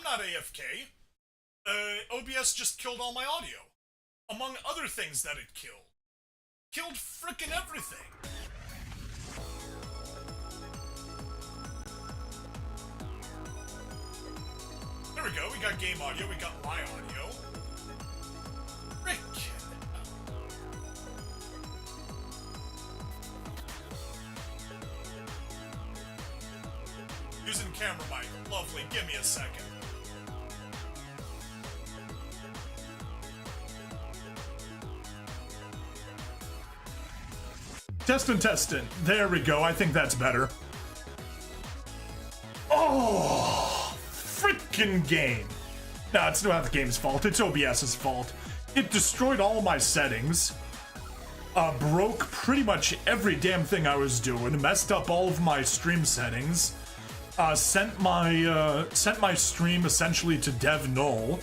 not AFK. OBS just killed all my audio. Among other things that it killed. Killed frickin' everything. There we go, we got game audio, we got my audio. Frickin'. Using camera mic, lovely, give me a second. Testin'. There we go. I think that's better. Oh, freaking game. No, it's not the game's fault. It's OBS's fault. It destroyed all my settings. Broke pretty much every damn thing I was doing. Messed up all of my stream settings. Sent my stream essentially to dev null.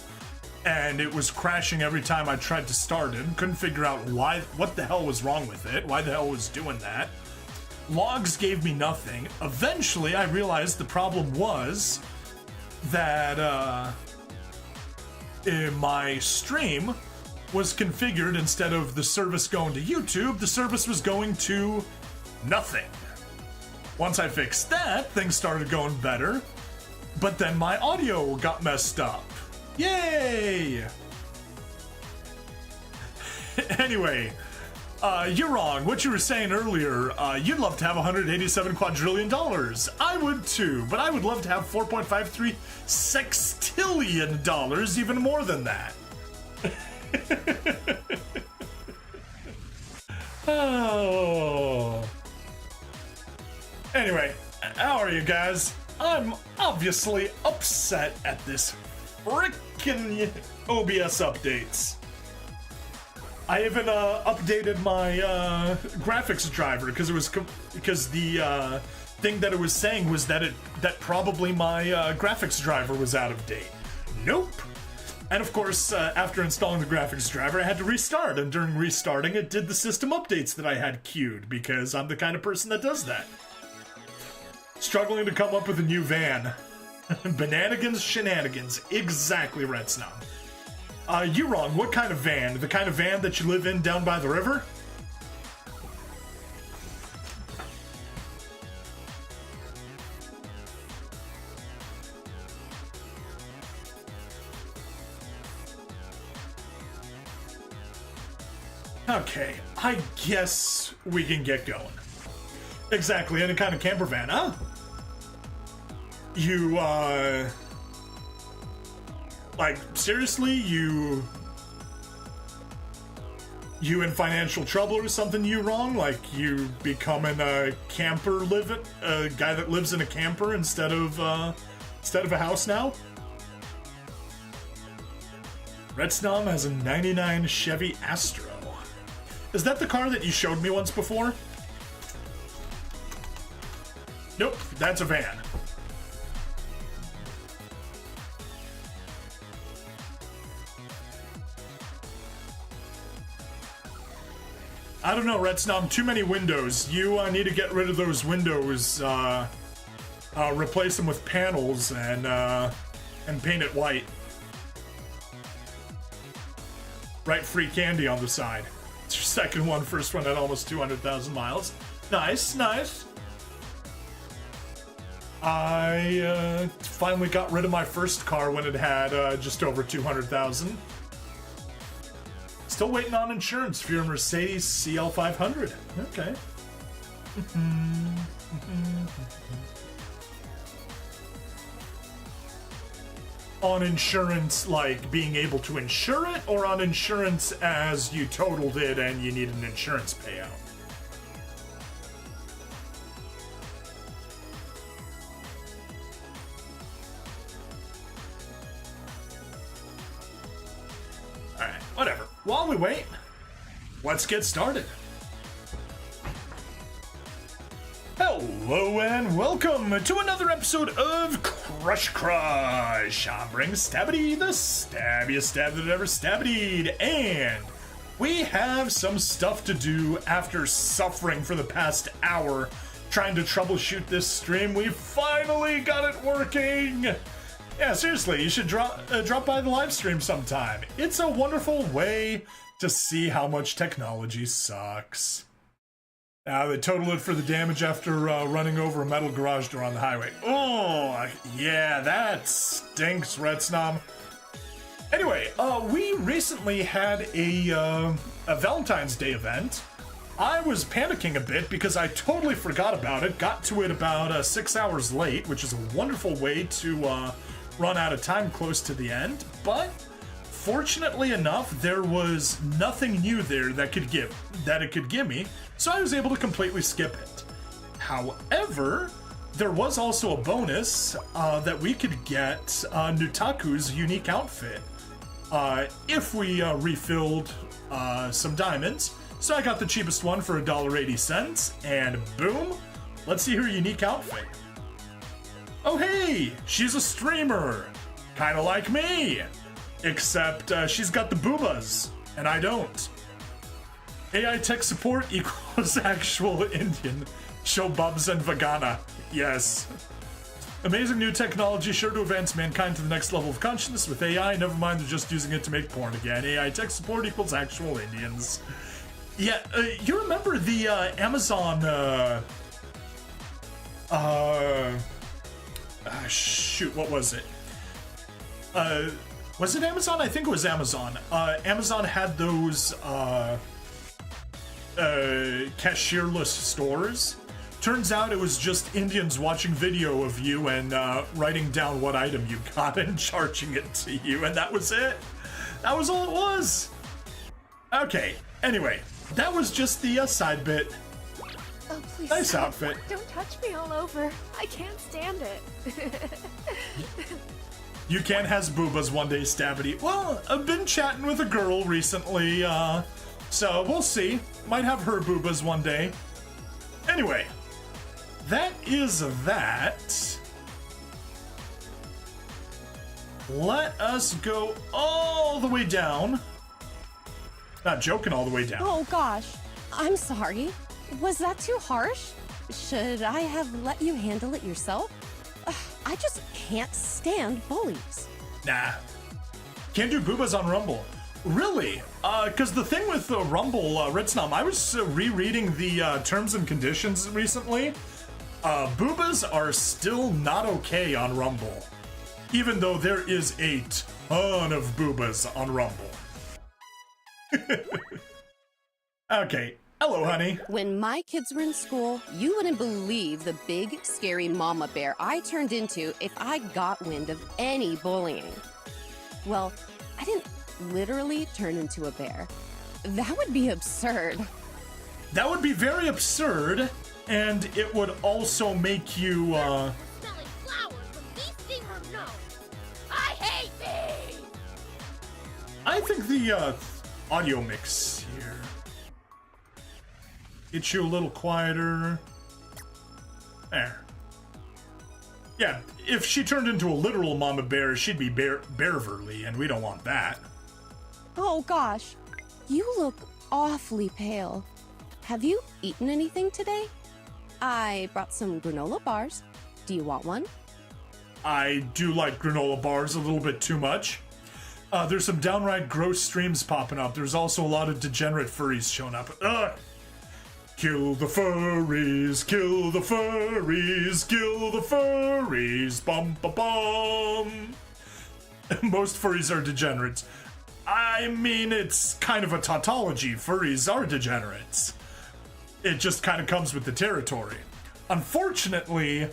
And it was crashing every time I tried to start it. Couldn't figure out what the hell was wrong with it, why the hell it was doing that. Logs gave me nothing. Eventually, I realized the problem was that my stream was configured instead of the service going to YouTube, the service was going to nothing. Once I fixed that, things started going better, but then my audio got messed up. Yay! Anyway, you're wrong. What you were saying earlier, you'd love to have $187 quadrillion. I would too, but I would love to have $4.53 sextillion, even more than that. Oh. Anyway, how are you guys? I'm obviously upset at this frickin' OBS updates. I even updated my graphics driver because the thing that it was saying was that probably my graphics driver was out of date. Nope. And of course, after installing the graphics driver, I had to restart, and during restarting, it did the system updates that I had queued because I'm the kind of person that does that. Struggling to come up with a new van. Bananigans, shenanigans. Exactly, Red Snob. You're wrong. What kind of van? The kind of van that you live in down by the river? Okay, I guess we can get going. Exactly, any kind of camper van, huh? You, like, seriously, you in financial trouble or something you wrong? Like, you becoming a camper a guy that lives in a camper instead of a house now? Red Snom has a 99 Chevy Astro. Is that the car that you showed me once before? Nope, that's a van. I don't know, Red Snom, too many windows. You need to get rid of those windows, replace them with panels and paint it white. Write free candy on the side. It's your second one, first one at almost 200,000 miles. Nice, nice. I finally got rid of my first car when it had just over 200,000. Still waiting on insurance for your Mercedes CL500. Okay. On insurance, like being able to insure it, or on insurance as you totaled it and you need an insurance payout? Alright, whatever. While we wait, let's get started. Hello and welcome to another episode of Crush Crush. I'm bringing Stabbity, the stabbiest stab that ever stabbity'd, and we have some stuff to do after suffering for the past hour trying to troubleshoot this stream. We finally got it working! Yeah, seriously, you should drop by the live stream sometime. It's a wonderful way to see how much technology sucks. Now they total it for the damage after running over a metal garage door on the highway. Oh, yeah, that stinks, Retsnom. Anyway, we recently had a Valentine's Day event. I was panicking a bit because I totally forgot about it. Got to it about 6 hours late, which is a wonderful way to run out of time close to the end. But fortunately enough, there was nothing new there that it could give me, so I was able to completely skip it. However, there was also a bonus that we could get Nutaku's unique outfit if we refilled some diamonds. So I got the cheapest one for $1.80, and boom, let's see her unique outfit. Oh hey, she's a streamer, kinda like me, except she's got the boobas, and I don't. AI tech support equals actual Indian. Show bubs and vagana, yes. Amazing new technology sure to advance mankind to the next level of consciousness with AI, never mind they're just using it to make porn again. AI tech support equals actual Indians. Yeah, you remember the Amazon, shoot, what was it? Was it Amazon? I think it was Amazon. Amazon had those, cashierless stores. Turns out it was just Indians watching video of you and, writing down what item you got and charging it to you, and that was it. That was all it was. Okay, anyway. That was just the side bit. Oh, please. Nice stop. outfit. Don't touch me all over. I can't stand it. You can has boobas one day, Stabity. Well, I've been chatting with a girl recently, so we'll see. Might have her boobas one day. Anyway, that is that. Let us go all the way down. Not joking all the way down. Oh gosh, I'm sorry. Was that too harsh? Should I have let you handle it yourself? I just can't stand bullies. Nah. Can't do boobas on Rumble. Really? Because the thing with Rumble, Ritsnom, I was rereading the terms and conditions recently. Boobas are still not okay on Rumble. Even though there is a ton of boobas on Rumble. Okay, hello, honey. When my kids were in school, you wouldn't believe the big, scary mama bear I turned into if I got wind of any bullying. Well, I didn't literally turn into a bear. That would be absurd. That would be very absurd, and it would also make you, Smelling flowers from feasting her nose. I hate these! I think the, audio mix here. Get you a little quieter. There. Yeah, if she turned into a literal mama bear, she'd be Bearverly, and we don't want that. Oh gosh, you look awfully pale. Have you eaten anything today? I brought some granola bars. Do you want one? I do like granola bars a little bit too much. There's some downright gross streams popping up. There's also a lot of degenerate furries showing up. Ugh! Kill the furries, kill the furries, kill the furries, bum ba bum. Most furries are degenerates. I mean, it's kind of a tautology. Furries are degenerates. It just kind of comes with the territory. Unfortunately,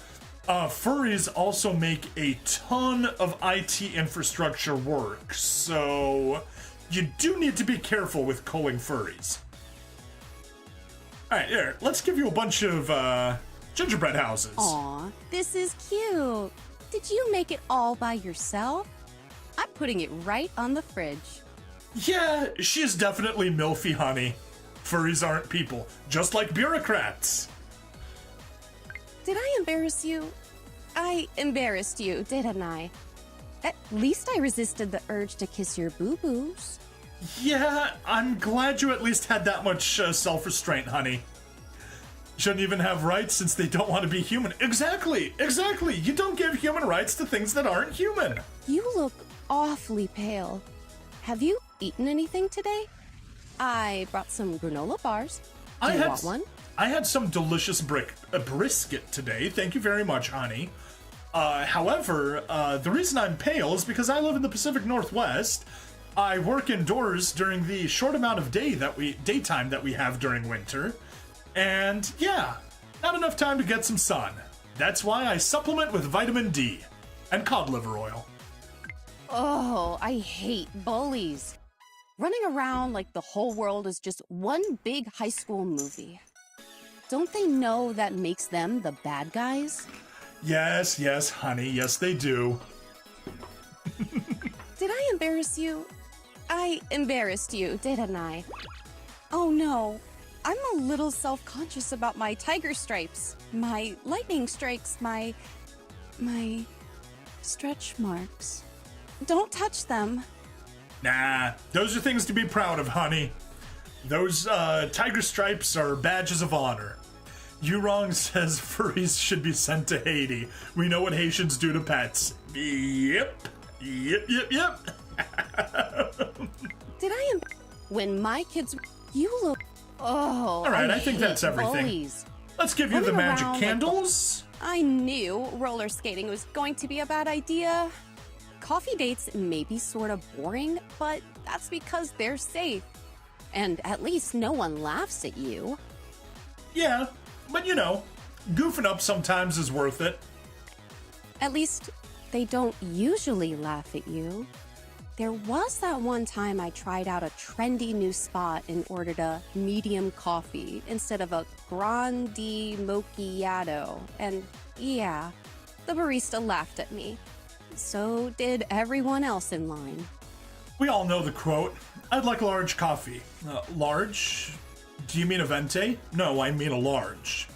furries also make a ton of IT infrastructure work, so you do need to be careful with culling furries. Alright, here, let's give you a bunch of gingerbread houses. Aw, this is cute. Did you make it all by yourself? I'm putting it right on the fridge. Yeah, she's definitely milfy, honey. Furries aren't people, just like bureaucrats. Did I embarrass you? I embarrassed you, didn't I? At least I resisted the urge to kiss your boo-boos. Yeah, I'm glad you at least had that much self-restraint, honey. shouldn't even have rights since they don't want to be human. Exactly, exactly. You don't give human rights to things that aren't human. You look awfully pale. Have you eaten anything today? I brought some granola bars. Do you want one? I had some delicious brisket today. Thank you very much, honey. However, the reason I'm pale is because I live in the Pacific Northwest. I work indoors during the short amount of daytime that we have during winter. And yeah, not enough time to get some sun. That's why I supplement with vitamin D and cod liver oil. Oh, I hate bullies. Running around like the whole world is just one big high school movie. Don't they know that makes them the bad guys? Yes, yes, honey, yes they do. Did I embarrass you? I embarrassed you, didn't I? Oh no, I'm a little self-conscious about my tiger stripes, my lightning strikes, my stretch marks. Don't touch them. Nah, those are things to be proud of, honey. Those tiger stripes are badges of honor. You Wrong says furries should be sent to Haiti. We know what Haitians do to pets. Yep. Did I when my kids... You look... Oh, all right, I think hate that's everything. bullies. Let's give you the Running magic around candles. I knew roller skating was going to be a bad idea. Coffee dates may be sort of boring, but that's because they're safe. And at least no one laughs at you. Yeah, but you know, goofing up sometimes is worth it. At least they don't usually laugh at you. There was that one time I tried out a trendy new spot and ordered a medium coffee instead of a grande macchiato. And yeah, the barista laughed at me. So did everyone else in line. We all know the quote, I'd like a large coffee. Large? Do you mean a venti? No, I mean a large.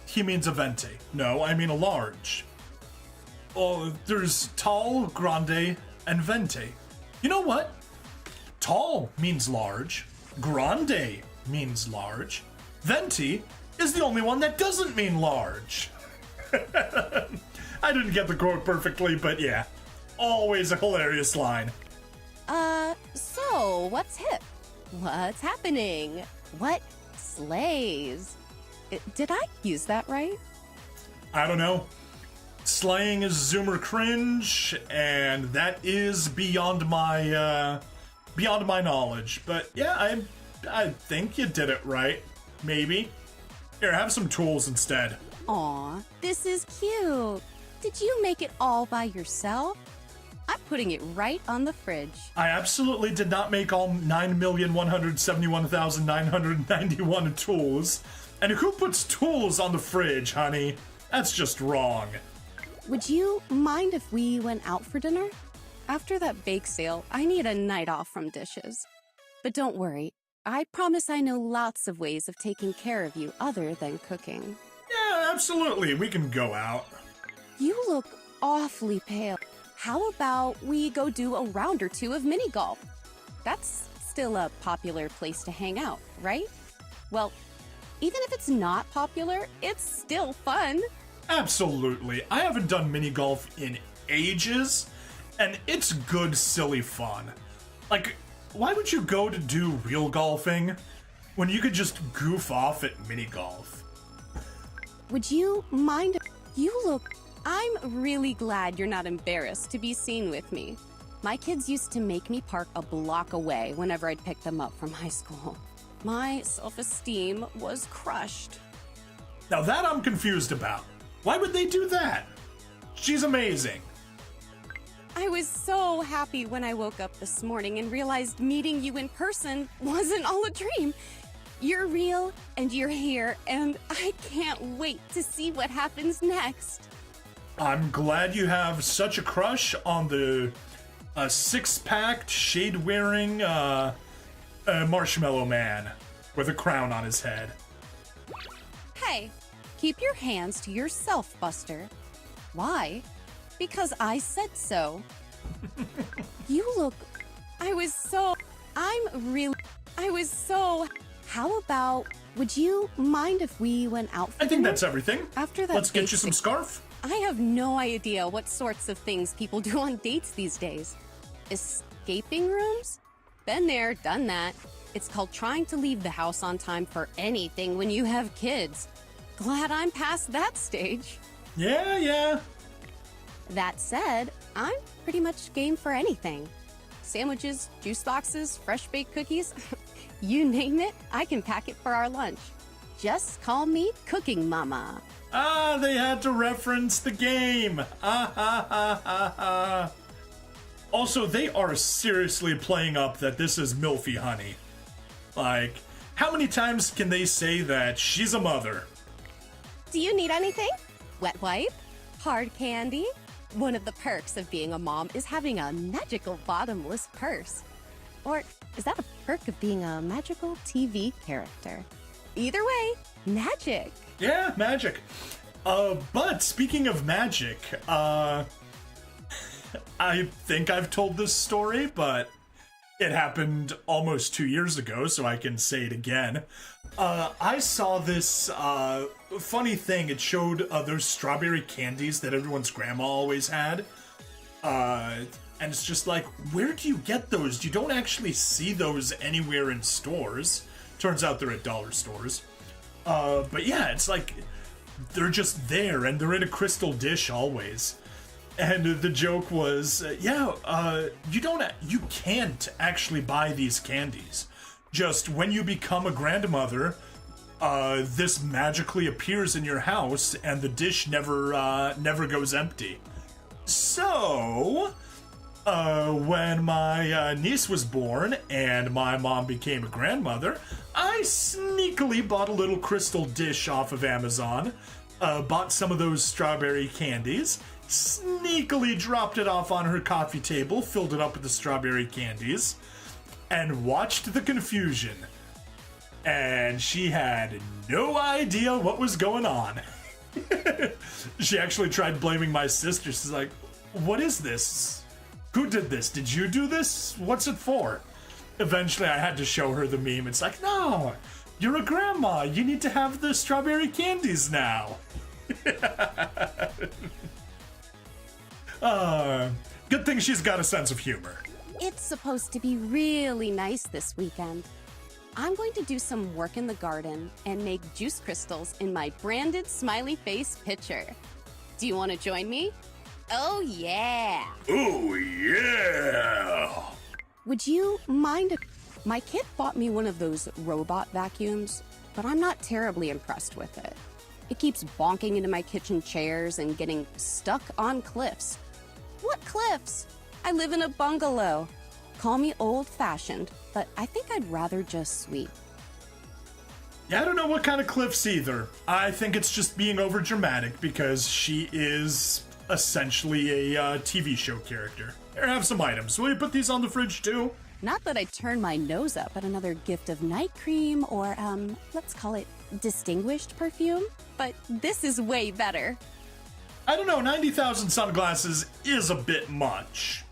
He means a venti. No, I mean a large. Oh, there's tall, grande, and venti. You know what? Tall means large. Grande means large. Venti is the only one that doesn't mean large. I didn't get the quote perfectly, but yeah. Always a hilarious line. So what's hip? What's happening? What slays? Did I use that right? I don't know. Slaying is Zoomer cringe, and that is beyond my knowledge. But yeah, I think you did it right. Maybe. Here, have some tools instead. Aw, this is cute. Did you make it all by yourself? I'm putting it right on the fridge. I absolutely did not make all 9,171,991 tools. And who puts tools on the fridge, honey? That's just wrong. Would you mind if we went out for dinner? After that bake sale, I need a night off from dishes. But don't worry, I promise I know lots of ways of taking care of you other than cooking. Yeah, absolutely. We can go out. You look awfully pale. How about we go do a round or two of mini golf? That's still a popular place to hang out, right? Well, even if it's not popular, it's still fun. Absolutely. I haven't done mini golf in ages, and it's good, silly fun. Like, why would you go to do real golfing when you could just goof off at mini golf? Would you mind? You look... I'm really glad you're not embarrassed to be seen with me. My kids used to make me park a block away whenever I'd pick them up from high school. My self-esteem was crushed. Now that I'm confused about. Why would they do that? She's amazing. I was so happy when I woke up this morning and realized meeting you in person wasn't all a dream. You're real and you're here, and I can't wait to see what happens next. I'm glad you have such a crush on the six-packed, shade-wearing marshmallow man with a crown on his head. Hey, keep your hands to yourself, Buster. Why? Because I said so. You look... How about Would you mind if we went out for I think dinner? that's everything. After that Let's get date you some scarf. I have no idea what sorts of things people do on dates these days. Escaping rooms? Been there, done that. It's called trying to leave the house on time for anything when you have kids. Glad I'm past that stage. Yeah. That said, I'm pretty much game for anything. Sandwiches, juice boxes, fresh baked cookies. You name it, I can pack it for our lunch. Just call me Cooking Mama. Ah, they had to reference the game. Also, they are seriously playing up that this is Milfy Honey. Like, how many times can they say that she's a mother? Do you need anything? Wet wipe? Hard candy? One of the perks of being a mom is having a magical bottomless purse. Or is that a perk of being a magical TV character? Either way, magic. Yeah, magic. But speaking of magic, I think I've told this story, but it happened almost 2 years ago, so I can say it again. I saw this funny thing. It showed those strawberry candies that everyone's grandma always had. And it's just like, where do you get those? You don't actually see those anywhere in stores. Turns out they're at dollar stores. But yeah, it's like, they're just there, and they're in a crystal dish always. And the joke was, you can't actually buy these candies. Just when you become a grandmother, this magically appears in your house, and the dish never goes empty. So, when my niece was born and my mom became a grandmother, I sneakily bought a little crystal dish off of Amazon, bought some of those strawberry candies, sneakily dropped it off on her coffee table, filled it up with the strawberry candies, and watched the confusion. And she had no idea what was going on. She actually tried blaming my sister. She's like, what is this? Who did this? Did you do this? What's it for? Eventually, I had to show her the meme. It's like, no, you're a grandma. You need to have the strawberry candies now. Good thing she's got a sense of humor. It's supposed to be really nice this weekend. I'm going to do some work in the garden and make juice crystals in my branded smiley face pitcher. Do you want to join me? Oh, yeah. Oh, yeah. Would you mind if my kid bought me one of those robot vacuums, but I'm not terribly impressed with it. It keeps bonking into my kitchen chairs and getting stuck on cliffs. What cliffs? I live in a bungalow. Call me old-fashioned, but I think I'd rather just sweep. Yeah, I don't know what kind of cliffs either. I think it's just being overdramatic because she is essentially a TV show character. Here, have some items. Will you put these on the fridge too? Not that I'd turn my nose up at another gift of night cream or, let's call it distinguished perfume, but this is way better. I don't know, 90,000 sunglasses is a bit much.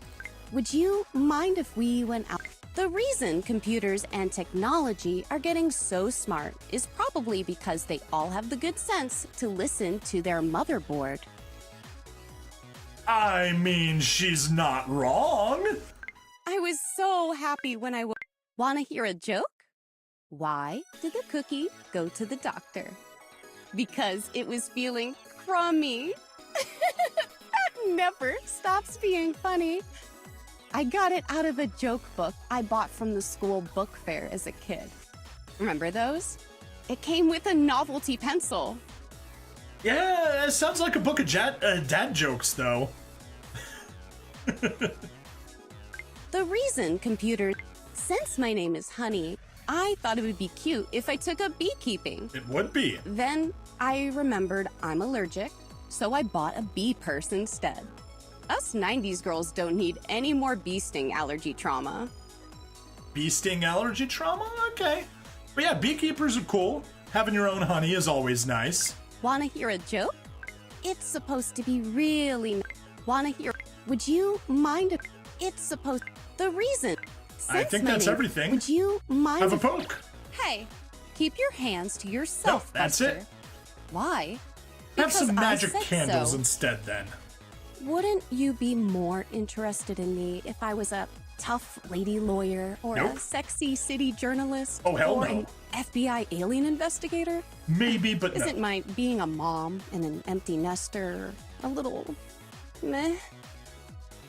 Would you mind if we went out? The reason computers and technology are getting so smart is probably because they all have the good sense to listen to their motherboard. I mean, she's not wrong. I was so happy when I Wanna hear a joke? Why did the cookie go to the doctor? Because it was feeling crummy. That never stops being funny. I got it out of a joke book I bought from the school book fair as a kid. Remember those? It came with a novelty pencil. Yeah, it sounds like a book of dad jokes, though. The reason computers... Since my name is Honey, I thought it would be cute if I took up beekeeping. It would be. Then I remembered I'm allergic, so I bought a bee purse instead. Us 90s girls don't need any more bee sting allergy trauma. Bee sting allergy trauma? Okay. But yeah, beekeepers are cool. Having your own honey is always nice. Wanna hear a joke? It's supposed to be really... Wanna hear... Would you mind if... It's supposed... The reason... I think that's everything. Would you mind Have a if... poke. Hey, Keep your hands to yourself, Nope, that's Buster. it. Why? Have some Because I magic said candles so. instead, then. Wouldn't you be more interested in me if I was a tough lady lawyer or Nope. a sexy city journalist Oh, hell or no. an FBI alien investigator? Maybe, but no. Isn't my being a mom and an empty nester a little meh?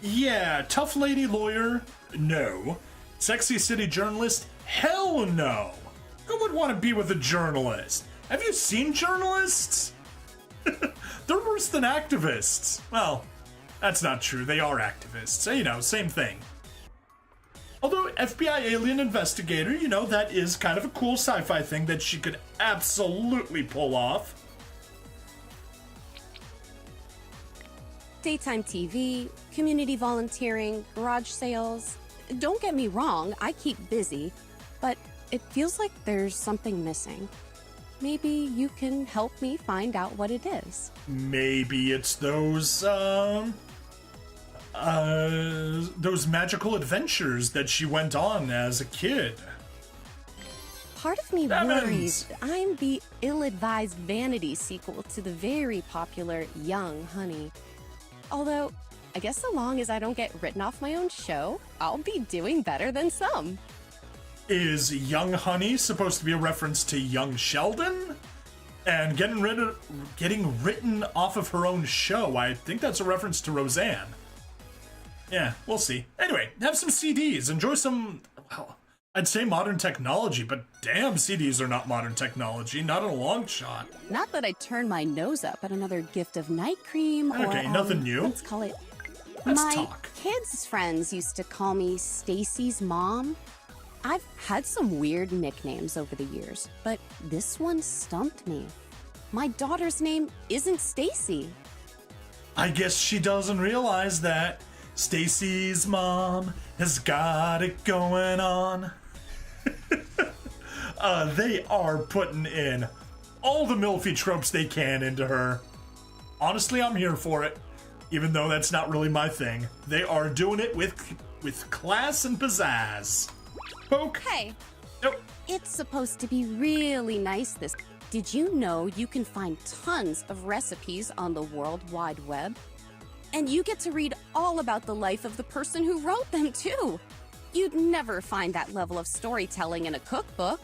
Yeah, tough lady lawyer, no. Sexy city journalist, hell no. Who would want to be with a journalist? Have you seen journalists? They're worse than activists. Well, that's not true. They are activists. So, you know, same thing. Although FBI alien investigator, you know, that is kind of a cool sci-fi thing that she could absolutely pull off. Daytime TV, community volunteering, garage sales. Don't get me wrong, I keep busy, but it feels like there's something missing. Maybe you can help me find out what it is. Maybe it's those magical adventures that she went on as a kid. Part of me Heavens. worries I'm the ill-advised vanity sequel to the very popular Young Honey. Although, I guess so long as I don't get written off my own show, I'll be doing better than some. Is Young Honey supposed to be a reference to Young Sheldon? And getting written off of her own show, I think that's a reference to Roseanne. Yeah, we'll see. Anyway, have some CDs, enjoy some, well, I'd say modern technology, but damn, CDs are not modern technology, not in a long shot. Not that I turn my nose up at another gift of night cream or Okay, nothing new. Let's call it. Let's my talk. kids' friends used to call me Stacy's mom. I've had some weird nicknames over the years, but this one stumped me. My daughter's name isn't Stacy. I guess she doesn't realize that Stacy's mom has got it going on. They are putting in all the milfy tropes they can into her. Honestly, I'm here for it, even though that's not really my thing. They are doing it with class and pizzazz. Poke. Hey, Nope. it's supposed to be really nice this. Did you know you can find tons of recipes on the World Wide Web? And you get to read all about the life of the person who wrote them, too. You'd never find that level of storytelling in a cookbook.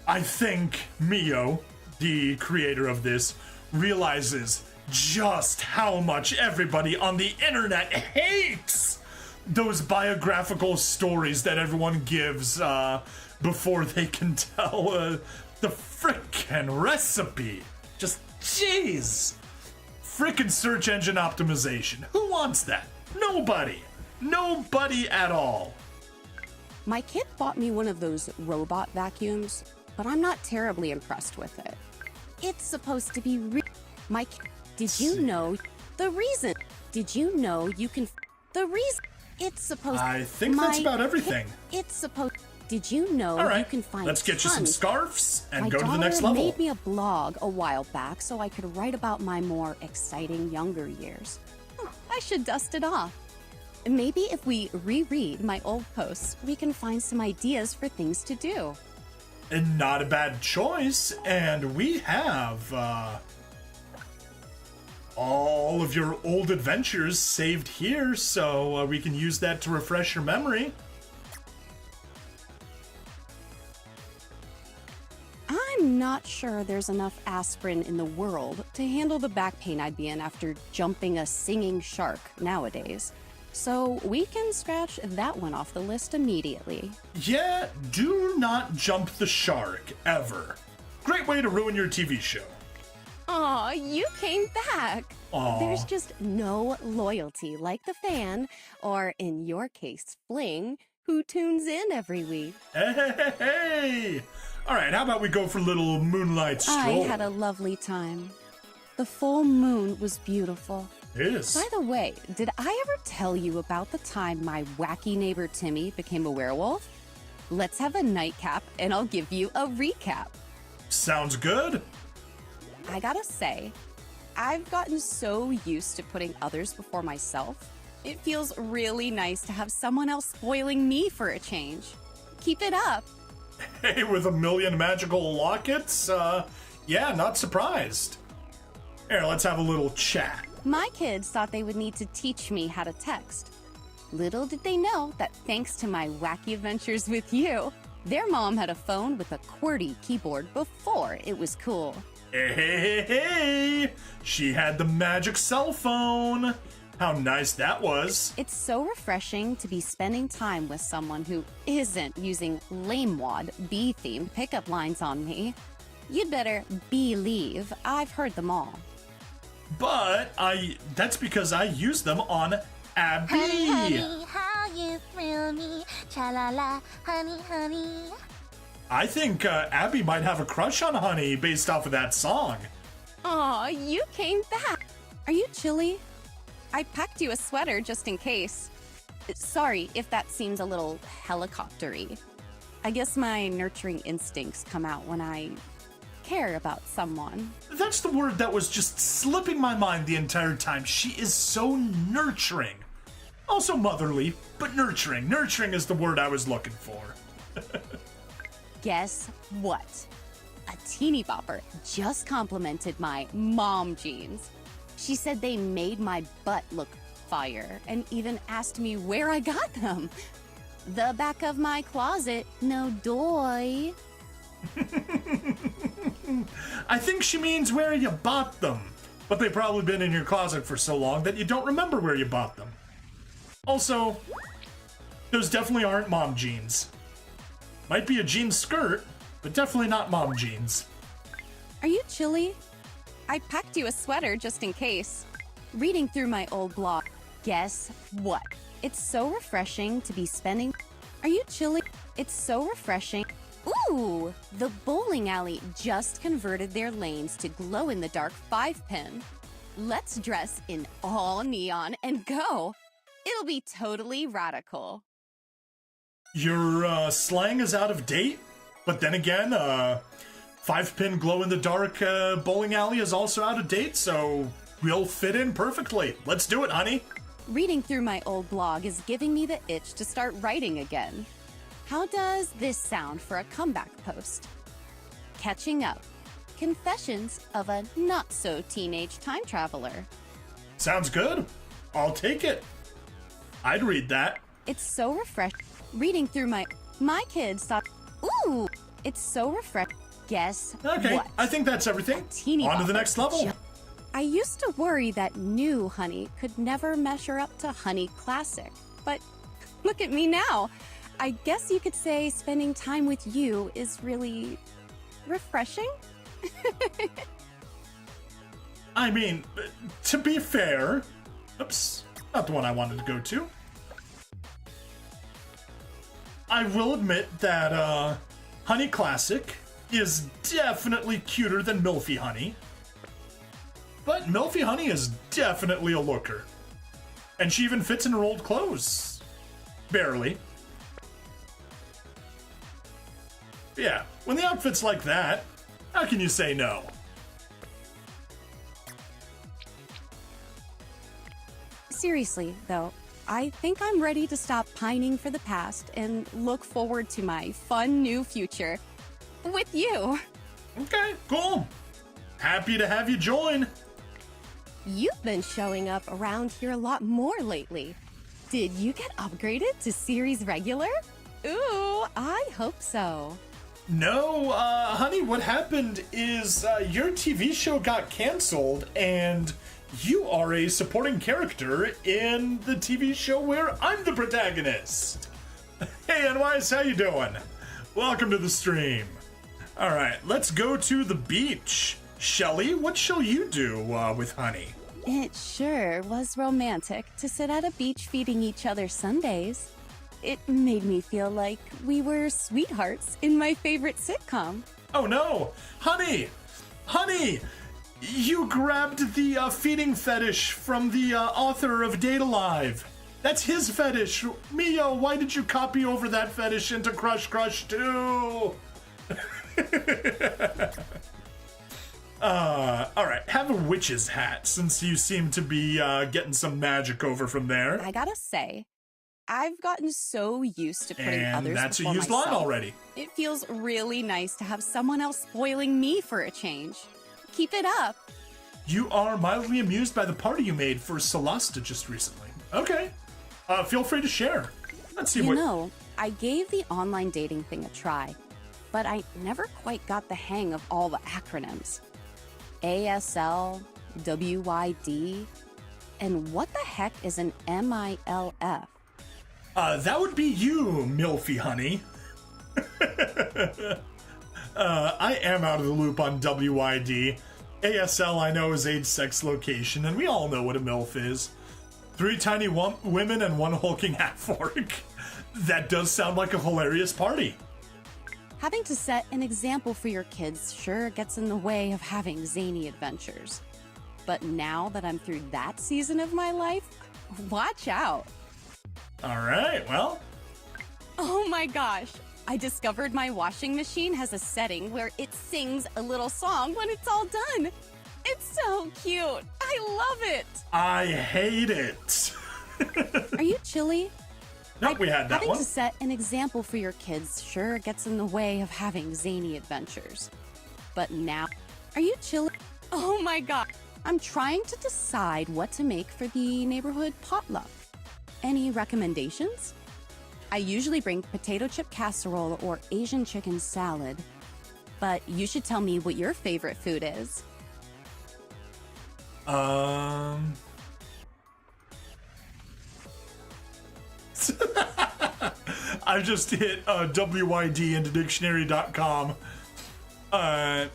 I think Mio, the creator of this, realizes just how much everybody on the internet hates those biographical stories that everyone gives before they can tell the frickin' recipe. Just jeez. Frickin' search engine optimization. Who wants that? Nobody. Nobody at all. My kid bought me one of those robot vacuums, but I'm not terribly impressed with it. It's supposed to be did you know the reason? Did you know you can the reason it's supposed I think that's about everything. It's supposed Did you know All right, you can find let's get you some tons- scarves and My go to the next daughter level. made me a blog a while back so I could write about my more exciting younger years. I should dust it off. Maybe if we reread my old posts, we can find some ideas for things to do. And not a bad choice. And we have all of your old adventures saved here, so we can use that to refresh your memory. I'm not sure there's enough aspirin in the world to handle the back pain I'd be in after jumping a singing shark nowadays. So we can scratch that one off the list immediately. Yeah, do not jump the shark, ever. Great way to ruin your TV show. Aw, you came back! Aw. There's just no loyalty like the fan, or in your case, Fling, who tunes in every week. Hey! All right, how about we go for a little moonlight stroll? I had a lovely time. The full moon was beautiful. It is. By the way, did I ever tell you about the time my wacky neighbor Timmy became a werewolf? Let's have a nightcap and I'll give you a recap. Sounds good. I gotta say, I've gotten so used to putting others before myself. It feels really nice to have someone else spoiling me for a change. Keep it up. Hey, with a million magical lockets? Yeah, not surprised. Here, let's have a little chat. My kids thought they would need to teach me how to text. Little did they know that thanks to my wacky adventures with you, their mom had a phone with a QWERTY keyboard before it was cool. Hey! She had the magic cell phone. How nice that was. It's so refreshing to be spending time with someone who isn't using lame-wad B-themed pickup lines on me. You'd better believe I've heard them all. But that's because I used them on Abby. Honey, honey, how you thrill me. Cha-la-la, honey, honey. I think Abby might have a crush on Honey based off of that song. Aw, you came back. Are you chilly? I packed you a sweater just in case. Sorry if that seems a little helicopter-y. I guess my nurturing instincts come out when I care about someone. That's the word that was just slipping my mind the entire time. She is so nurturing. Also motherly, but nurturing. Nurturing is the word I was looking for. Guess what? A teeny bopper just complimented my mom jeans. She said they made my butt look fire and even asked me where I got them. The back of my closet, no doy. I think she means where you bought them, but they've probably been in your closet for so long that you don't remember where you bought them. Also, those definitely aren't mom jeans. Might be a jean skirt, but definitely not mom jeans. Are you chilly? I packed you a sweater just in case. Reading through my old blog, guess what? It's so refreshing to be spending. Are you chilly? It's so refreshing. Ooh, the bowling alley just converted their lanes to glow-in-the-dark 5-pin. Let's dress in all neon and go. It'll be totally radical. Your slang is out of date, but then again, 5-pin glow-in-the-dark bowling alley is also out of date, so we'll fit in perfectly. Let's do it, honey. Reading through my old blog is giving me the itch to start writing again. How does this sound for a comeback post? Catching up. Confessions of a not-so-teenage time traveler. Sounds good. I'll take it. I'd read that. It's so refreshing. Reading through my kids thought, ooh, it's so refreshing. Guess Okay, what? I think that's everything. Teeny On to the bopper next level. I used to worry that new Honey could never measure up to Honey Classic, but look at me now. I guess you could say spending time with you is really refreshing. I mean, to be fair, oops, not the one I wanted to go to. I will admit that Honey Classic is definitely cuter than Milfy Honey. But Milfy Honey is definitely a looker. And she even fits in her old clothes. Barely. Yeah, when the outfit's like that, how can you say no? Seriously, though, I think I'm ready to stop pining for the past and look forward to my fun new future with you. Okay, cool. Happy to have you join. You've been showing up around here a lot more lately. Did you get upgraded to series regular? Ooh, I hope so. No, honey, what happened is your TV show got canceled and you are a supporting character in the TV show where I'm the protagonist. Hey, NYS, how you doing? Welcome to the stream. All right, let's go to the beach. Shelly, what shall you do with Honey? It sure was romantic to sit at a beach feeding each other sundaes. It made me feel like we were sweethearts in my favorite sitcom. Oh no! Honey! Honey! You grabbed the feeding fetish from the author of Date Alive. That's his fetish. Mio, why did you copy over that fetish into Crush Crush 2? Alright, have a witch's hat since you seem to be getting some magic over from there. I gotta say, I've gotten so used to putting And others that's a before used myself. line already. It feels really nice to have someone else spoiling me for a change. Keep it up. You are mildly amused by the party you made for Celesta just recently. Okay. Feel free to share. Let's see You what... know, I gave the online dating thing a try, but I never quite got the hang of all the acronyms. ASL, WYD, and what the heck is an MILF? That would be you, Milfy honey. I am out of the loop on WID. ASL I know is age, sex, location, and we all know what a MILF is. 3 tiny women and 1 hulking half-orc. That does sound like a hilarious party. Having to set an example for your kids sure gets in the way of having zany adventures. But now that I'm through that season of my life, watch out. All right, well. Oh my gosh, I discovered my washing machine has a setting where it sings a little song when it's all done. It's so cute. I love it. I hate it. Are you chilly? Nope, we had that Having one. to set an example for your kids sure gets in the way of having zany adventures. But now, are you chilly? Oh my god. I'm trying to decide what to make for the neighborhood potluck. Any recommendations? I usually bring potato chip casserole or Asian chicken salad, but you should tell me what your favorite food is. I just hit WYD into dictionary.com.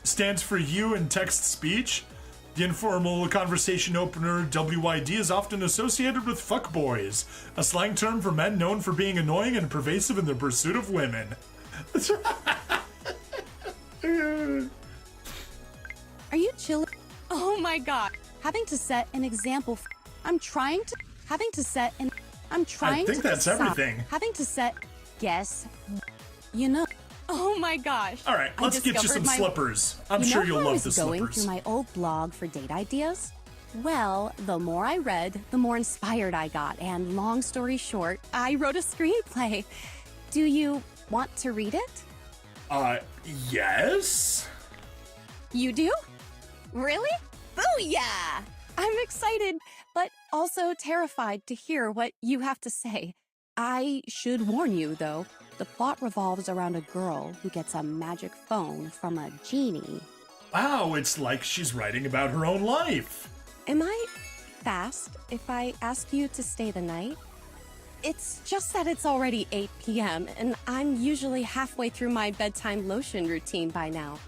Stands for you in text speech. The informal conversation opener WYD is often associated with fuckboys, a slang term for men known for being annoying and pervasive in their pursuit of women. Are you chilly? Oh my god. Having to set an example. I'm trying to set. I think that's everything. Having to set. Guess. You know. Oh my gosh. All right, let's get you some slippers. I'm sure you'll love the slippers. Going slippers. through my old blog for date ideas. Well, the more I read, the more inspired I got, and long story short, I wrote a screenplay. Do you want to read it? Yes? You do? Really? Booyah! I'm excited, but also terrified to hear what you have to say. I should warn you, though, the plot revolves around a girl who gets a magic phone from a genie. Wow, it's like she's writing about her own life. Am I fast if I ask you to stay the night? It's just that it's already 8 p.m., and I'm usually halfway through my bedtime lotion routine by now.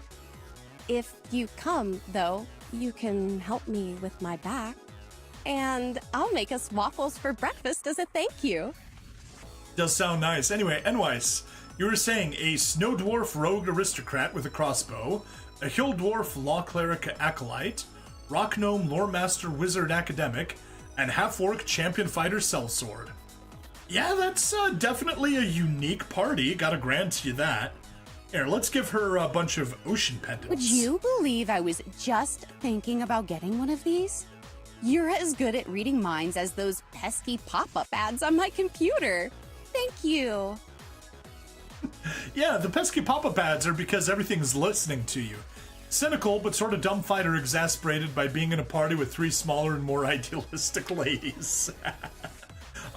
If you come, though, you can help me with my back. And I'll make us waffles for breakfast as a thank you. Does sound nice. Anyway, Enwise, you were saying a snow dwarf rogue aristocrat with a crossbow, a hill dwarf law cleric acolyte, rock gnome lore master wizard academic, and half-orc champion fighter sellsword. Yeah, that's definitely a unique party, gotta grant you that. Here, let's give her a bunch of ocean pendants. Would you believe I was just thinking about getting one of these? You're as good at reading minds as those pesky pop-up ads on my computer. Thank you. Yeah, the pesky pop-up ads are because everything's listening to you. Cynical, but sort of dumb fighter exasperated by being in a party with 3 smaller and more idealistic ladies.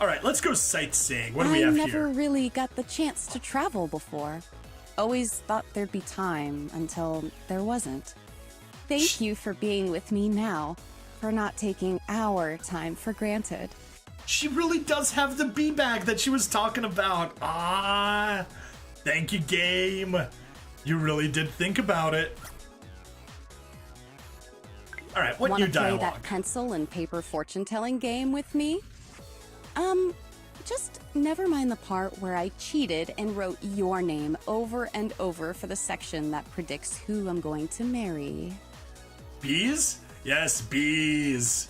All right, let's go sightseeing. What do we have here? I never really got the chance to travel before. Always thought there'd be time until there wasn't. Thank you for being with me now, for not taking our time for granted. She really does have the bee bag that she was talking about. Ah, thank you, game. You really did think about it. All right, what new dialogue? Want to play that pencil and paper fortune-telling game with me? Just never mind the part where I cheated and wrote your name over and over for the section that predicts who I'm going to marry. Bees? Yes, bees.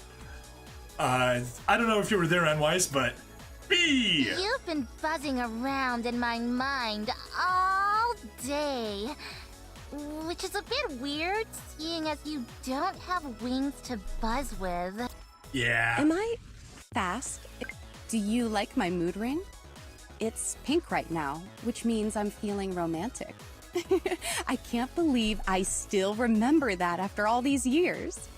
I don't know if you were there, Enwise, but bee! You've been buzzing around in my mind all day. Which is a bit weird, seeing as you don't have wings to buzz with. Yeah. Am I fast Do you like my mood ring? It's pink right now, which means I'm feeling romantic. I can't believe I still remember that after all these years.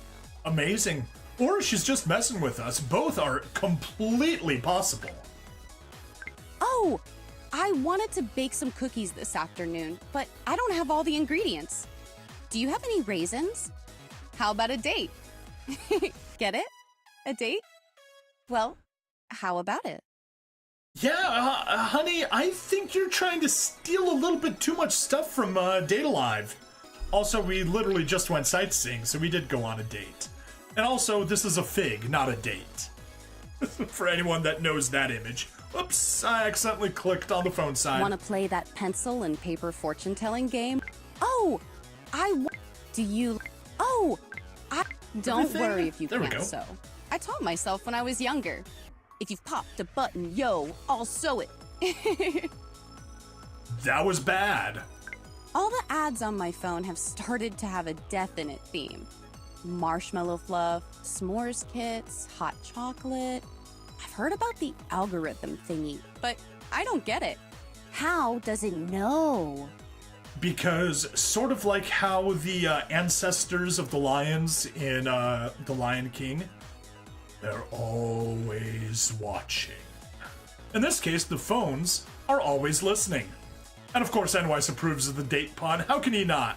Amazing. Or she's just messing with us. Both are completely possible. Oh, I wanted to bake some cookies this afternoon, but I don't have all the ingredients. Do you have any raisins? How about a date? Get it? A date? Well, how about it? Yeah, honey, I think you're trying to steal a little bit too much stuff from Date Alive. Also, we literally just went sightseeing, so we did go on a date. And also, this is a fig, not a date. For anyone that knows that image. Oops, I accidentally clicked on the phone side. Want to play that pencil and paper fortune-telling game? Oh, do you... Oh, Don't Everything? worry if you There we can't go. sew. I taught myself when I was younger. If you've popped a button, yo, I'll sew it. That was bad. All the ads on my phone have started to have a definite theme. Marshmallow fluff, s'mores kits, hot chocolate. I've heard about the algorithm thingy, but I don't get it. How does it know? Because sort of like how the ancestors of the lions in The Lion King, they're always watching. In this case, the phones are always listening. And of course, NYS approves of the date pun. How can he not?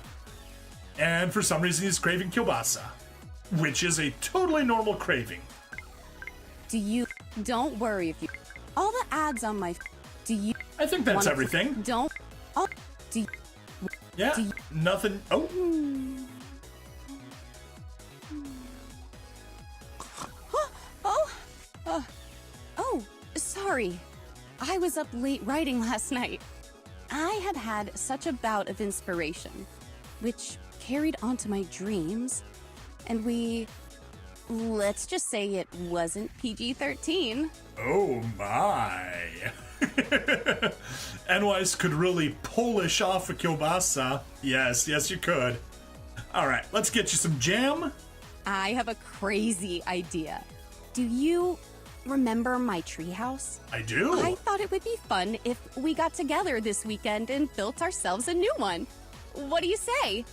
And for some reason, he's craving kielbasa, which is a totally normal craving. Don't worry if you... All the ads on my... I think that's everything. Yeah, nothing. Oh. Oh, sorry. I was up late writing last night. I had such a bout of inspiration, which carried onto my dreams, and let's just say it wasn't PG-13. Oh my. NYS could really polish off a kielbasa. Yes, you could. All right, let's get you some jam. I have a crazy idea. Do you remember my treehouse? I do. I thought it would be fun if we got together this weekend and built ourselves a new one. What do you say?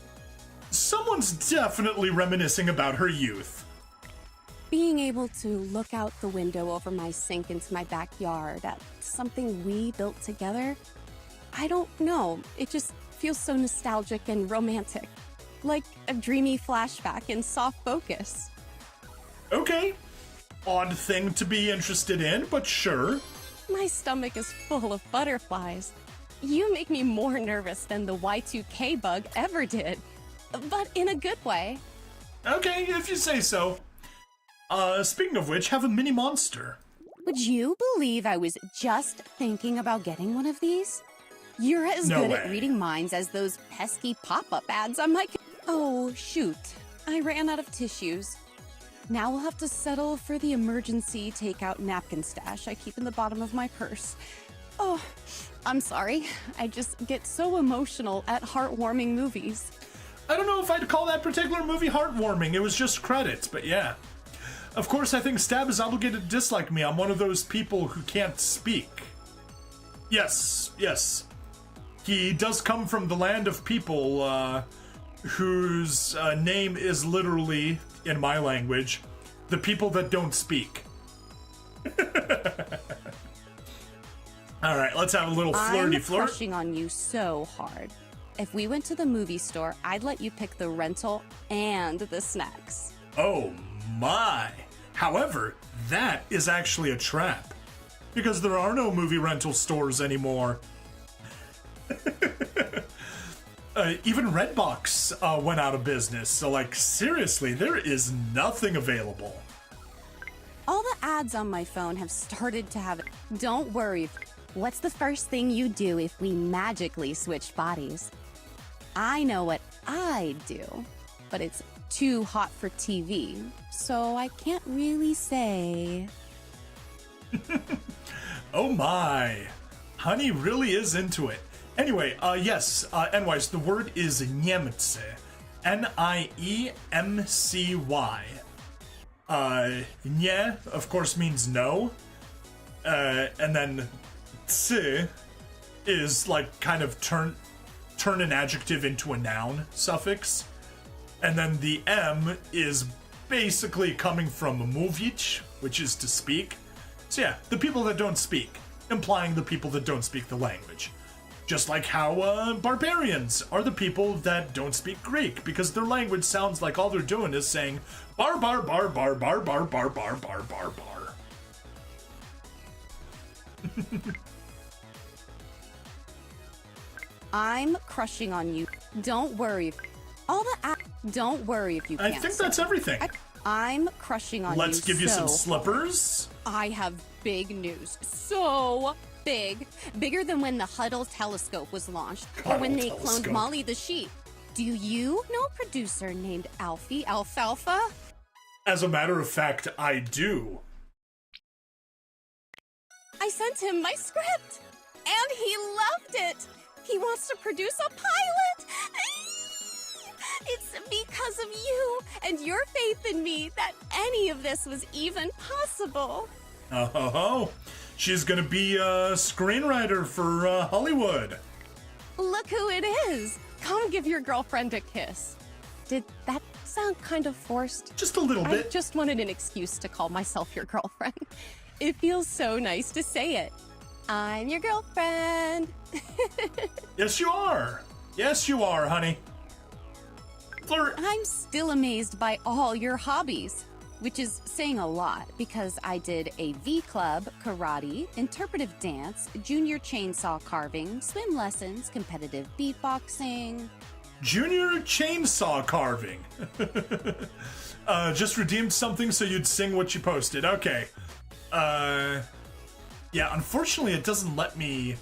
Someone's definitely reminiscing about her youth. Being able to look out the window over my sink into my backyard at something we built together, I don't know, it just feels so nostalgic and romantic. Like a dreamy flashback in soft focus. Okay. Odd thing to be interested in, but sure. My stomach is full of butterflies. You make me more nervous than the Y2K bug ever did. But in a good way. Okay, if you say so. Speaking of which, have a mini monster. Would you believe I was just thinking about getting one of these? You're as No good way. at reading minds as those pesky pop-up ads on my... Oh, shoot. I ran out of tissues. Now we'll have to settle for the emergency takeout napkin stash I keep in the bottom of my purse. Oh, I'm sorry. I just get so emotional at heartwarming movies. I don't know if I'd call that particular movie heartwarming. It was just credits, but yeah. Of course, I think Stab is obligated to dislike me. I'm one of those people who can't speak. Yes. He does come from the land of people whose name is literally, in my language, the people that don't speak. All right, let's have a little flirty I'm flirt. crushing on you so hard. If we went to the movie store, I'd let you pick the rental and the snacks. Oh my. However, that is actually a trap. Because there are no movie rental stores anymore. Even Redbox went out of business. So, like, seriously, there is nothing available. All the ads on my phone have started to have it. Don't worry. What's the first thing you do if we magically switched bodies? I know what I'd do, but it's too hot for TV, so I can't really say. Oh my. Honey really is into it. Anyway, yes, anyways, the word is Niemcy. Niemcy. Nie, of course, means no. And then tse is like kind of turn an adjective into a noun suffix. And then the M is basically coming from mówić, which is to speak. So yeah, the people that don't speak, implying the people that don't speak the language. Just like how barbarians are the people that don't speak Greek, because their language sounds like all they're doing is saying bar bar bar bar bar bar bar bar bar bar bar. I'm crushing on you. Don't worry. Don't worry if you can't. I think that's everything. I'm crushing on you. Let's give you some slippers. I have big news. So big. Bigger than when the Hubble telescope was launched. Or when they cloned Molly the sheep. Do you know a producer named Alfie Alfalfa? As a matter of fact, I do. I sent him my script. And he loved it. He wants to produce a pilot. It's because of you and your faith in me that any of this was even possible. Oh, she's gonna be a screenwriter for Hollywood. Look who it is. Come give your girlfriend a kiss. Did that sound kind of forced? Just a little I bit. just wanted an excuse to call myself your girlfriend. It feels so nice to say it. I'm your girlfriend. Yes, you are. Yes, you are, honey. Flirt. I'm still amazed by all your hobbies, which is saying a lot because I did a V club, karate, interpretive dance, junior chainsaw carving, swim lessons, competitive beatboxing. Junior chainsaw carving. Just redeemed something so you'd sing what you posted. Okay. Yeah, unfortunately it doesn't let me...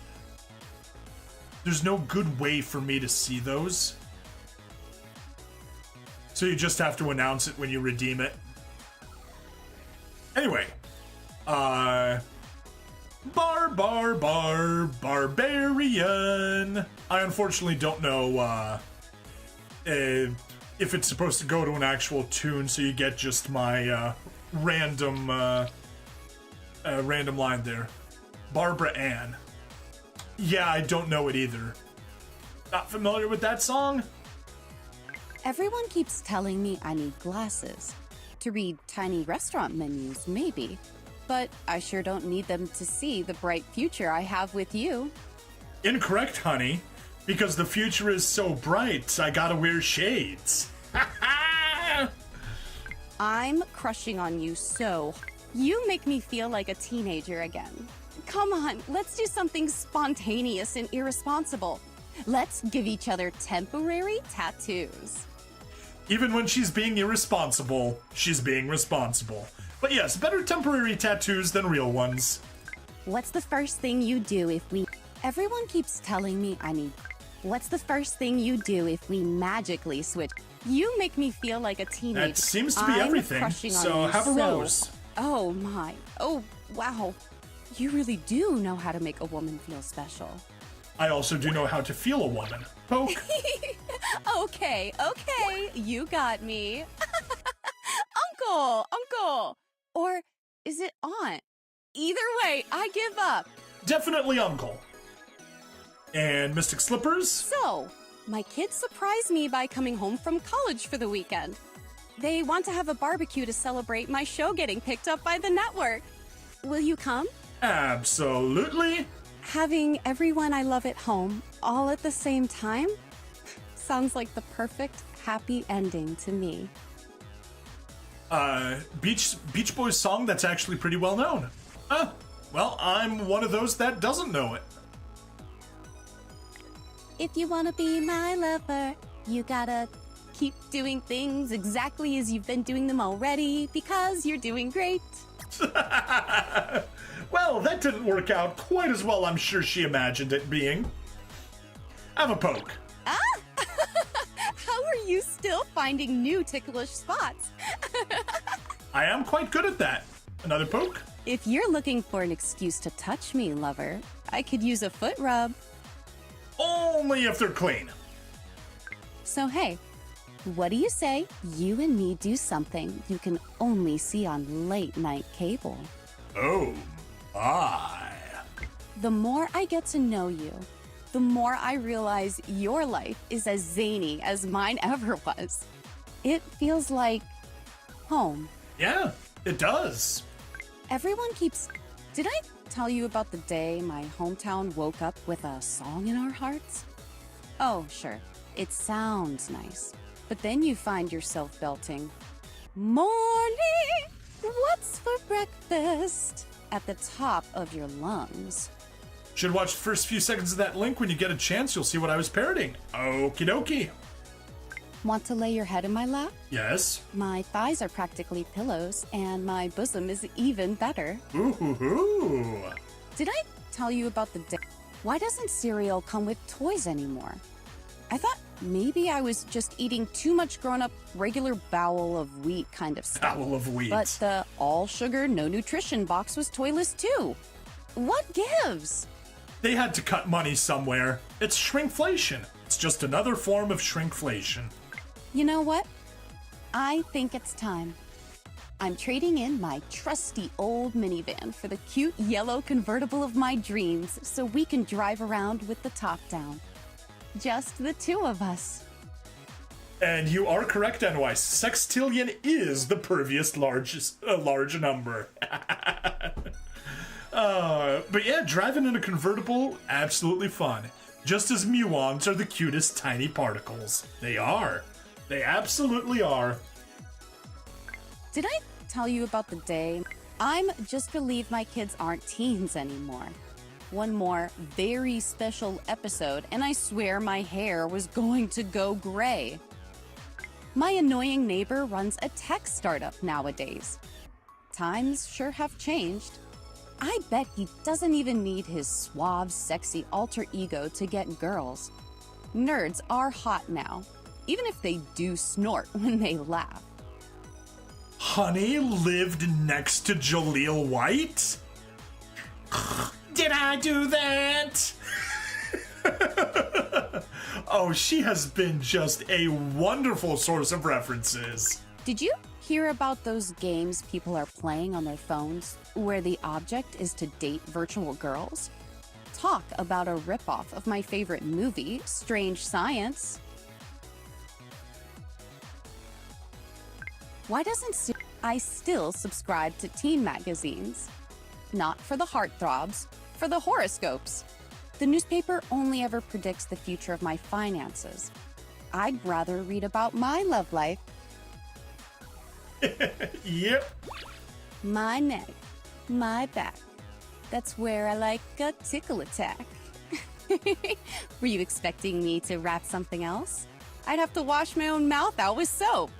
There's no good way for me to see those. So you just have to announce it when you redeem it. Anyway. Barbarian. I unfortunately don't know, if it's supposed to go to an actual tune, so you get just my, random line there. Barbara Ann. Yeah, I don't know it either. Not familiar with that song? Everyone keeps telling me I need glasses. To read tiny restaurant menus, maybe. But I sure don't need them to see the bright future I have with you. Incorrect, honey. Because the future is so bright, I gotta wear shades. I'm crushing on you so. You make me feel like a teenager again. Come on, let's do something spontaneous and irresponsible. Let's give each other temporary tattoos. Even when she's being irresponsible, she's being responsible. But yes, better temporary tattoos than real ones. What's the first thing you do if we... Everyone keeps telling me I need... What's the first thing you do if we magically switch? You make me feel like a teenager. That seems to be I'm everything, crushing on so you have a so. rose. Oh my. Oh, wow. You really do know how to make a woman feel special. I also do know how to feel a woman. Poke. Okay, you got me. Uncle. Or is it aunt? Either way, I give up. Definitely uncle. And Mystic Slippers? So, my kids surprised me by coming home from college for the weekend. They want to have a barbecue to celebrate my show getting picked up by the network. Will you come? Absolutely. Having everyone I love at home all at the same time sounds like the perfect happy ending to me. Beach Boys song that's actually pretty well known. Well, I'm one of those that doesn't know it. If you want to be my lover, you gotta keep doing things exactly as you've been doing them already because you're doing great. Well, that didn't work out quite as well I'm sure she imagined it being. Have a poke. How are you still finding new ticklish spots? I am quite good at that. Another poke? If you're looking for an excuse to touch me, lover, I could use a foot rub. Only if they're clean. So hey, what do you say you and me do something you can only see on late night cable? Oh, Hi. The more I get to know you, the more I realize your life is as zany as mine ever was. It feels like home. Yeah, it does. Everyone keeps... Did I tell you about the day my hometown woke up with a song in our hearts? Oh, sure. It sounds nice. But then you find yourself belting, "Morning, what's for breakfast?" at the top of your lungs. Should watch the first few seconds of that link when you get a chance. You'll see what I was parodying. Okie dokie. Want to lay your head in my lap? Yes. My thighs are practically pillows, and my bosom is even better. Ooh hoo hoo. Did I tell you about the day? Why doesn't cereal come with toys anymore? I thought maybe I was just eating too much grown-up regular bowel of wheat kind of stuff. Bowel of wheat. But the all-sugar, no-nutrition box was toyless too. What gives? They had to cut money somewhere. It's shrinkflation. It's just another form of shrinkflation. You know what? I think it's time. I'm trading in my trusty old minivan for the cute yellow convertible of my dreams so we can drive around with the top down. Just the two of us. And you are correct, NY. Sextillion is the pervious large number. But yeah, driving in a convertible, absolutely fun. Just as muons are the cutest tiny particles. They are. They absolutely are. Did I tell you about the day? I'm just relieved my kids aren't teens anymore. One more very special episode, and I swear my hair was going to go gray. My annoying neighbor runs a tech startup nowadays. Times sure have changed. I bet he doesn't even need his suave, sexy alter ego to get girls. Nerds are hot now, even if they do snort when they laugh. Honey lived next to Jaleel White? Did I do that? Oh, she has been just a wonderful source of references. Did you hear about those games people are playing on their phones where the object is to date virtual girls? Talk about a ripoff of my favorite movie, Strange Science. Why doesn't I still subscribe to teen magazines? Not for the heartthrobs, for the horoscopes. The newspaper only ever predicts the future of my finances. I'd rather read about my love life. Yep. My neck, my back. That's where I like a tickle attack. Were you expecting me to rap something else? I'd have to wash my own mouth out with soap.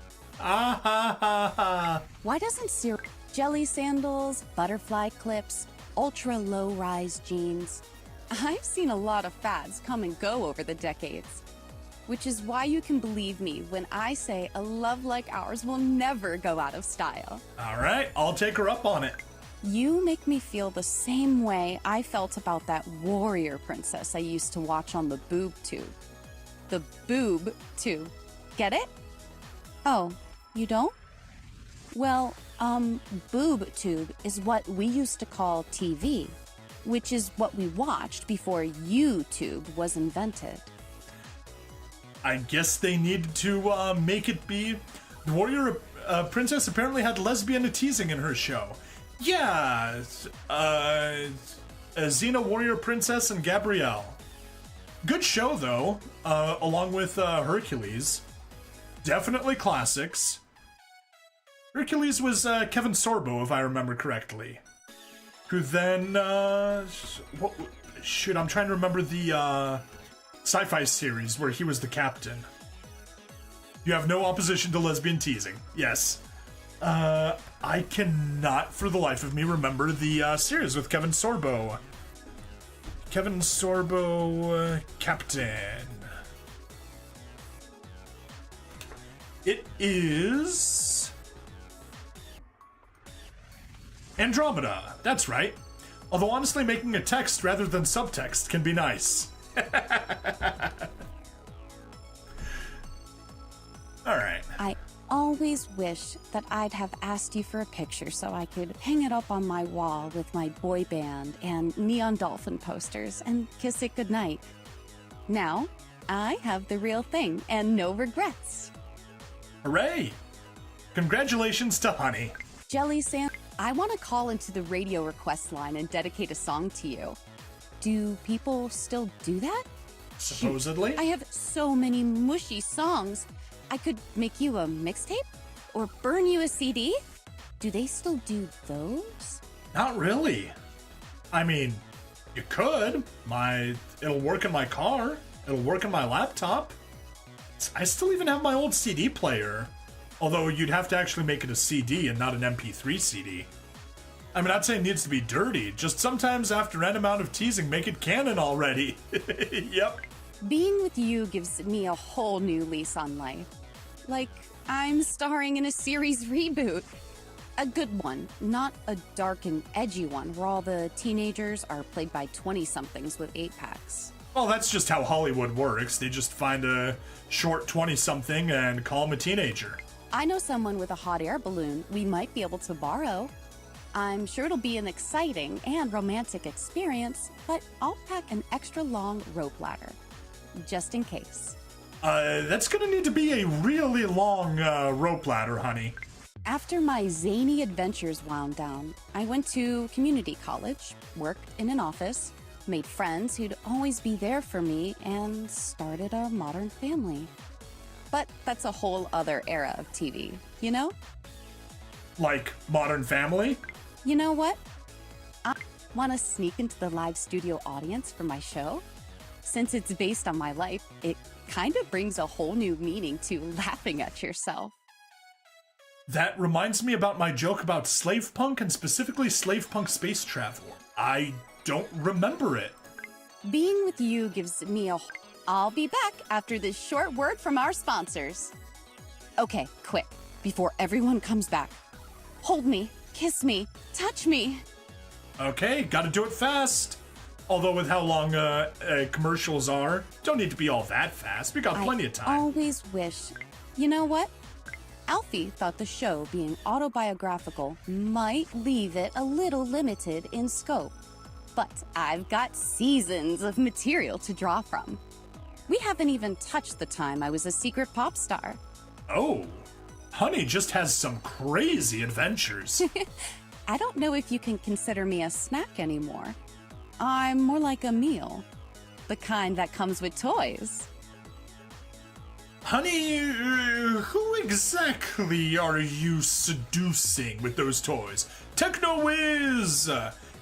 Ah ha ha ha. Why doesn't jelly sandals, butterfly clips, ultra low-rise jeans? I've seen a lot of fads come and go over the decades. Which is why you can believe me when I say a love like ours will never go out of style. All right, I'll take her up on it. You make me feel the same way I felt about that warrior princess I used to watch on the boob tube. The boob tube. Get it? Oh, you don't? Well, boob tube is what we used to call TV, which is what we watched before YouTube was invented. I guess they needed to make it be. The warrior princess apparently had lesbian teasing in her show. Yeah, Xena, warrior princess, and Gabrielle. Good show though, along with Hercules. Definitely classics. Hercules was Kevin Sorbo, if I remember correctly. Who then, shoot, I'm trying to remember the sci-fi series where he was the captain. You have no opposition to lesbian teasing. Yes. I cannot for the life of me remember the series with Kevin Sorbo. Kevin Sorbo, Captain. It is Andromeda. That's right. Although honestly, making a text rather than subtext can be nice. All right. always wish that I'd have asked you for a picture so I could hang it up on my wall with my boy band and neon dolphin posters and kiss it goodnight. Now, I have the real thing and no regrets. Hooray! Congratulations to Honey. Jelly Sam, I want to call into the radio request line and dedicate a song to you. Do people still do that? Supposedly? I have so many mushy songs. I could make you a mixtape or burn you a CD. Do they still do those? Not really. I mean, you could. It'll work in my car. It'll work in my laptop. I still even have my old CD player. Although you'd have to actually make it a CD and not an MP3 CD. I mean, I'd say it needs to be dirty. Just sometimes after an amount of teasing, make it canon already. Yep. Being with you gives me a whole new lease on life. Like, I'm starring in a series reboot. A good one, not a dark and edgy one where all the teenagers are played by 20-somethings with 8-packs. Well, that's just how Hollywood works. They just find a short 20-something and call him a teenager. I know someone with a hot air balloon we might be able to borrow. I'm sure it'll be an exciting and romantic experience, but I'll pack an extra long rope ladder, just in case. That's gonna need to be a really long rope ladder, honey. After my zany adventures wound down, I went to community college, worked in an office, made friends who'd always be there for me, and started a modern family. But that's a whole other era of TV, you know? Like Modern Family? You know what? I want to sneak into the live studio audience for my show. Since it's based on my life, it kind of brings a whole new meaning to laughing at yourself. That reminds me about my joke about slave punk and specifically slave punk space travel. I don't remember it. Being with you gives me a... I'll be back after this short word from our sponsors. Okay, quick, before everyone comes back. Hold me, kiss me, touch me. Okay, gotta do it fast. Although with how long commercials are, don't need to be all that fast. We got plenty of time. I always wish... You know what? Alfie thought the show being autobiographical might leave it a little limited in scope. But I've got seasons of material to draw from. We haven't even touched the time I was a secret pop star. Oh, Honey just has some crazy adventures. I don't know if you can consider me a snack anymore. I'm more like a meal. The kind that comes with toys. Honey, who exactly are you seducing with those toys? Techno Whiz!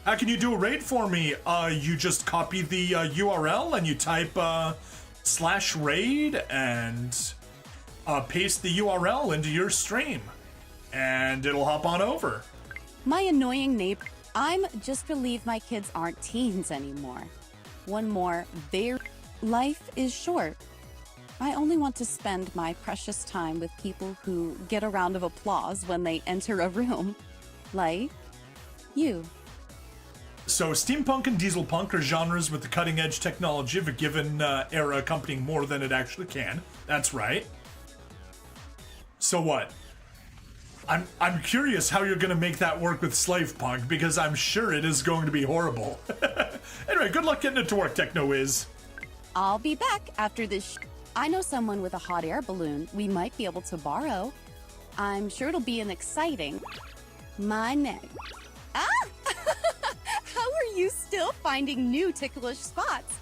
How can you do a raid for me? You just copy the URL and you type /raid and paste the URL into your stream. And it'll hop on over. My annoying neighbor. I'm just relieved my kids aren't teens anymore. One more, their life is short. I only want to spend my precious time with people who get a round of applause when they enter a room. Like you. So steampunk and dieselpunk are genres with the cutting edge technology of a given era accompanying more than it actually can. That's right. So what? I'm curious how you're gonna make that work with slave punk, because I'm sure it is going to be horrible. Anyway, good luck getting it to work, Techno Whiz. I'll be back after this. I know someone with a hot air balloon we might be able to borrow. I'm sure it'll be an exciting... My neck. Ah! How are you still finding new ticklish spots?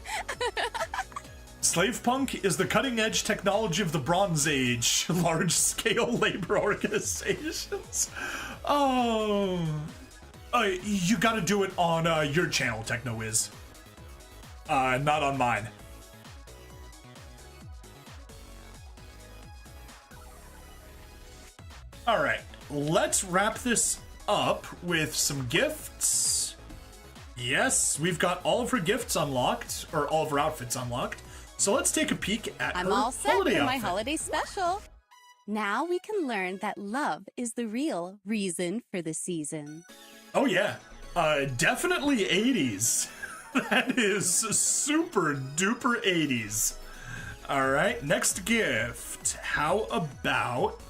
Slave punk is the cutting edge technology of the Bronze Age, large scale labor organizations. Oh, you gotta do it on your channel, Techno Whiz. Not on mine. All right, let's wrap this up with some gifts. Yes, we've got all of her gifts unlocked, or all of her outfits unlocked. So let's take a peek at I'm her all set holiday for my outfit. holiday special. Now we can learn that love is the real reason for the season. Oh yeah, definitely 80s. That is super duper 80s. All right, next gift. How about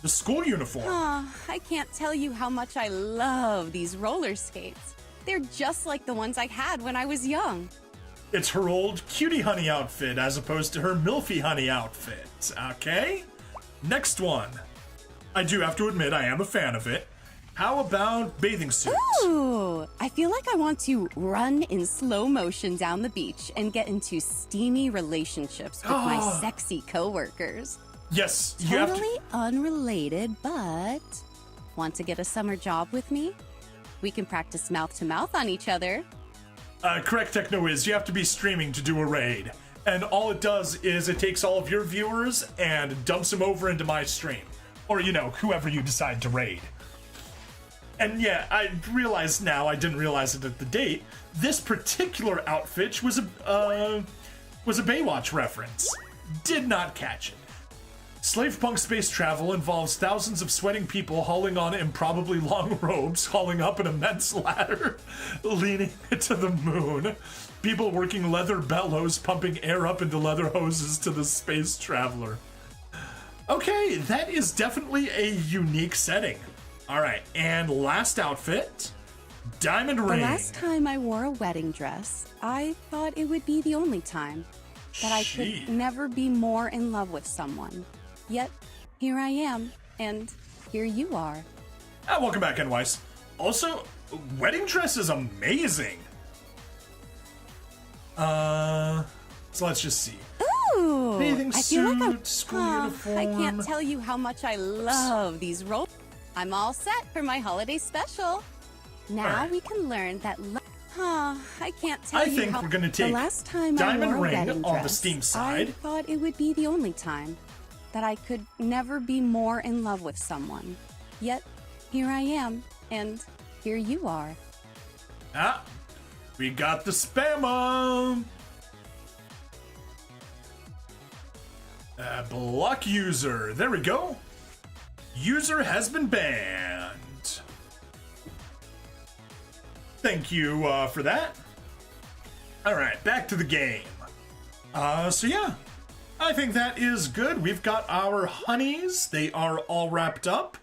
the school uniform. Oh, I can't tell you how much I love these roller skates. They're just like the ones I had when I was young. It's her old cutie honey outfit as opposed to her milfy honey outfit, okay? Next one. I do have to admit I am a fan of it. How about bathing suits? Ooh, I feel like I want to run in slow motion down the beach and get into steamy relationships with my sexy coworkers. Yes, you have to. Totally unrelated, but want to get a summer job with me? We can practice mouth to mouth on each other. Correct, Techno is you have to be streaming to do a raid. And all it does is it takes all of your viewers and dumps them over into my stream. Or, you know, whoever you decide to raid. And yeah, I realize now, I didn't realize it at the date, this particular outfit was a Baywatch reference. Did not catch it. Slave punk space travel involves thousands of sweating people hauling on improbably long robes, hauling up an immense ladder, leaning to the moon. People working leather bellows, pumping air up into leather hoses to the space traveler. Okay, that is definitely a unique setting. All right, and last outfit, diamond ring. The last time I wore a wedding dress, I thought it would be the only time that I could never be more in love with someone. Yet, here I am, and here you are. Welcome back, NWise. Also, wedding dress is amazing. So let's just see. Ooh, Bathing I feel suit, like I'm, school uniform. I can't tell you how much I love these roles. I'm all set for my holiday special. Now we can learn that. I can't tell you. I think we're gonna take the last time diamond I wore a ring wedding on dress, the Steam side. I thought it would be the only time that I could never be more in love with someone. Yet here I am, and here you are. We got the spammer. Block user. There we go. User has been banned. Thank you for that. All right, back to the game. So yeah, I think that is good. We've got our honeys. They are all wrapped up.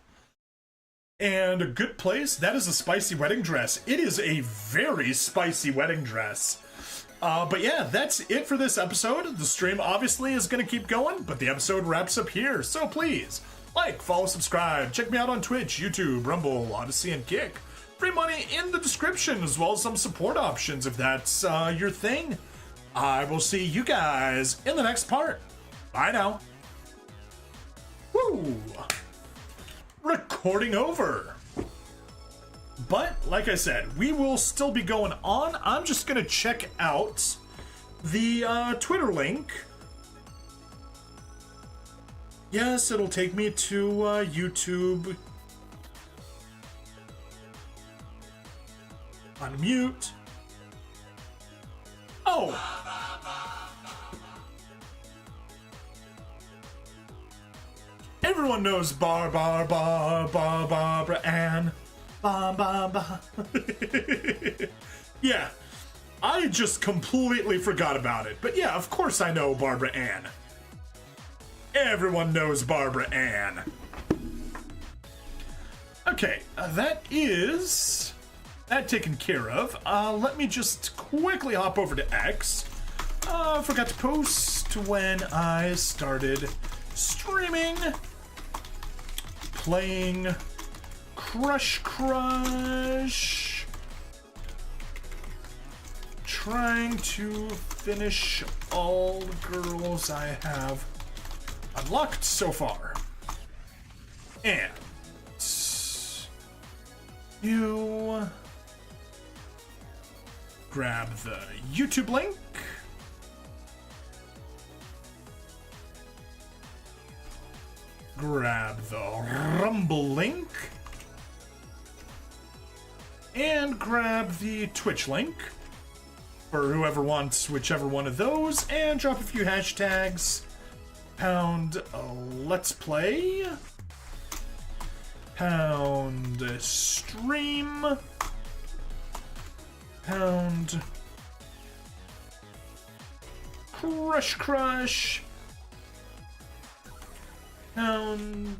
And a good place. That is a spicy wedding dress. It is a very spicy wedding dress. But yeah, that's it for this episode. The stream obviously is going to keep going, but the episode wraps up here. So please, like, follow, subscribe. Check me out on Twitch, YouTube, Rumble, Odyssey, and Kick. Free money in the description, as well as some support options if that's your thing. I will see you guys in the next part. Bye now. Woo! Recording over. But, like I said, we will still be going on. I'm just going to check out the Twitter link. Yes, it'll take me to YouTube. Unmute. Oh! Everyone knows Barbara Ann. Yeah, I just completely forgot about it. But yeah, of course I know Barbara Ann. Everyone knows Barbara Ann. Okay, that taken care of. Let me just quickly hop over to X. Forgot to post when I started streaming. Playing Crush. Trying to finish all the girls I have unlocked so far. And you grab the YouTube link. Grab the Rumble link. And grab the Twitch link for whoever wants whichever one of those, and drop a few hashtags. Pound let's play. Pound stream. Pound Crush. Pound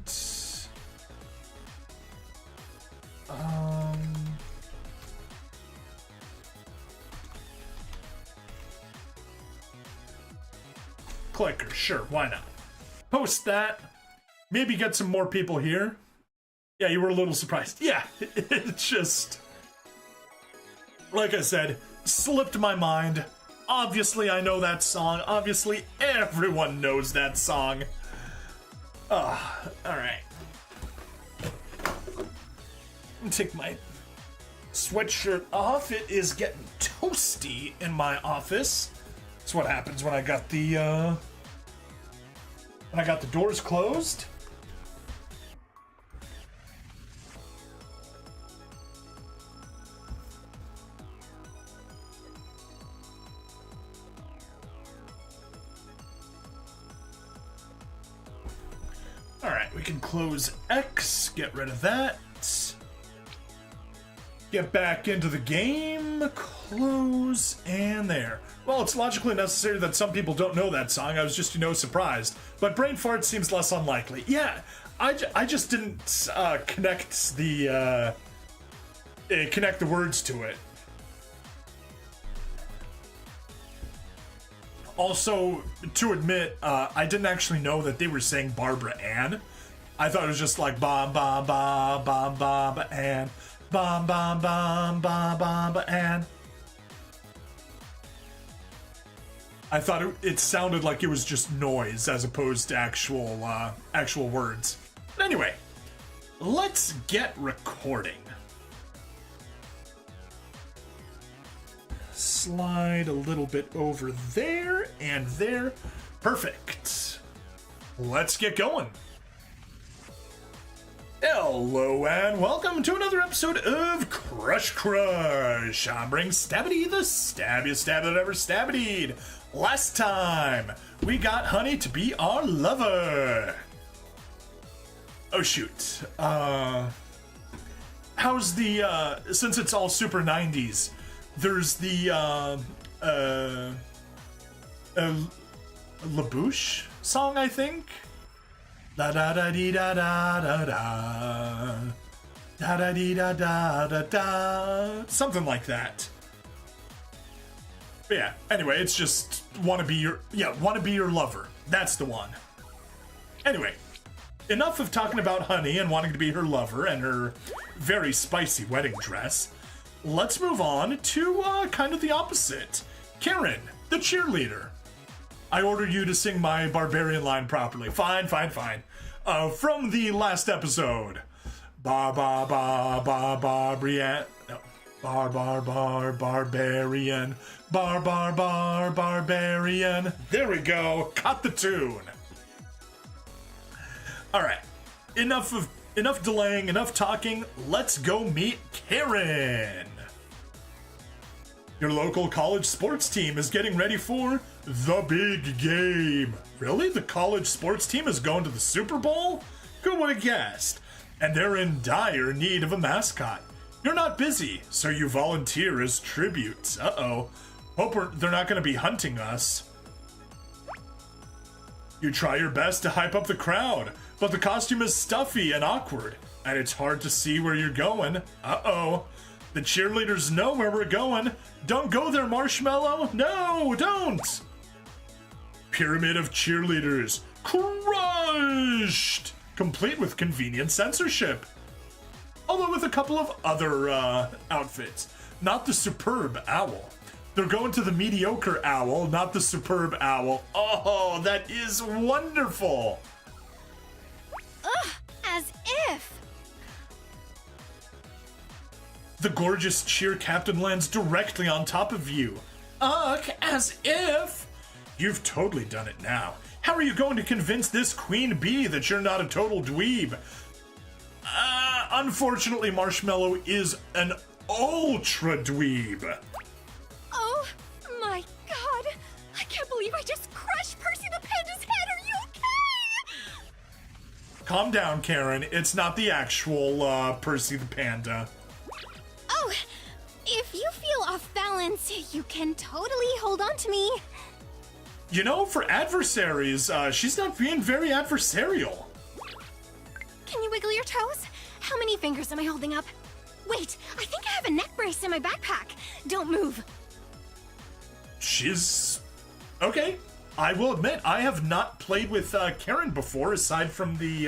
Clicker, sure, why not? Post that. Maybe get some more people here. Yeah, you were a little surprised. Yeah, it just... Like I said, slipped my mind. Obviously, I know that song. Obviously, everyone knows that song. Alright. Take my sweatshirt off. It is getting toasty in my office. That's what happens when I got the doors closed. All right, we can close X, get rid of that. Get back into the game, close, and there. Well, it's logically necessary that some people don't know that song. I was just, surprised. But brain fart seems less unlikely. Yeah, I just didn't connect the words to it. Also, to admit, I didn't actually know that they were saying Barbara Ann. I thought it was just like ba ba ba ba ba ba Ann. Bum bum bum bum bum and I thought it sounded like it was just noise as opposed to actual words. But anyway, let's get recording. Slide a little bit over there and there. Perfect. Let's get going. Hello and welcome to another episode of Crush Crush. I'm bringing Stabbity, the stabbiest stab that ever stabbity'd. Last time, we got Honey to be our lover. Oh shoot. How's the, since it's all super 90s, there's the, LaBouche song, I think? Da da da dee da da da da da da dee da da da da, something like that. But yeah, anyway, it's just wanna be your lover. That's the one. Anyway, enough of talking about Honey and wanting to be her lover and her very spicy wedding dress. Let's move on to kind of the opposite. Karen, the cheerleader. I ordered you to sing my barbarian line properly. Fine. From the last episode. Bar bar bar bar barbarian. No. Bar bar bar barbarian. Bar bar bar barbarian. There we go. Caught the tune. Alright. Enough delaying, enough talking. Let's go meet Karen. Your local college sports team is getting ready for the big game. Really? The college sports team is going to the Super Bowl? Who would have guessed? And they're in dire need of a mascot. You're not busy, so you volunteer as tribute. Uh-oh. Hope they're not going to be hunting us. You try your best to hype up the crowd, but the costume is stuffy and awkward, and it's hard to see where you're going. Uh-oh. The cheerleaders know where we're going. Don't go there, Marshmallow. No, don't. Pyramid of cheerleaders. Crushed. Complete with convenient censorship. Although with a couple of other outfits. Not the superb owl. They're going to the mediocre owl, not the superb owl. Oh, that is wonderful. Ugh, as if. The gorgeous cheer captain lands directly on top of you. Ugh, as if. You've totally done it now. How are you going to convince this queen bee that you're not a total dweeb? Unfortunately, Marshmallow is an ultra dweeb. Oh my god. I can't believe I just crushed Percy the Panda's head. Are you okay? Calm down, Karen. It's not the actual Percy the Panda. Oh, if you feel off balance, you can totally hold on to me. You know, for adversaries, she's not being very adversarial. Can you wiggle your toes? How many fingers am I holding up? Wait, I think I have a neck brace in my backpack. Don't move. She's... okay. I will admit, I have not played with Karen before, aside from the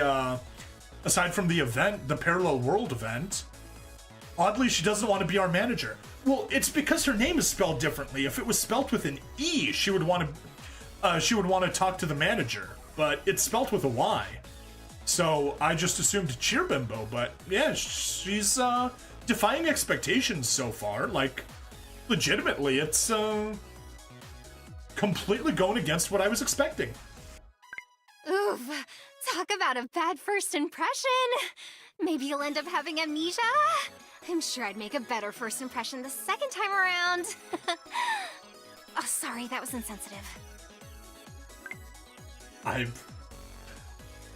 event, the Parallel World event. Oddly, she doesn't want to be our manager. Well, it's because her name is spelled differently. If it was spelled with an E, she would want to talk to the manager, but it's spelled with a Y. So I just assumed Cheerbimbo, but yeah, she's defying expectations so far. Like, legitimately, it's completely going against what I was expecting. Oof, talk about a bad first impression. Maybe you'll end up having amnesia. I'm sure I'd make a better first impression the second time around. Oh, sorry, that was insensitive. I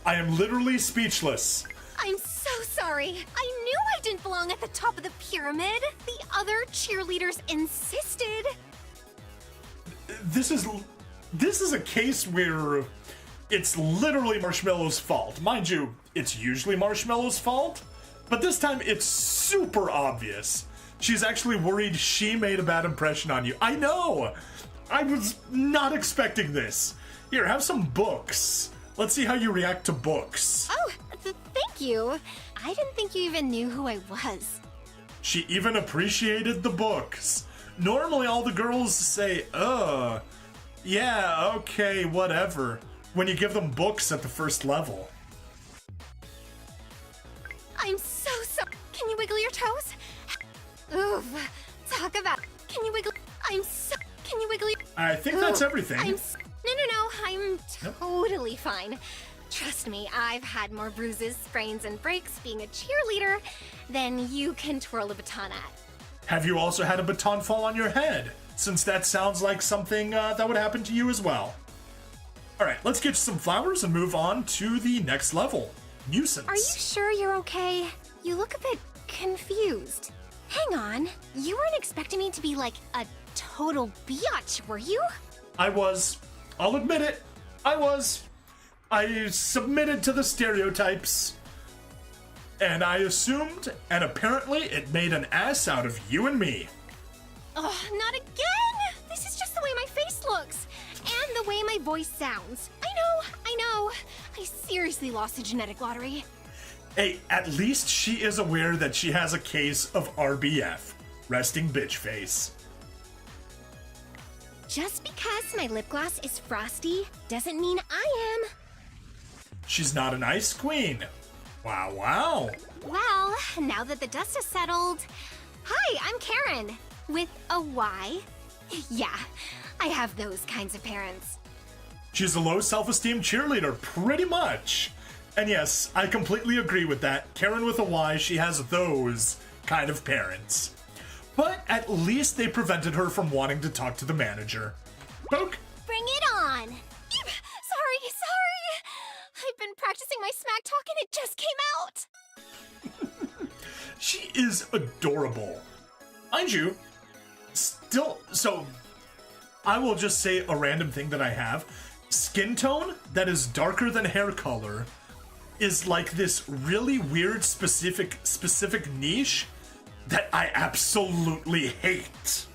am literally speechless. I'm so sorry. I knew I didn't belong at the top of the pyramid. The other cheerleaders insisted. This is a case where it's literally Marshmallow's fault. Mind you, it's usually Marshmallow's fault, but this time it's super obvious. She's actually worried she made a bad impression on you. I know! I was not expecting this. Here, have some books. Let's see how you react to books. Oh, thank you. I didn't think you even knew who I was. She even appreciated the books. Normally all the girls say, yeah, okay, whatever, when you give them books at the first level. I'm so sorry. Can you wiggle your toes? Oof, talk about... Can you wiggle... Can you wiggle your... I think that's everything. No, I'm totally fine. Trust me, I've had more bruises, sprains, and breaks being a cheerleader than you can twirl a baton at. Have you also had a baton fall on your head? Since that sounds like something that would happen to you as well. Alright, let's get some flowers and move on to the next level. Nuisance. Are you sure you're okay? You look a bit confused. Hang on, you weren't expecting me to be like a total biatch, were you? I was. I'll admit it. I was. I submitted to the stereotypes. And I assumed, and apparently it made an ass out of you and me. Oh, not again! This is just the way my face looks. And the way my voice sounds. I know. I seriously lost the genetic lottery. Hey, at least she is aware that she has a case of RBF. Resting bitch face. Just because my lip gloss is frosty doesn't mean I am. She's not an ice queen. Wow. Well, now that the dust has settled... Hi, I'm Karen. With a Y. Yeah, I have those kinds of parents. She's a low self-esteem cheerleader, pretty much. And yes, I completely agree with that. Karen with a Y, she has those kind of parents. But at least they prevented her from wanting to talk to the manager. Poke. Bring it on! Sorry! I've been practicing my smack talk and it just came out! She is adorable. Mind you, so I will just say a random thing that I have. Skin tone that is darker than hair color is like this really weird specific niche that I absolutely hate.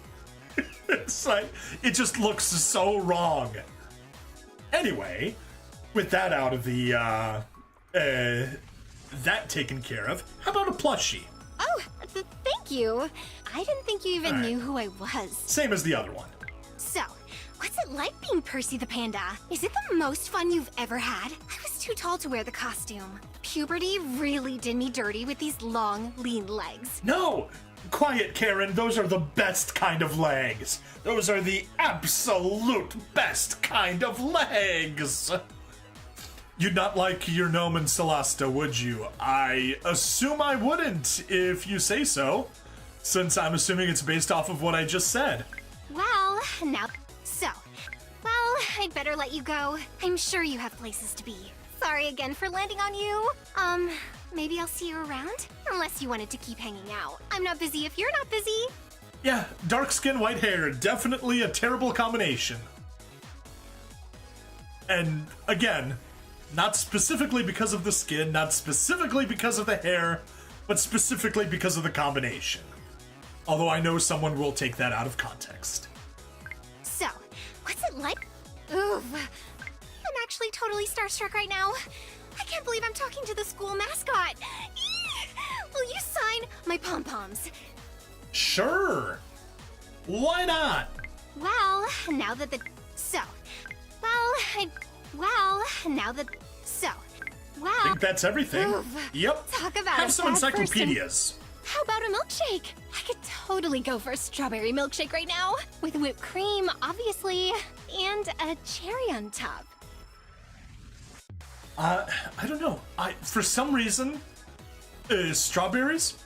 It's like, it just looks so wrong. Anyway, with that out of the, that taken care of, how about a plushie? Oh, thank you. I didn't think you even knew who I was. Same as the other one. So, what's it like being Percy the Panda? Is it the most fun you've ever had? I was too tall to wear the costume. Puberty really did me dirty with these long, lean legs. No! Quiet, Karen. Those are the best kind of legs. Those are the absolute best kind of legs. You'd not like your gnome and Celesta, would you? I assume I wouldn't, if you say so, since I'm assuming it's based off of what I just said. Well, now... Well, I'd better let you go. I'm sure you have places to be. Sorry again for landing on you. Maybe I'll see you around? Unless you wanted to keep hanging out. I'm not busy if you're not busy. Yeah, dark skin, white hair, definitely a terrible combination. And again, not specifically because of the skin, not specifically because of the hair, but specifically because of the combination. Although I know someone will take that out of context. So, what's it like? Oof. I'm actually totally starstruck right now. I can't believe I'm talking to the school mascot. Will you sign my pom-poms? Sure. Why not? Well, now that the... So. Well, I think that's everything. Oof. Yep. Talk about Have a some bad first encyclopedias. How about a milkshake? I could totally go for a strawberry milkshake right now. With whipped cream, obviously, and a cherry on top. I don't know. For some reason, strawberries?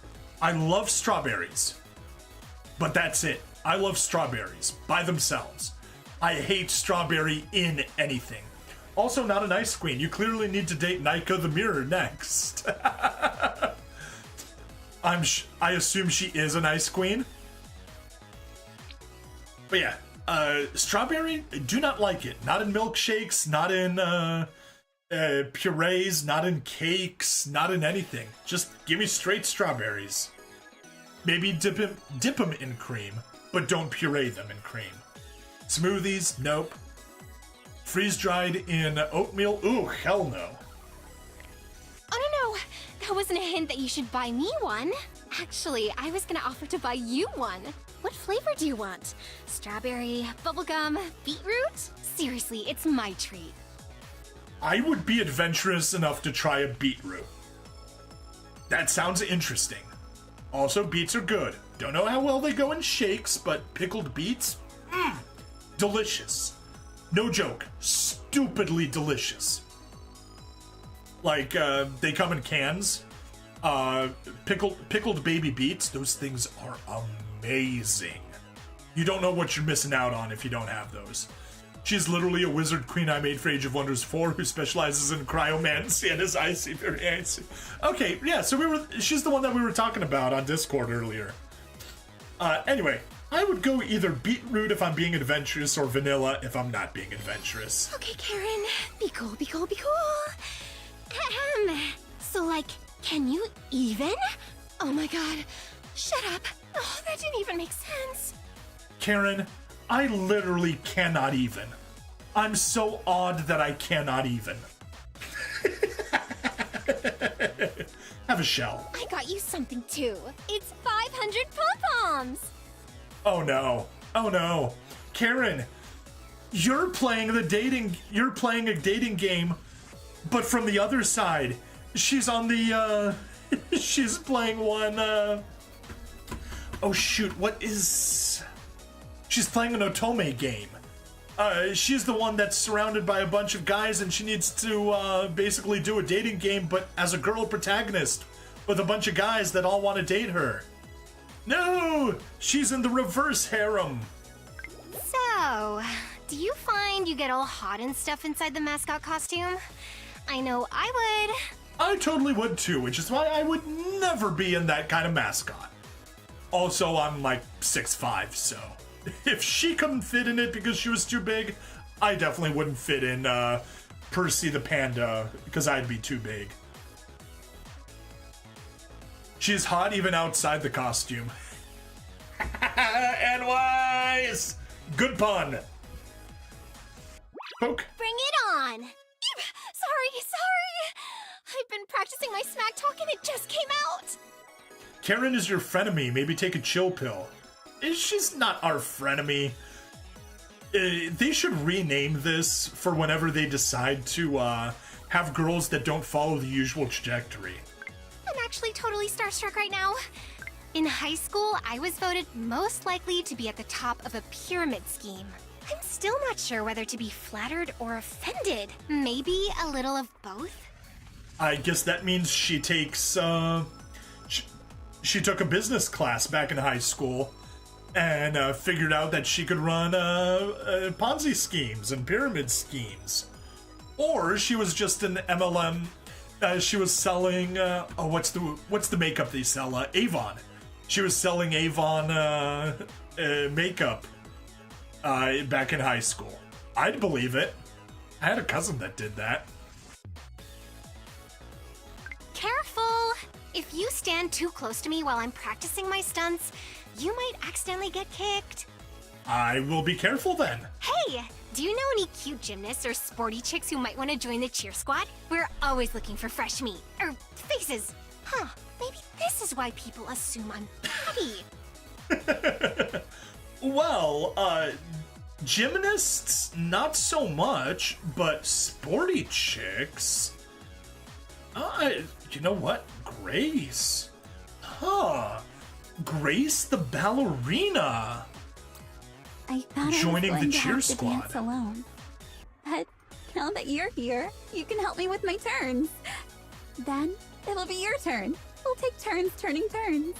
I love strawberries. But that's it. I love strawberries by themselves. I hate strawberry in anything. Also, not an ice queen. You clearly need to date Naika the Mirror next. I assume she is an ice queen. But yeah, strawberry, do not like it. Not in milkshakes, not in purees, not in cakes, not in anything. Just give me straight strawberries. Maybe dip them in cream, but don't puree them in cream. Smoothies, nope. Freeze-dried in oatmeal, ooh, hell no. Oh no, that wasn't a hint that you should buy me one. Actually, I was gonna offer to buy you one. What flavor do you want? Strawberry, bubblegum, beetroot? Seriously, it's my treat. I would be adventurous enough to try a beetroot. That sounds interesting. Also, beets are good. Don't know how well they go in shakes, but pickled beets? Delicious. No joke. Stupidly delicious. Like, they come in cans. Pickled baby beets, those things are amazing. You don't know what you're missing out on if you don't have those. She's literally a wizard queen I made for Age of Wonders 4 who specializes in cryomancy and is icy, very icy. Okay, yeah, so she's the one that we were talking about on Discord earlier. Anyway, I would go either beetroot if I'm being adventurous or vanilla if I'm not being adventurous. Okay, Karen, be cool, be cool, be cool. So, like, can you even? Oh my god, shut up. Oh, that didn't even make sense. Karen, I literally cannot even. I'm so odd that I cannot even. Have a shell. I got you something too. It's 500 pom-poms. Oh no. Oh no. Karen, you're playing a dating game, but from the other side. She's on the, she's playing one, oh shoot, she's playing an otome game. She's the one that's surrounded by a bunch of guys and she needs to, basically do a dating game, but as a girl protagonist with a bunch of guys that all want to date her. No! She's in the reverse harem. So, do you find you get all hot and stuff inside the mascot costume? I know I would. I totally would too, which is why I would never be in that kind of mascot. Also, I'm like 6'5", so if she couldn't fit in it because she was too big, I definitely wouldn't fit in Percy the Panda because I'd be too big. She's hot even outside the costume. And wise! Good pun. Poke. Bring it on. Sorry. I've been practicing my smack talk and it just came out. Karen is your frenemy. Maybe take a chill pill. She's not our frenemy. They should rename this for whenever they decide to have girls that don't follow the usual trajectory. I'm actually totally starstruck right now. In high school, I was voted most likely to be at the top of a pyramid scheme. I'm still not sure whether to be flattered or offended. Maybe a little of both? I guess that means she takes, she took a business class back in high school and figured out that she could run Ponzi schemes and pyramid schemes. Or she was just an MLM. She was selling, what's the makeup they sell? Avon. She was selling Avon makeup back in high school. I'd believe it. I had a cousin that did that. Careful! If If you stand too close to me while I'm practicing my stunts, you might accidentally get kicked. I will be careful then. Hey, do you know any cute gymnasts or sporty chicks who might want to join the cheer squad? We're always looking for fresh meat, or faces. Huh, maybe this is why people assume I'm batty. Well, gymnasts, not so much, but sporty chicks. You know what? Grace. Huh. Grace the ballerina. I thought Joining I was the going to cheer have to squad. dance alone. But now that you're here, you can help me with my turns. Then it'll be your turn. We'll take turns turning turns.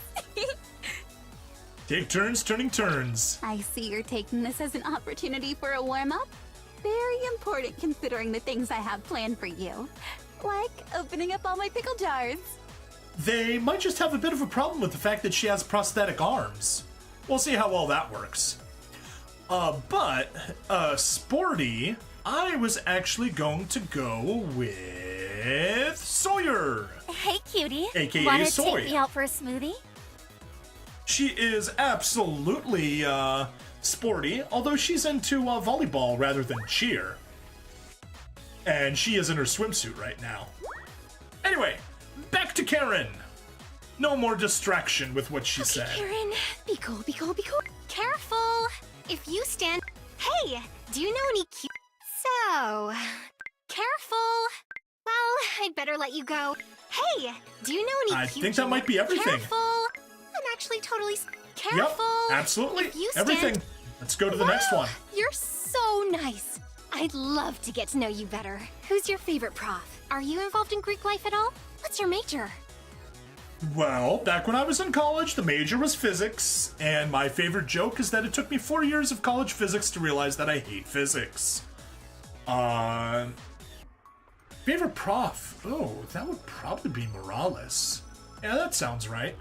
Take turns turning turns. I see you're taking this as an opportunity for a warm-up. Very important considering the things I have planned for you. Like opening up all my pickle jars. They might just have a bit of a problem with the fact that she has prosthetic arms. We'll see how well that works. But sporty, I was actually going to go with Sawyer. Hey, cutie. AKA Wanna Soy. take me out for a smoothie? She is absolutely sporty, although she's into volleyball rather than cheer. And she is in her swimsuit right now. Anyway, back to Karen. No more distraction with what she said. Karen, be cool, be cool, be cool. Careful! If you stand... Hey, do you know any cute... So... Careful! Well, I'd better let you go. Hey, do you know any I cute... think that might be everything. Careful! I'm actually totally... Careful! Yep, absolutely. If you stand- Everything. Let's go to the next Wow, one. You're so nice. I'd love to get to know you better. Who's your favorite prof? Are you involved in Greek life at all? What's your major? Well, back when I was in college, the major was physics, and my favorite joke is that it took me 4 years of college physics to realize that I hate physics. Favorite prof? Oh, that would probably be Morales. Yeah, that sounds right.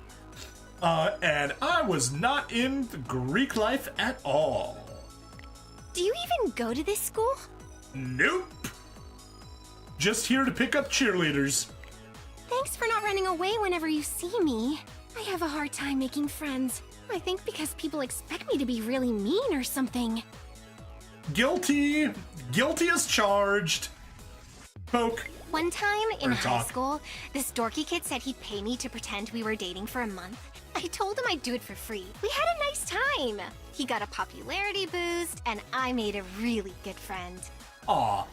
And I was not in the Greek life at all. Do you even go to this school? Nope. Just here to pick up cheerleaders. Thanks for not running away whenever you see me. I have a hard time making friends. I think because people expect me to be really mean or something. Guilty. Guilty as charged. Poke. One time in Or high talk. school, this dorky kid said he'd pay me to pretend we were dating for a month. I told him I'd do it for free. We had a nice time. He got a popularity boost, and I made a really good friend. Aw,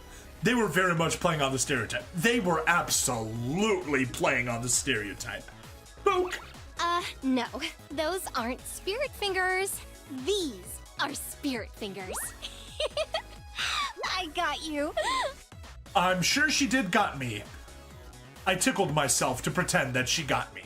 they were very much playing on the stereotype. They were absolutely playing on the stereotype. Poke. No. Those aren't spirit fingers. These are spirit fingers. I got you. I'm sure she did got me. I tickled myself to pretend that she got me.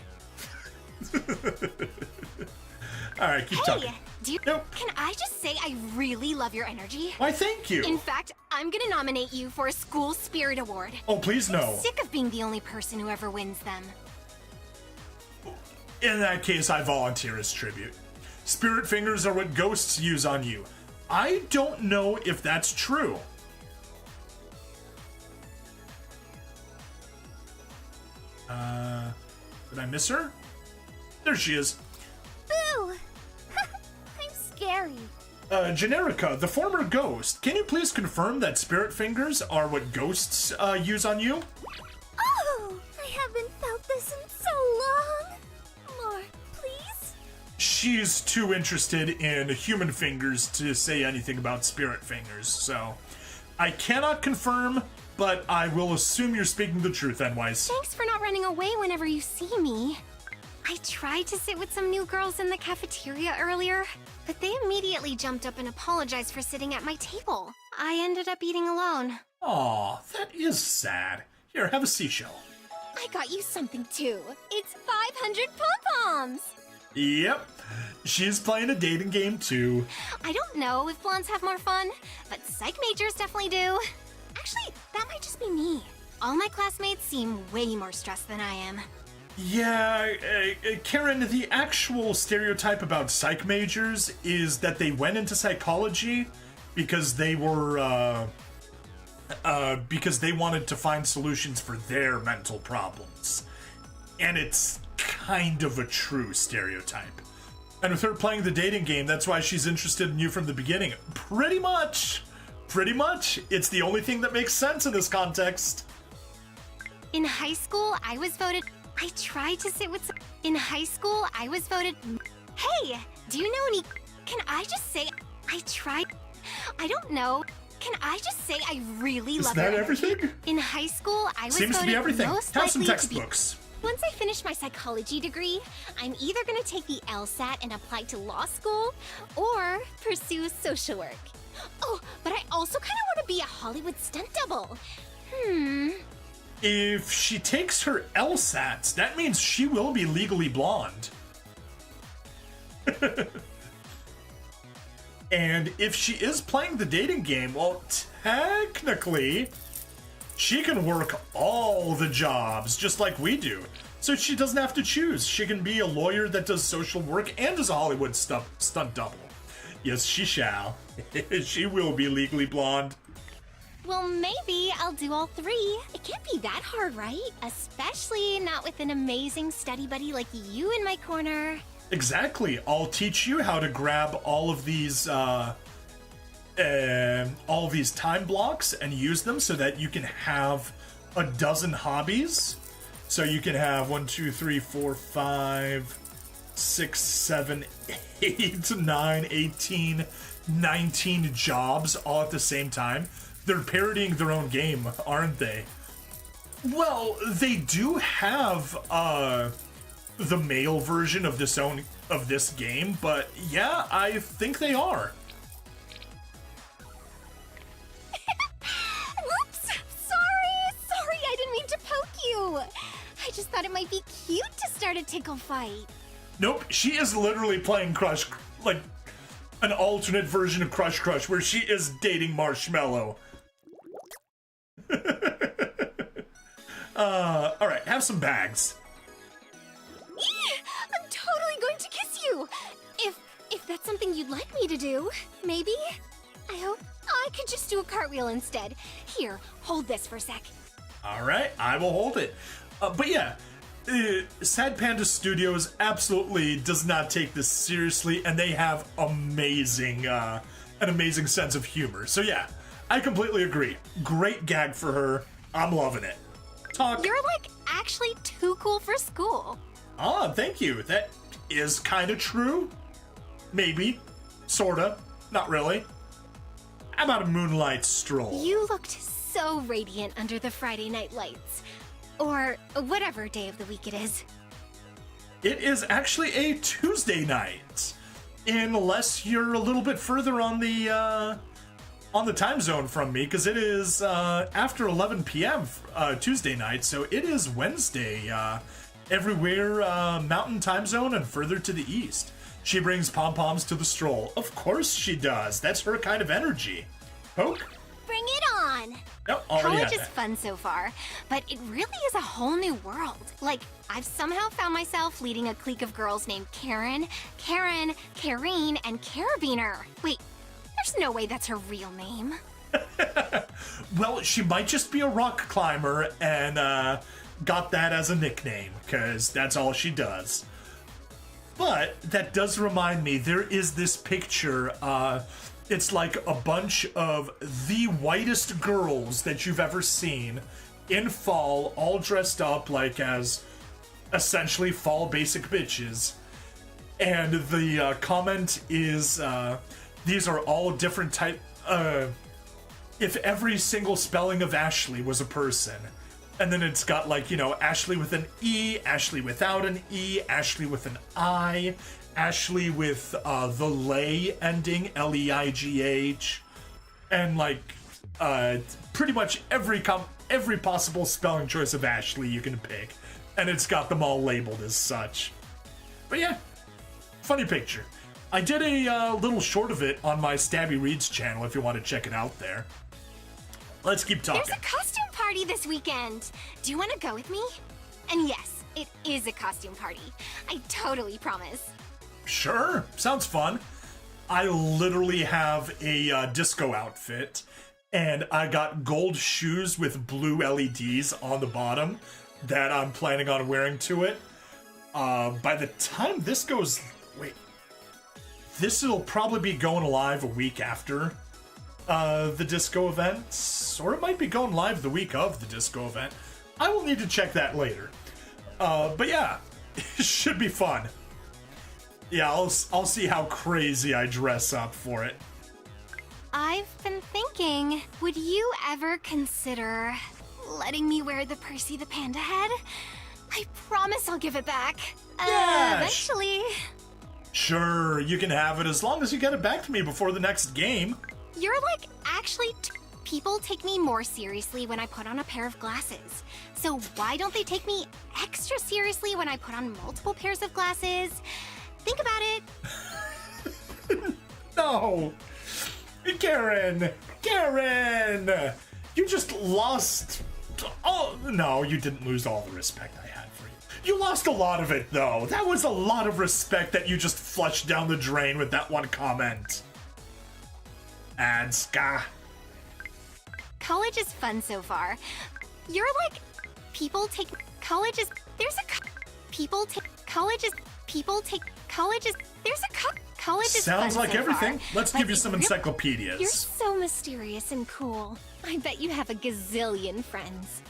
Alright, keep talking. Hey, do you... Nope. Can I just say I really love your energy? Why, thank you. In fact, I'm gonna nominate you for a school spirit award. Oh, please no. Sick of being the only person who ever wins them. In that case, I volunteer as tribute. Spirit fingers are what ghosts use on you. I don't know if that's true. Did I miss her? There she is. Boo! I'm scary. Generica, the former ghost, can you please confirm that spirit fingers are what ghosts use on you? Oh, I haven't felt this in so long. More, please? She's too interested in human fingers to say anything about spirit fingers, so I cannot confirm, but I will assume you're speaking the truth, Enwise. Thanks for not running away whenever you see me. I tried to sit with some new girls in the cafeteria earlier, but they immediately jumped up and apologized for sitting at my table. I ended up eating alone. Aw, that is sad. Here, have a seashell. I got you something too. It's 500 pom-poms! Yep, she's playing a dating game too. I don't know if blondes have more fun, but psych majors definitely do. Actually, that might just be me. All my classmates seem way more stressed than I am. Yeah, Karen, the actual stereotype about psych majors is that they went into psychology because they were, because they wanted to find solutions for their mental problems. And it's kind of a true stereotype. And with her playing the dating game, that's why she's interested in you from the beginning. Pretty much. Pretty much. It's the only thing that makes sense in this context. In high school, I was voted... I tried to sit with... In high school, I was voted... Hey, do you know any... Can I just say... I tried... I don't know. Can I just say I really love her? Is that everything? In high school, I was Seems to be voted everything. most Have some likely to be... textbooks. Once I finish my psychology degree, I'm either gonna take the LSAT and apply to law school, or pursue social work. Oh, but I also kind of want to be a Hollywood stunt double. If she takes her LSATs, that means she will be legally blonde. And if she is playing the dating game, well, technically, she can work all the jobs just like we do. So she doesn't have to choose. She can be a lawyer that does social work and does a Hollywood stunt double. Yes, she shall. She will be legally blonde. Well, maybe I'll do all three. It can't be that hard, right? Especially not with an amazing study buddy like you in my corner. Exactly. I'll teach you how to grab all of these time blocks and use them so that you can have a dozen hobbies. So you can have 1, 2, 3, 4, 5, 6, 7, 8, 9, 18, 19 jobs all at the same time. They're parodying their own game, aren't they? Well, they do have the male version of this game, but yeah, I think they are. Whoops! Sorry, I didn't mean to poke you. I just thought it might be cute to start a tickle fight. Nope, she is literally playing Crush, like an alternate version of Crush Crush, where she is dating Marshmallow. Alright, have some bags. I'm totally going to kiss you! If that's something you'd like me to do, maybe? I hope I could just do a cartwheel instead. Here, hold this for a sec. Alright, I will hold it. But yeah, Sad Panda Studios absolutely does not take this seriously, and they have an amazing sense of humor. So yeah, I completely agree. Great gag for her. I'm loving it. Talk. You're like actually too cool for school. Ah, thank you. That is kind of true. Maybe. Sorta. Not really. How about a moonlight stroll? You looked so radiant under the Friday night lights. Or whatever day of the week it is. It is actually a Tuesday night. Unless you're a little bit further on the time zone from me, because it is after 11 p.m. Tuesday night, so it is Wednesday everywhere Mountain Time Zone and further to the east. She brings pom-poms to the stroll. Of course she does. That's her kind of energy. Poke? Bring it on! Nope, already College had is that. fun so far, but it really is a whole new world. Like, I've somehow found myself leading a clique of girls named Karen, Karine, and Carabiner. Wait, there's no way that's her real name. Well, she might just be a rock climber and got that as a nickname, because that's all she does. But that does remind me, there is this picture, it's like a bunch of the whitest girls that you've ever seen in fall, all dressed up like as essentially fall basic bitches. And the comment is, these are all different type, if every single spelling of Ashley was a person. And then it's got like, you know, Ashley with an E, Ashley without an E, Ashley with an I, Ashley with the lay ending, L-E-I-G-H, and like pretty much every possible spelling choice of Ashley you can pick. And it's got them all labeled as such. But yeah, funny picture. I did a little short of it on my Stabby Reads channel if you want to check it out there. Let's keep talking. There's a costume party this weekend. Do you want to go with me? And yes, it is a costume party. I totally promise. Sure, sounds fun. I literally have a disco outfit, and I got gold shoes with blue LEDs on the bottom that I'm planning on wearing to it. By the time this goes... Wait. This will probably be going live a week after the disco event. Or it might be going live the week of the disco event. I will need to check that later. But yeah, it should be fun. Yeah, I'll see how crazy I dress up for it. I've been thinking, would you ever consider letting me wear the Percy the Panda head? I promise I'll give it back. Yeah, Eventually. Sure, you can have it as long as you get it back to me before the next game. You're like, actually, people take me more seriously when I put on a pair of glasses. So why don't they take me extra seriously when I put on multiple pairs of glasses? Think about it. No! Karen! You just lost... Oh, no, you didn't lose all the respect I had for you. You lost a lot of it, though. That was a lot of respect that you just flushed down the drain with that one comment. And ska. College is fun so far. You're like, people take... College is... There's a... People take... College is... People take... College is... There's a... College is Sounds fun like so everything. far, Let's but give you some you're encyclopedias. so mysterious and cool. I bet you have a gazillion friends.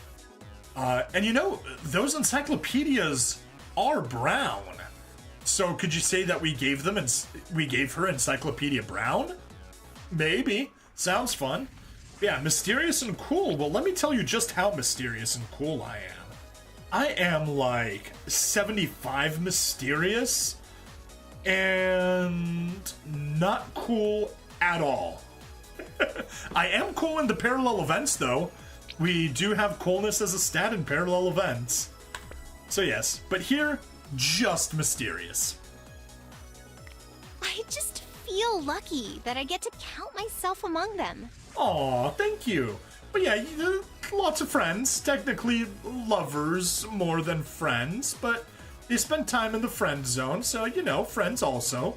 And you know, those encyclopedias are brown. So could you say that we gave her Encyclopedia Brown? Maybe. Sounds fun. Yeah, mysterious and cool. Well, let me tell you just how mysterious and cool I am. I am like 75 mysterious and not cool at all. I am cool in the parallel events, though. We do have coolness as a stat in parallel events. So yes, but here, just mysterious. I just feel lucky that I get to count myself among them. Aw, thank you. But yeah, lots of friends. Technically lovers more than friends, but they spend time in the friend zone, so you know, friends also.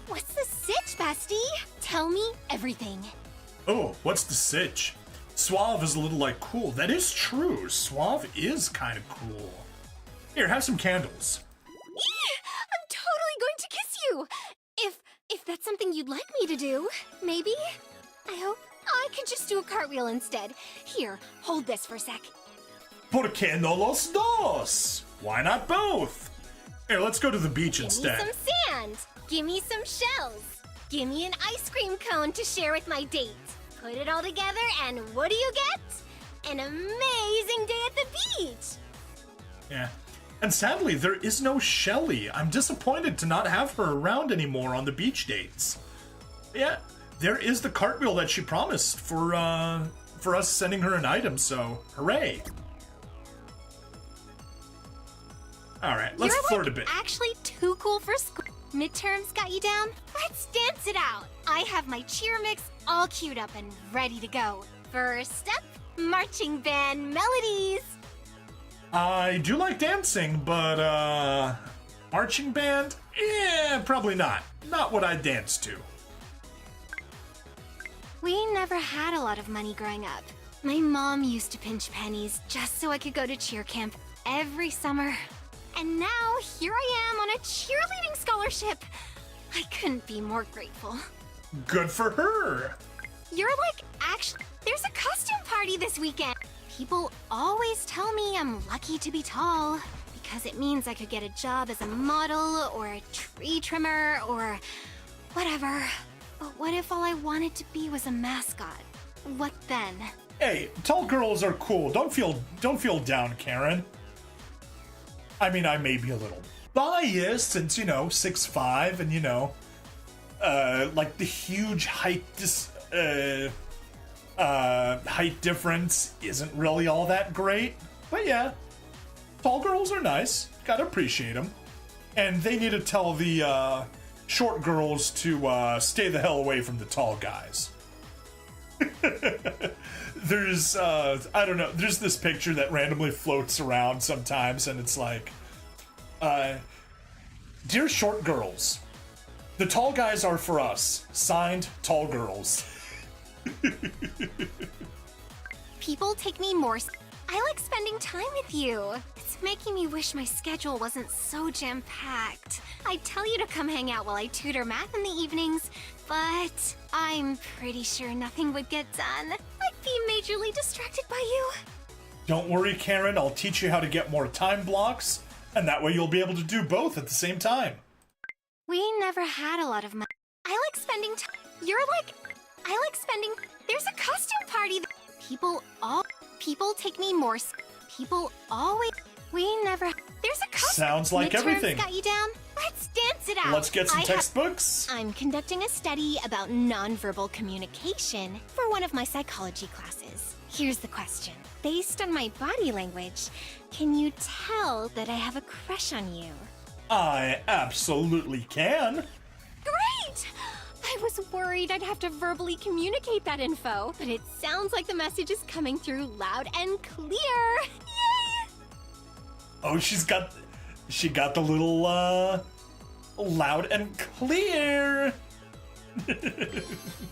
What's the sitch, bestie? Tell me everything. Oh, what's the sitch? Suave is a little like cool. That is true. Suave is kind of cool. Here, have some candles. I'm totally going to kiss you! If that's something you'd like me to do, maybe? I hope I could just do a cartwheel instead. Here, hold this for a sec. ¿Por qué no los dos? Why not both? Here, let's go to the beach instead. Give me some sand. Give me some shells. Give me an ice cream cone to share with my date. Put it all together and what do you get? An amazing day at the beach! Yeah. And sadly, there is no Shelly. I'm disappointed to not have her around anymore on the beach dates. Yeah, there is the cartwheel that she promised for us sending her an item, so hooray. Alright, let's flirt a bit. Actually too cool for school. Midterms got you down? Let's dance it out. I have my cheer mix all queued up and ready to go. First up, marching band melodies. I do like dancing, but marching band? Yeah, probably not. Not what I dance to. We never had a lot of money growing up. My mom used to pinch pennies just so I could go to cheer camp every summer. And now here I am on a cheerleading scholarship. I couldn't be more grateful. Good for her. You're like, actually, there's a costume party this weekend. People always tell me I'm lucky to be tall because it means I could get a job as a model or a tree trimmer or whatever. But what if all I wanted to be was a mascot? What then? Hey, tall girls are cool. Don't feel down, Karen. I mean, I may be a little biased since, 6'5", and like the huge height height difference isn't really all that great. But yeah, tall girls are nice. Gotta appreciate them. And they need to tell the short girls to stay the hell away from the tall guys. There's, I don't know, there's this picture that randomly floats around sometimes, and it's like, Dear short girls, the tall guys are for us. Signed, tall girls. People take me more. I like spending time with you. It's making me wish my schedule wasn't so jam-packed. I'd tell you to come hang out while I tutor math in the evenings, but I'm pretty sure nothing would get done. I'd be majorly distracted by you. Don't worry, Karen, I'll teach you how to get more time blocks, and that way you'll be able to do both at the same time. We never had a lot of money. I like spending time. I like spending. There's a costume party. People take me more. People always. We never. There's a costume. Sounds like Midterms everything. got you down? Let's dance it out. Let's get some textbooks. I'm conducting a study about nonverbal communication for one of my psychology classes. Here's the question. Based on my body language, can you tell that I have a crush on you? I absolutely can. Great! I was worried I'd have to verbally communicate that info, but it sounds like the message is coming through loud and clear. Yay! Oh, she got the little, loud and clear.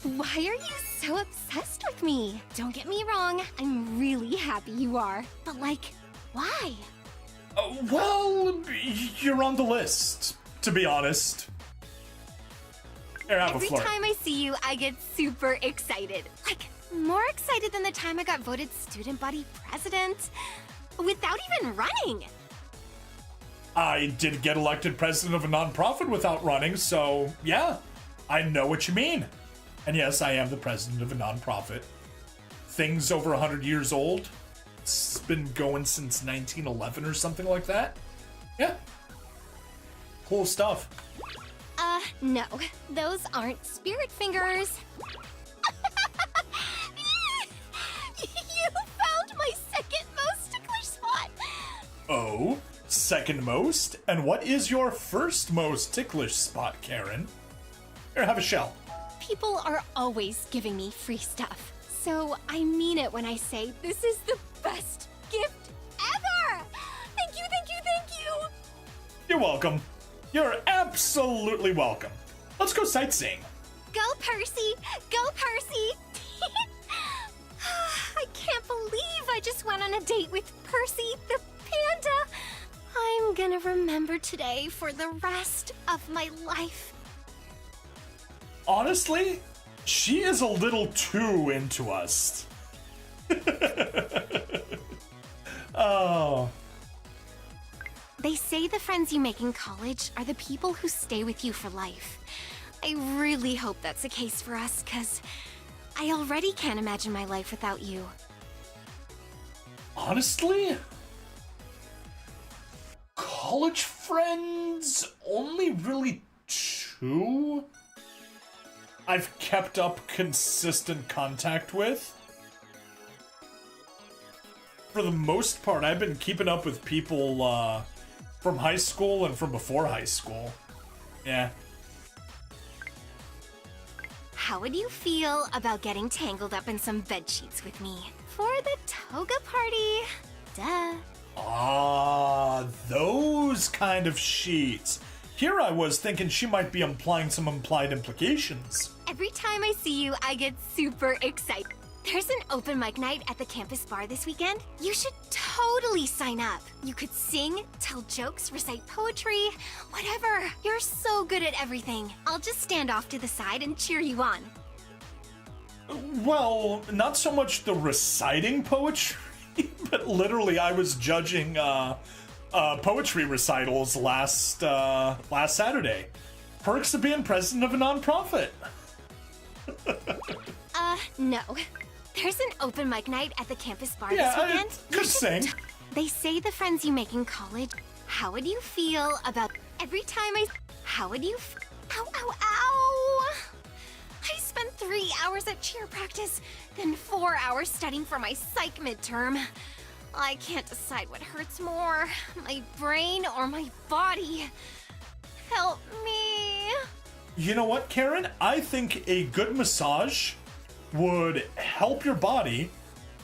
Why are you so obsessed with me? Don't get me wrong, I'm really happy you are. But like, why? Well, you're on the list, to be honest. Here, have a Every flirt. time I see you, I get super excited. Like, more excited than the time I got voted student body president. Without even running. I did get elected president of a nonprofit without running, so yeah, I know what you mean. And yes, I am the president of a nonprofit. Thing's over 100 years old. It's been going since 1911 or something like that. Yeah. Cool stuff. No. Those aren't spirit fingers. You found my second most ticklish spot. Oh, second most? And what is your first most ticklish spot, Karen? Here, have a shell. People are always giving me free stuff. So I mean it when I say this is the best gift ever! Thank you, thank you, thank you! You're welcome. You're absolutely welcome. Let's go sightseeing. Go, Percy! Go, Percy! I can't believe I just went on a date with Percy the panda. I'm gonna remember today for the rest of my life. Honestly, she is a little too into us. Oh. They say the friends you make in college are the people who stay with you for life. I really hope that's the case for us, because I already can't imagine my life without you. Honestly? College friends? Only really two? I've kept up consistent contact with. For the most part, I've been keeping up with people, from high school and from before high school. Yeah. How would you feel about getting tangled up in some bedsheets with me? For the toga party. Duh. Ah, those kind of sheets. Here I was thinking she might be implying some implied implications. Every time I see you, I get super excited. There's an open mic night at the campus bar this weekend. You should totally sign up. You could sing, tell jokes, recite poetry, whatever. You're so good at everything. I'll just stand off to the side and cheer you on. Well, not so much the reciting poetry, but literally I was judging poetry recitals last Saturday. Perks of being president of a nonprofit. No. There's an open mic night at the campus bar Yeah, this weekend. just saying. They say the friends you make in college. How would you feel about every time I... How would you... Ow, ow, ow! I spent 3 hours at cheer practice, then 4 hours studying for my psych midterm. I can't decide what hurts more, my brain or my body. Help me. You know what, Karen? I think a good massage would help your body,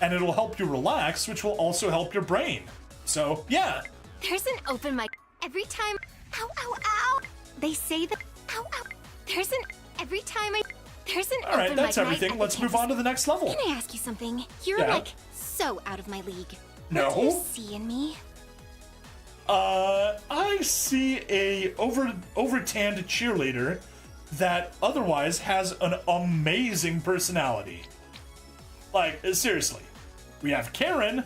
and it'll help you relax, which will also help your brain. So, yeah. There's an open mic every time. Ow, ow, ow! They say that. Ow, ow! There's an every time I. There's an All right, open that's mic night everything. at Let's the move on to campus. the next level. Can I ask you something? You're Yeah. like so out of my league. No. What do you see in me? I see a over-tanned cheerleader that otherwise has an amazing personality. Like, seriously. We have Karen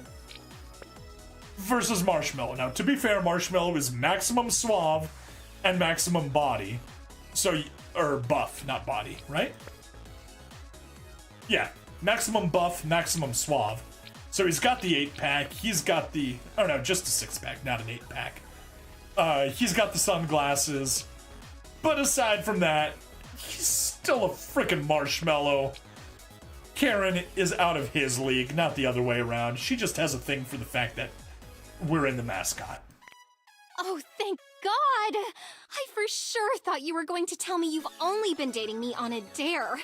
versus Marshmallow. Now, to be fair, Marshmallow is maximum suave and maximum body. So, or buff, not body, right? Yeah, maximum buff, maximum suave. So he's got the 8-pack, he's got the, oh no, just a 6-pack, not an 8-pack. He's got the sunglasses, but aside from that, he's still a frickin' Marshmallow. Karen is out of his league, not the other way around. She just has a thing for the fact that we're in the mascot. Oh, thank God! I for sure thought you were going to tell me you've only been dating me on a dare.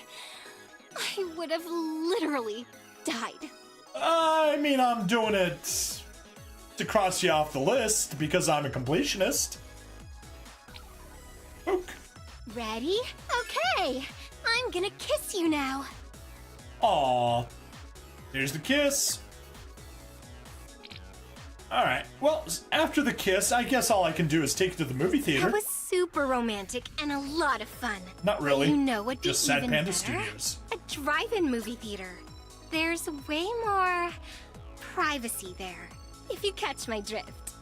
I would have literally died. I mean, I'm doing it to cross you off the list because I'm a completionist. Oak. Ready? Okay. I'm gonna kiss you now. Aw. Here's the kiss. Alright, well, after the kiss, I guess all I can do is take you to the movie theater. That was super romantic and a lot of fun. Not really. You know what'd be Just Sad even Panda better? Studios. A drive-in movie theater. There's way more privacy there, if you catch my drift.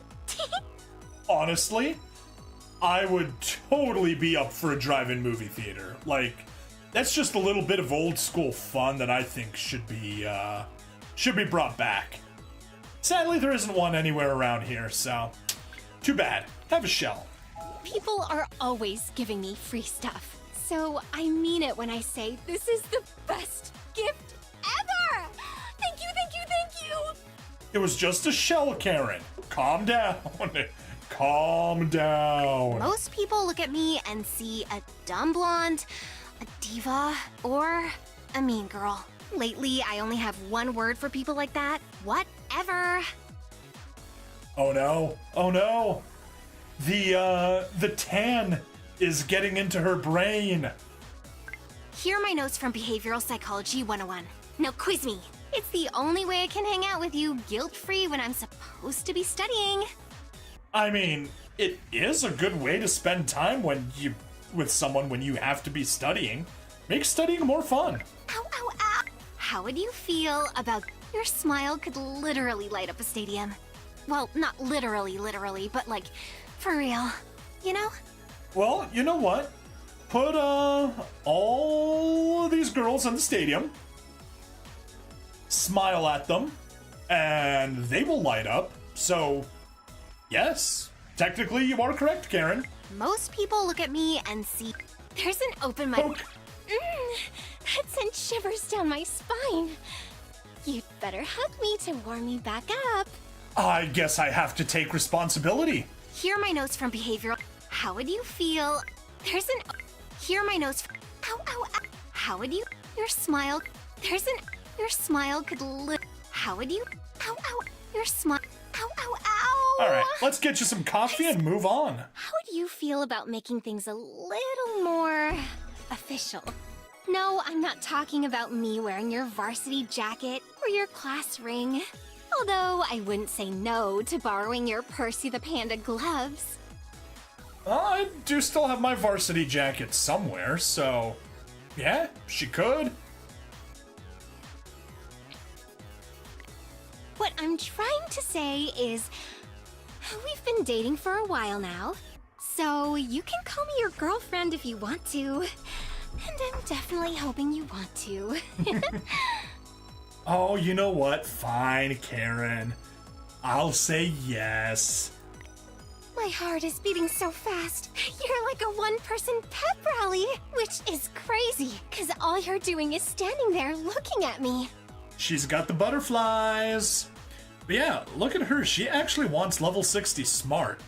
Honestly, I would totally be up for a drive-in movie theater. Like, that's just a little bit of old school fun that I think should be brought back. Sadly, there isn't one anywhere around here, so too bad. Have a shell. People are always giving me free stuff, so I mean it when I say this is the best gift ever! Thank you, thank you, thank you! It was just a shell, Karen. Calm down. Calm down. Most people look at me and see a dumb blonde, a diva, or a mean girl. Lately, I only have one word for people like that. Whatever. Oh no. Oh no. The tan is getting into her brain. Here are my notes from Behavioral Psychology 101. Now quiz me. It's the only way I can hang out with you guilt-free when I'm supposed to be studying. I mean, it is a good way to spend time with someone when you have to be studying. Makes studying more fun. Ow, ow, ow. How would you feel about your smile could literally light up a stadium? Well, not literally, but like, for real. You know? Well, you know what? Put all of these girls in the stadium, smile at them, and they will light up. So, yes, technically you are correct, Karen. Most people look at me and see there's an open mic. Poke. That sent shivers down my spine. You'd better hug me to warm me back up. I guess I have to take responsibility. Here are my notes from Behavioral. How would you feel? There's an. Here are my notes. Ow, ow, ow. How would you? Your smile. There's an. Your smile could How would you? Ow, ow. Your smile. Ow, ow, ow. All right, let's get you some coffee and move on. How would you feel about making things a little more official? No, I'm not talking about me wearing your varsity jacket or your class ring. Although I wouldn't say no to borrowing your Percy the Panda gloves. I do still have my varsity jacket somewhere, so yeah, she could. What I'm trying to say is, we've been dating for a while now, so you can call me your girlfriend if you want to. And I'm definitely hoping you want to. Oh, you know what? Fine, Karen. I'll say yes. My heart is beating so fast. You're like a one-person pep rally, which is crazy, because all you're doing is standing there looking at me. She's got the butterflies. But yeah, look at her. She actually wants level 60 smart.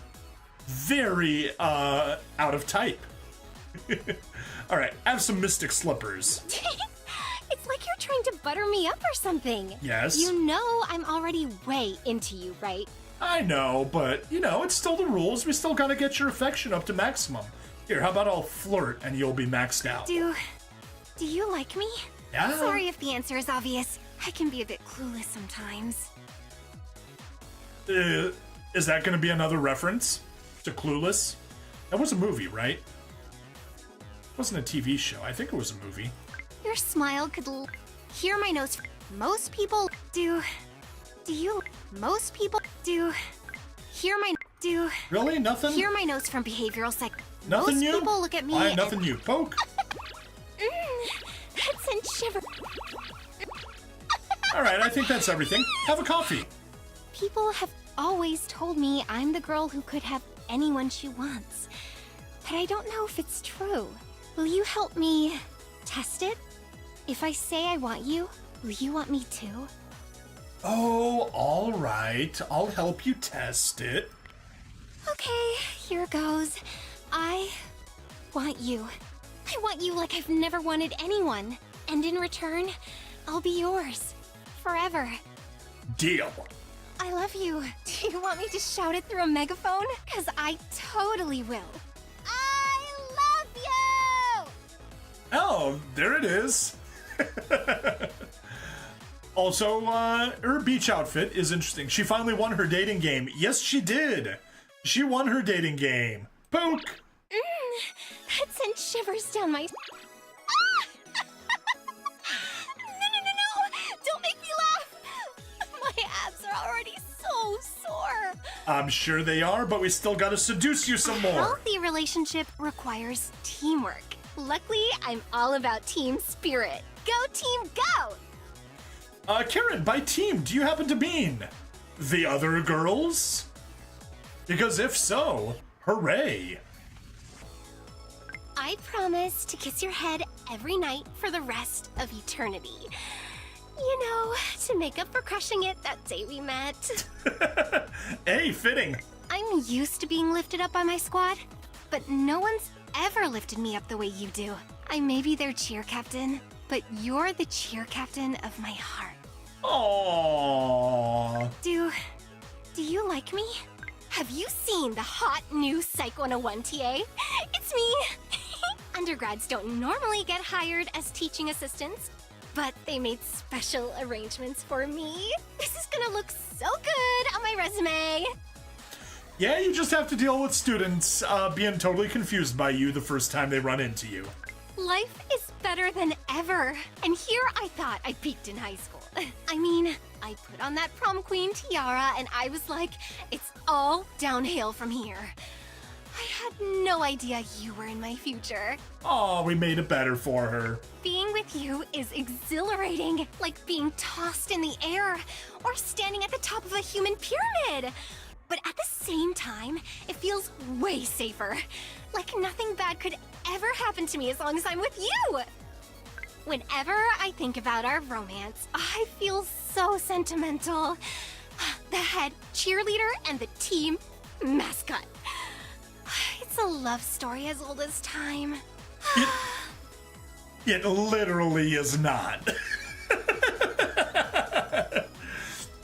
Very, out of type. Alright, have some mystic slippers. It's like you're trying to butter me up or something. Yes. You know I'm already way into you, right? I know, but, you know, it's still the rules. We still gotta get your affection up to maximum. Here, how about I'll flirt and you'll be maxed out? Do you like me? Yeah. Sorry if the answer is obvious. I can be a bit clueless sometimes. Is that going to be another reference to Clueless? That was a movie, right? It wasn't a TV show. I think it was a movie. Your smile could hear my nose. Most people do. Do you? Most people do. Hear my do. Really? Nothing? Hear my notes from behavioral psych. Nothing Most new? people look at me. Why, and- nothing new. Poke. That sent shiver. All right, I think that's everything. Have a coffee. People have always told me I'm the girl who could have anyone she wants. But I don't know if it's true. Will you help me test it? If I say I want you, will you want me too? Oh, all right. I'll help you test it. Okay, here goes. I want you. I want you like I've never wanted anyone. And in return, I'll be yours. Forever. Deal. I love you. Do you want me to shout it through a megaphone? Because I totally will. I love you! Oh, there it is. Also, her beach outfit is interesting. She finally won her dating game. Yes, she did. She won her dating game. Poke. That sent shivers down my... Ah! No! Don't make me laugh! My abs are already so sore. I'm sure they are, but we still gotta seduce you some A more. healthy relationship requires teamwork. Luckily, I'm all about team spirit. Go team, go! Karen, by team, do you happen to mean the other girls? Because if so, hooray. I promise to kiss your head every night for the rest of eternity. You know, to make up for crushing it that day we met. Hey, fitting. I'm used to being lifted up by my squad, but no one's ever lifted me up the way you do. I may be their cheer captain, but you're the cheer captain of my heart. Aww. Do you like me? Have you seen the hot new Psych 101 TA? It's me! Undergrads don't normally get hired as teaching assistants, but they made special arrangements for me. This is gonna look so good on my resume. Yeah, you just have to deal with students being totally confused by you the first time they run into you. Life is better than ever. And here I thought I peaked in high school. I mean, I put on that prom queen tiara and I was like, it's all downhill from here. I had no idea you were in my future. Aw, we made it better for her. Being with you is exhilarating, like being tossed in the air or standing at the top of a human pyramid. But at the same time, it feels way safer. Like nothing bad could ever happen to me as long as I'm with you. Whenever I think about our romance, I feel so sentimental. The head cheerleader and the team mascot. It's a love story as old as time. It literally is not.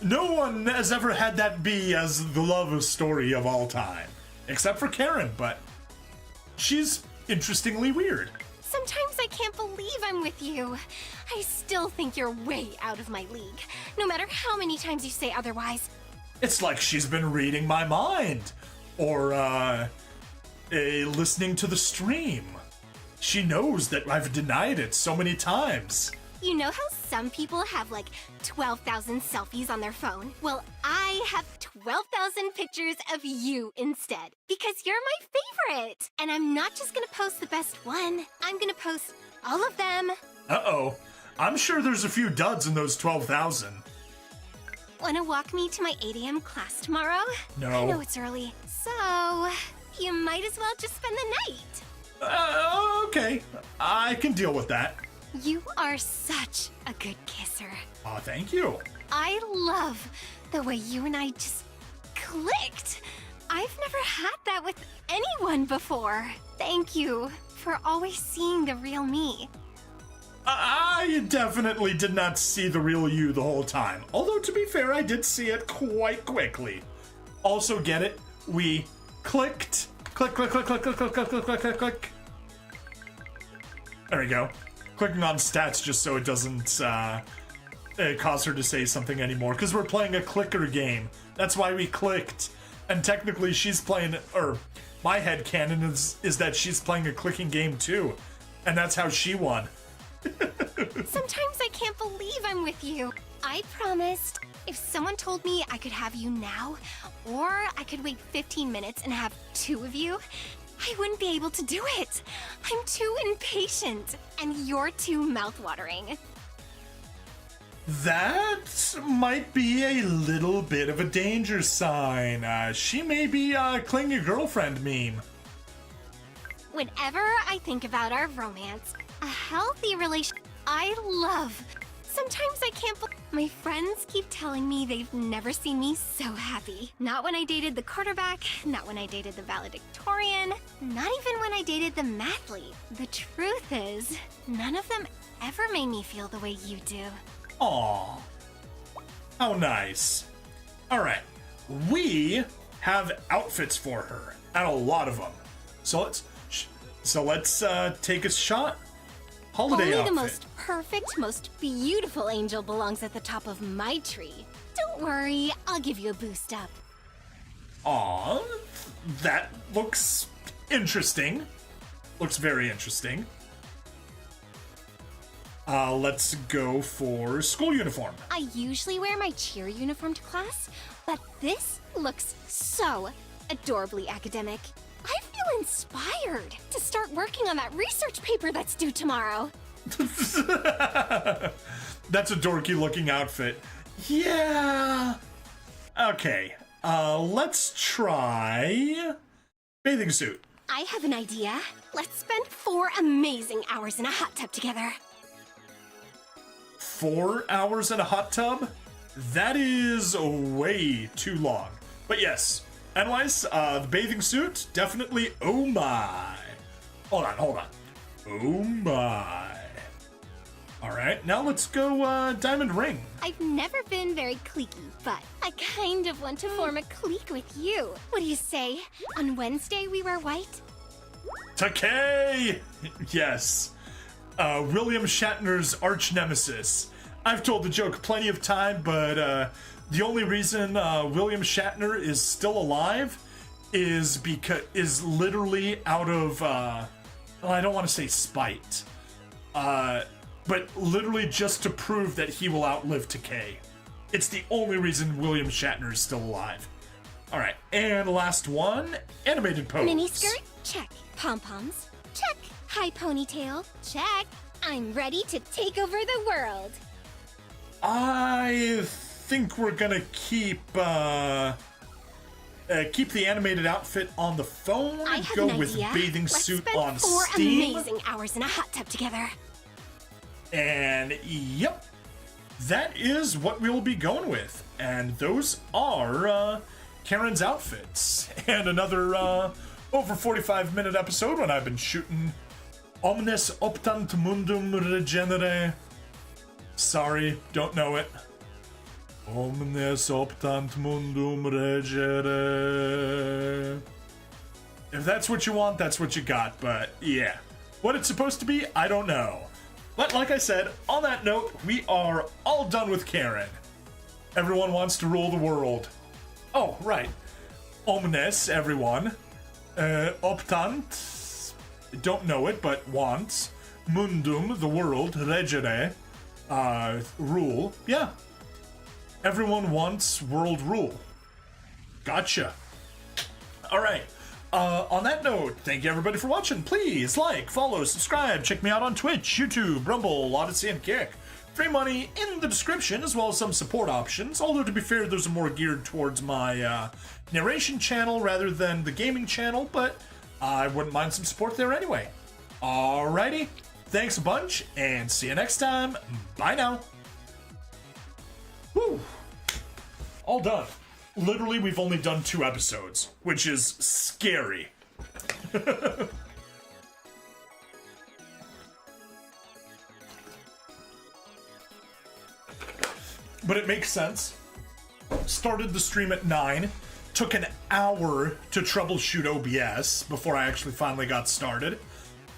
No one has ever had that be as the love story of all time. Except for Karen, but she's interestingly weird. Sometimes I can't believe I'm with you. I still think you're way out of my league, no matter how many times you say otherwise. It's like she's been reading my mind. Or, listening to the stream. She knows that I've denied it so many times. You know how some people have like 12,000 selfies on their phone? Well, I have 12,000 pictures of you instead, because you're my favorite. And I'm not just gonna post the best one, I'm gonna post all of them. Uh-oh. I'm sure there's a few duds in those 12,000. Wanna walk me to my 8 a.m. class tomorrow? No. I know it's early, so you might as well just spend the night. Okay. I can deal with that. You are such a good kisser. Aw, thank you. I love the way you and I just clicked. I've never had that with anyone before. Thank you for always seeing the real me. I definitely did not see the real you the whole time. Although, to be fair, I did see it quite quickly. Also, get it? We clicked. Click, click, click, click, click, click, click, click, click, click. There we go. clicking on stats just so it doesn't cause her to say something anymore, because we're playing a clicker game. That's why we clicked. And technically she's playing, or my headcanon is that she's playing a clicking game too. And that's how she won. Sometimes I can't believe I'm with you. I promised if someone told me I could have you now, or I could wait 15 minutes and have 2 of you, I wouldn't be able to do it. I'm too impatient, and you're too mouthwatering. That might be a little bit of a danger sign. She may be a clingy girlfriend meme. Whenever I think about our romance, a healthy relation I love. Sometimes I can't believe my friends keep telling me they've never seen me so happy. Not when I dated the quarterback, not when I dated the valedictorian, not even when I dated the mathlete. The truth is, none of them ever made me feel the way you do. Aww. How nice. Alright, we have outfits for her, and a lot of them. So let's take a shot. Holiday Only outfit. the most perfect, most beautiful angel belongs at the top of my tree. Don't worry, I'll give you a boost up. Aw, that looks interesting. Looks very interesting. Let's go for school uniform. I usually wear my cheer uniform to class, but this looks so adorably academic. I feel inspired to start working on that research paper that's due tomorrow. That's a dorky looking outfit. Yeah. Okay, let's try bathing suit. I have an idea. Let's spend 4 amazing hours in a hot tub together. 4 hours in a hot tub? That is way too long. But yes, anyways, the bathing suit, definitely, oh my. Hold on. Oh my. Alright, now let's go diamond ring. I've never been very cliquey, but I kind of want to form a clique with you. What do you say? On Wednesday we wear white? Takei! Yes. William Shatner's arch nemesis. I've told the joke plenty of time, but the only reason William Shatner is still alive is literally out of well, I don't want to say spite, but literally just to prove that he will outlive Takei. It's the only reason William Shatner is still alive. All right, and last one, animated pose. Mini skirt? Check. Pom-poms? Check. High ponytail? Check. I'm ready to take over the world. I think we're gonna keep the animated outfit on the phone. I have go an with idea. bathing Let's suit spend on 4 Steam. amazing hours in a hot tub together. And yep, that is what we'll be going with. And those are Karen's outfits. And another over 45-minute episode when I've been shooting Omnes Optant Mundum Regenere. Sorry, don't know it. Omnes Optant Mundum Regenere. If that's what you want, that's what you got. But yeah, what it's supposed to be, I don't know. But like I said, on that note, we are all done with Karen. Everyone wants to rule the world. Oh, right. Omnes, everyone. Optant, don't know it, but wants. Mundum, the world. Regere, rule. Yeah. Everyone wants world rule. Gotcha. All right. On that note, thank you everybody for watching. Please like, follow, subscribe. Check me out on Twitch, YouTube, Rumble, Odyssey, and Kick. Free money in the description, as well as some support options. Although, to be fair, those are more geared towards my narration channel rather than the gaming channel, but I wouldn't mind some support there anyway. Alrighty, thanks a bunch, and see you next time. Bye now. Whew. All done. Literally, we've only done 2 episodes, which is scary. But it makes sense. Started the stream at 9, took an hour to troubleshoot OBS before I actually finally got started.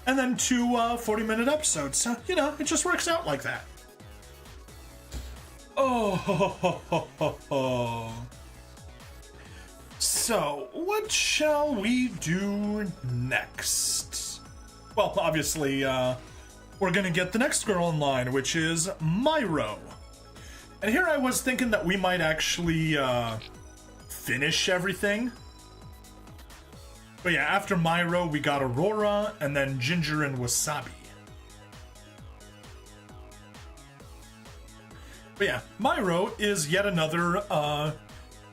and then 2 40-minute episodes. So, you know, it just works out like that. Oh, ho, ho, ho, ho, ho. So, what shall we do next? Well, obviously, we're gonna get the next girl in line, which is Myro. And here I was thinking that we might actually, finish everything. But yeah, after Myro, we got Aurora, and then Ginger and Wasabi. But yeah, Myro is yet another,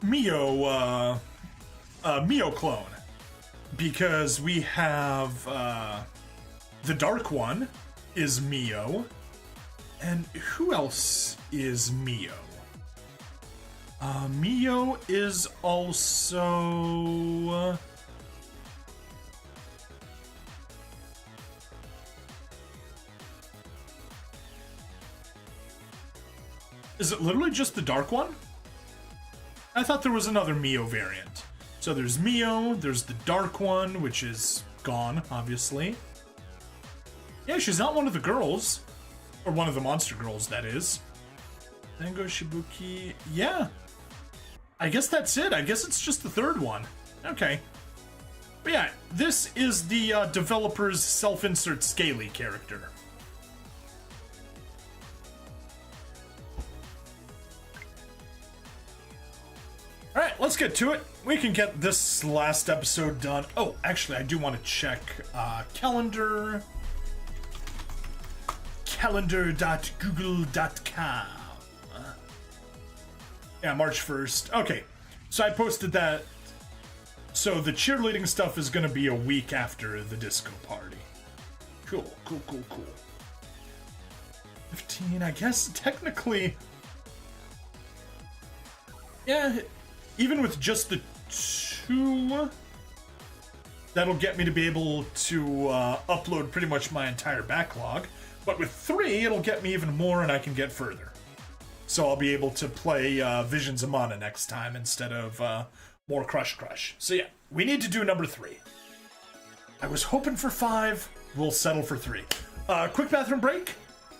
Mio clone. Because we have, the Dark One is Mio. And who else is Mio? Mio is also... Is it literally just the Dark One? I thought there was another Mio variant. So there's Mio, there's the Dark One, which is gone, obviously. Yeah, she's not one of the girls. Or one of the monster girls, that is. Dango Shibuki... Yeah. I guess that's it. I guess it's just the third one. Okay. But yeah, this is the developer's self-insert Scaly character. Alright, let's get to it. We can get this last episode done. Oh, actually, I do want to check calendar. Calendar.google.com. Yeah, March 1st. Okay, so I posted that. So the cheerleading stuff is going to be a week after the disco party. Cool. 15, I guess, technically. Yeah, even with just the 2, that'll get me to be able to upload pretty much my entire backlog. But with 3, it'll get me even more and I can get further. So I'll be able to play Visions of Mana next time instead of more Crush. So yeah, we need to do number 3. I was hoping for 5. We'll settle for 3. Quick bathroom break,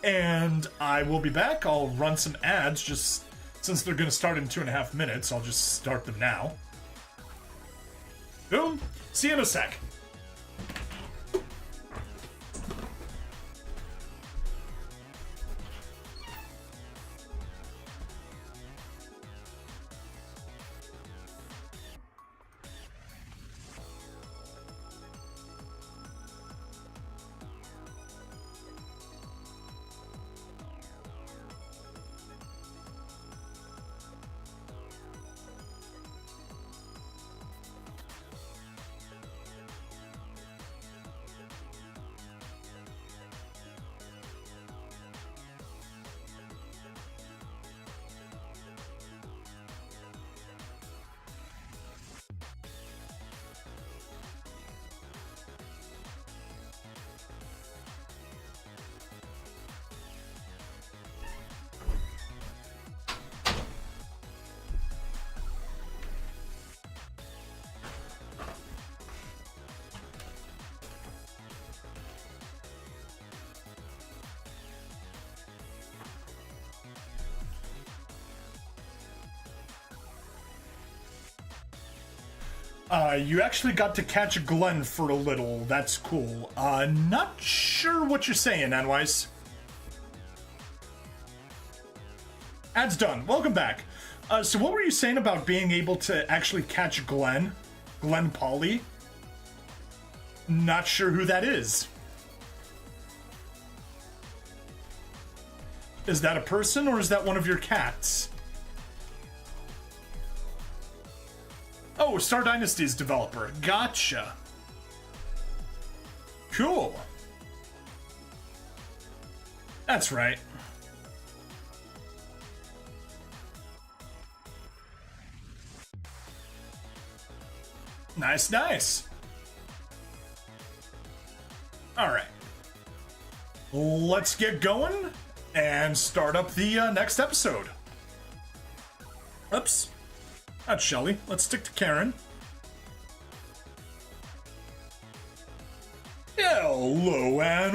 and I will be back. I'll run some ads just since they're going to start in 2.5 minutes. I'll just start them now. Boom. See you in a sec. You actually got to catch Glenn for a little. That's cool. Not sure what you're saying, Anwise. Ad's done. Welcome back. So what were you saying about being able to actually catch Glenn? Glenn Polly? Not sure who that is. Is that a person or is that one of your cats? Oh, Star Dynasty's developer. Gotcha. Cool. That's right. Nice. All right. Let's get going and start up the next episode. Oops. Not Shelly. Let's stick to Karen. Hello,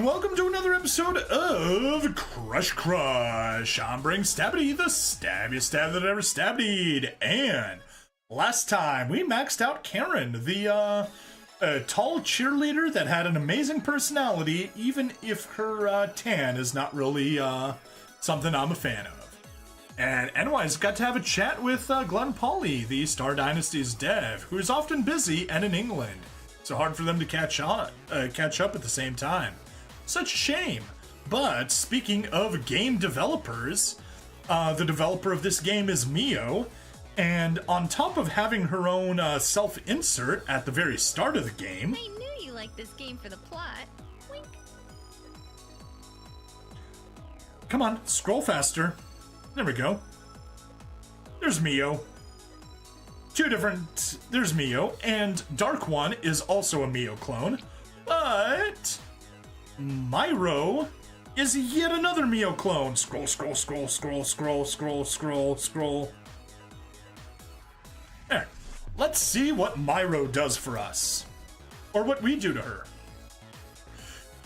welcome to another episode of Crush Crush. I'm Bring Stabbity, the stabbiest stab that ever stabbied. And last time we maxed out Karen, the tall cheerleader that had an amazing personality, even if her tan is not really something I'm a fan of. And Enwise got to have a chat with Glenn Pauly, the Star Dynasty's dev, who is often busy and in England. So hard for them to catch up at the same time. Such a shame. But speaking of game developers, the developer of this game is Mio, and on top of having her own self-insert at the very start of the game... I knew you liked this game for the plot. Wink. Come on, scroll faster. There we go. There's Mio. There's Mio, and Dark One is also a Mio clone, but Myro is yet another Mio clone. Scroll. There. Let's see what Myro does for us. Or what we do to her.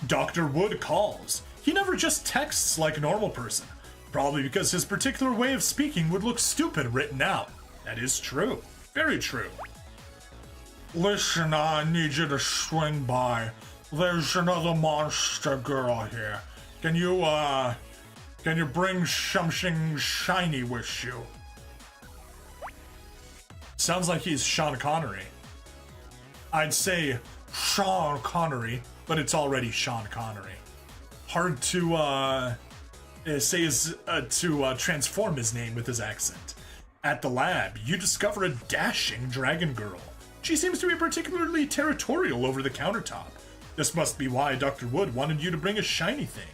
Dr. Wood calls. He never just texts like a normal person. Probably because his particular way of speaking would look stupid written out. That is true. Very true. Listen, I need you to swing by. There's another monster girl here. Can you bring something shiny with you? Sounds like he's Sean Connery. I'd say Sean Connery, but it's already Sean Connery. Hard to transform his name with his accent. At the lab, you discover a dashing dragon girl. She seems to be particularly territorial over the countertop. This must be why Dr. Wood wanted you to bring a shiny thing.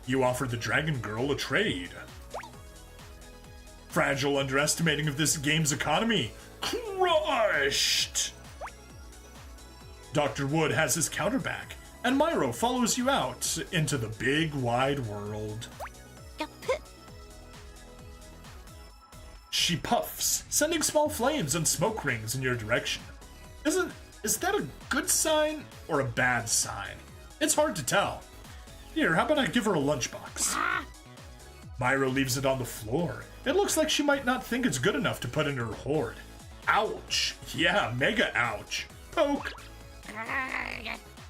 You offer the dragon girl a trade. Fragile underestimating of this game's economy. Crushed! Dr. Wood has his counter back, and Myro follows you out into the big wide world. She puffs, sending small flames and smoke rings in your direction. Is that a good sign or a bad sign? It's hard to tell. Here, how about I give her a lunchbox? Myro leaves it on the floor. It looks like she might not think it's good enough to put in her hoard. Ouch. Yeah, mega ouch. Poke.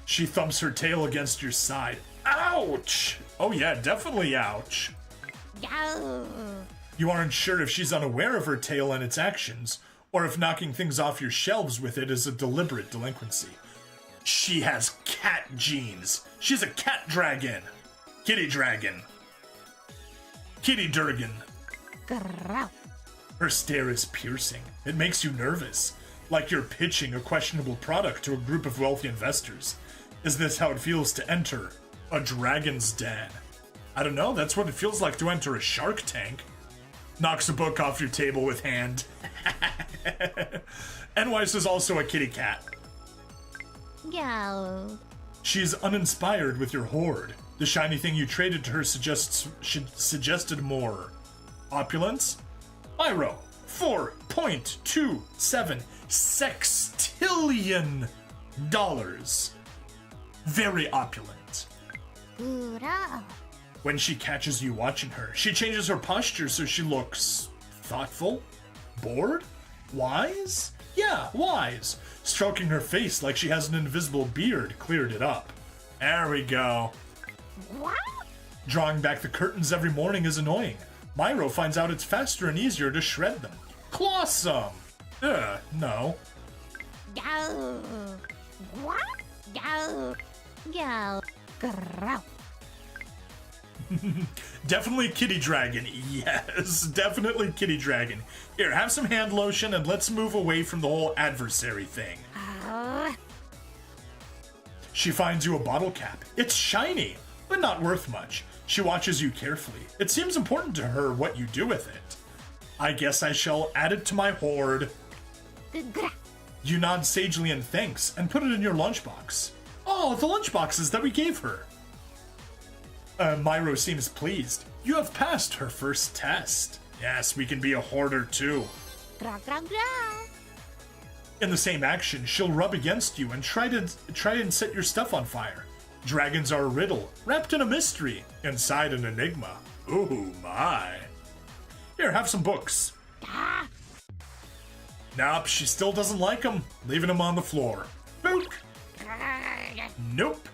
She thumps her tail against your side. Ouch! Oh yeah, definitely ouch. You aren't sure if she's unaware of her tail and its actions, or if knocking things off your shelves with it is a deliberate delinquency. She has cat genes. She's a cat dragon. Kitty dragon. Kitty Durgan. Her stare is piercing. It makes you nervous, like you're pitching a questionable product to a group of wealthy investors. Is this how it feels to enter a dragon's den? I don't know, that's what it feels like to enter a Shark Tank. Knocks a book off your table with hand. Enwise is also a kitty cat. Go. She's uninspired with your hoard. The shiny thing you traded to her suggested more. Opulence? Myro, $4.27 sextillion. Very opulent. Hoorah. When she catches you watching her, she changes her posture so she looks thoughtful, bored, wise? Yeah, wise. Stroking her face like she has an invisible beard cleared it up. There we go. What? Drawing back the curtains every morning is annoying. Myro finds out it's faster and easier to shred them. Claw some. No. Go. What? Go. Go. Grow. Definitely kitty dragon. Yes, definitely kitty dragon. Here, have some hand lotion and let's move away from the whole adversary thing. She finds you a bottle cap. It's shiny, but not worth much. She watches you carefully. It seems important to her what you do with it. I guess I shall add it to my hoard. You nod sagely in thanks and put it in your lunchbox. Oh, the lunchboxes that we gave her. Myro seems pleased. You have passed her first test. Yes, we can be a hoarder too. In the same action, she'll rub against you and try and set your stuff on fire. Dragons are a riddle, wrapped in a mystery, inside an enigma. Ooh, my. Here, have some books. Nope, she still doesn't like them, leaving them on the floor. Book. Nope.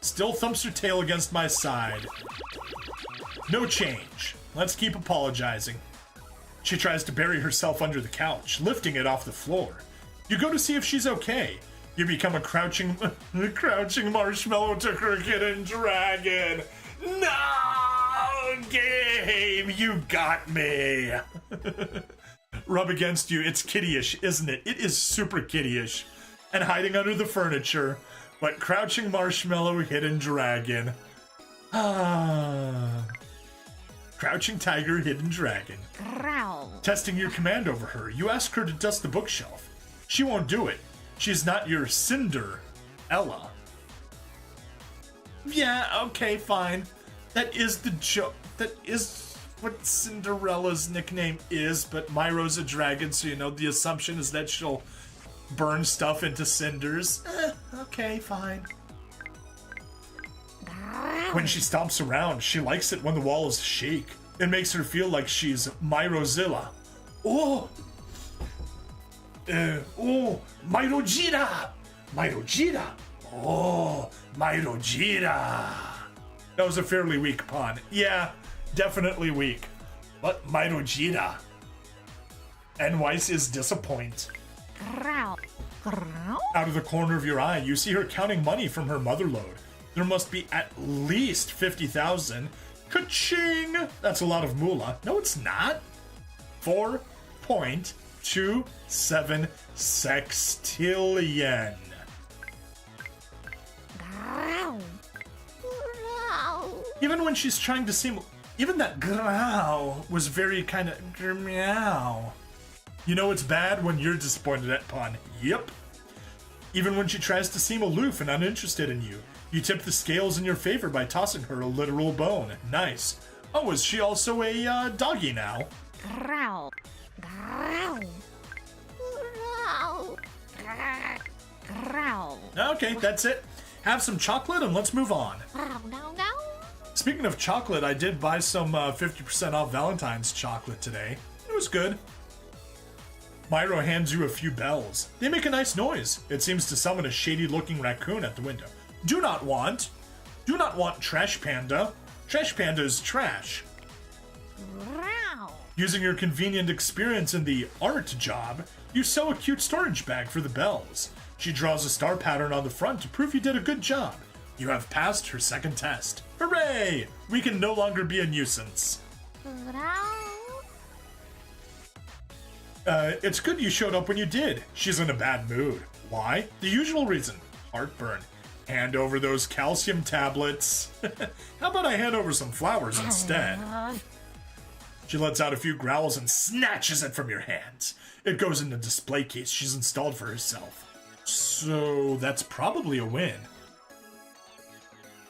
Still thumps her tail against my side. No change. Let's keep apologizing. She tries to bury herself under the couch, lifting it off the floor. You go to see if she's okay. You become a crouching marshmallow to Cricket and Dragon. No, game, you got me. Rub against you. It's kiddie-ish, isn't it? It is super kiddie-ish. And hiding under the furniture. But crouching marshmallow, hidden dragon. Crouching tiger, hidden dragon. Testing your command over her. You ask her to dust the bookshelf. She won't do it. She's not your Cinderella. Yeah, okay, fine. That is the joke. That is what Cinderella's nickname is, but Myro's a dragon, so you know the assumption is that she'll burn stuff into cinders. Okay, fine. When she stomps around, she likes it when the walls shake. It makes her feel like she's Myrozilla. Oh! Myrojira! Myrojira! Oh, Myrojira! That was a fairly weak pun. Yeah, definitely weak. But Myrojira. And Weiss is disappointed. Out of the corner of your eye, you see her counting money from her mother lode. There must be at least 50,000. Ka-ching! That's a lot of moolah. No, it's not. 4.27 sextillion. Even when she's trying to seem... Even that growl was very kind of... meow. You know it's bad when you're disappointed at pun. Yep. Even when she tries to seem aloof and uninterested in you, you tip the scales in your favor by tossing her a literal bone. Nice. Oh, is she also a doggy now? Growl. Growl. Growl. Growl. Okay, that's it. Have some chocolate and let's move on. No. Speaking of chocolate, I did buy some 50% off Valentine's chocolate today. It was good. Myro hands you a few bells. They make a nice noise. It seems to summon a shady-looking raccoon at the window. Do not want Trash Panda. Trash Panda is trash. Growl. Using your convenient experience in the art job, you sew a cute storage bag for the bells. She draws a star pattern on the front to prove you did a good job. You have passed her second test. Hooray! We can no longer be a nuisance. It's good you showed up when you did. She's in a bad mood. Why? The usual reason. Heartburn. Hand over those calcium tablets. How about I hand over some flowers instead? She lets out a few growls and snatches it from your hands. It goes in the display case she's installed for herself. So that's probably a win.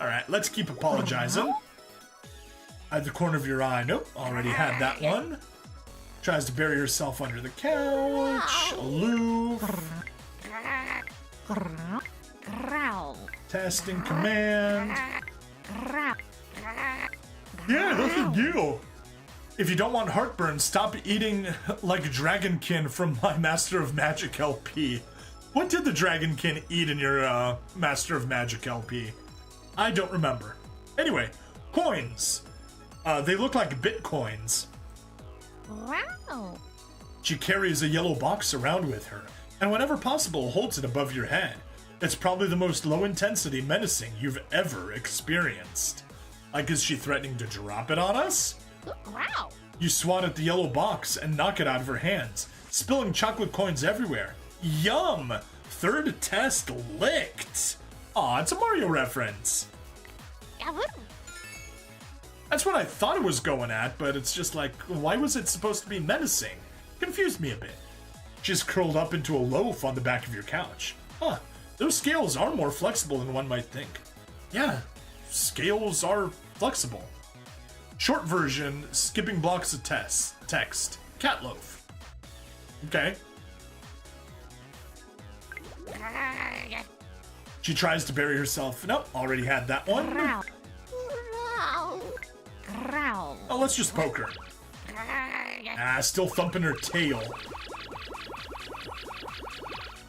Alright, let's keep apologizing. At the corner of your eye. Nope, already had that one. Tries to bury herself under the couch. Aloof. Growl. Testing command. Growl. Yeah, that's the deal. If you don't want heartburn, stop eating like Dragonkin from my Master of Magic LP. What did the Dragonkin eat in your Master of Magic LP? I don't remember. Anyway, coins. They look like bitcoins. Wow. She carries a yellow box around with her, and whenever possible holds it above your head. It's probably the most low-intensity menacing you've ever experienced. Like, is she threatening to drop it on us? Wow. You swat at the yellow box and knock it out of her hands, spilling chocolate coins everywhere. Yum! Third test licked. Aw, it's a Mario reference. That's what I thought it was going at, but it's just like, why was it supposed to be menacing? Confused me a bit. She's curled up into a loaf on the back of your couch. Huh, those scales are more flexible than one might think. Yeah, scales are flexible. Short version, skipping blocks of text. Cat loaf. Okay. She tries to bury herself. Nope, already had that one. Growl. Growl. Oh, let's just poke her. Ah, still thumping her tail.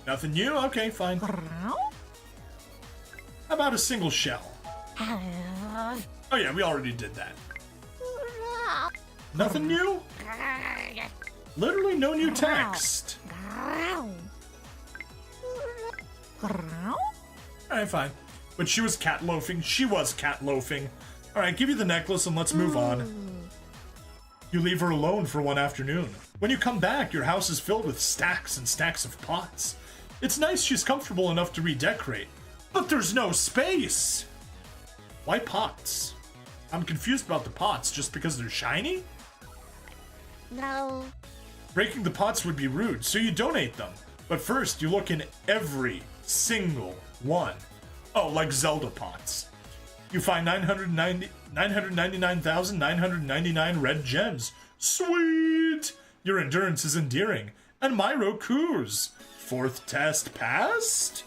Nothing new? Okay, fine. How about a single shell? Oh yeah, we already did that. Nothing new? Literally no new text. Alright, fine. But she was cat loafing. She was cat loafing. Alright, give you the necklace and let's move on. You leave her alone for one afternoon. When you come back, your house is filled with stacks and stacks of pots. It's nice she's comfortable enough to redecorate, but there's no space! Why pots? I'm confused about the pots, just because they're shiny? No. Breaking the pots would be rude, so you donate them. But first, you look in every single one. Oh, like Zelda pots. You find 999,999 red gems. Sweet! Your endurance is endearing. And Myro coos. 4th test passed?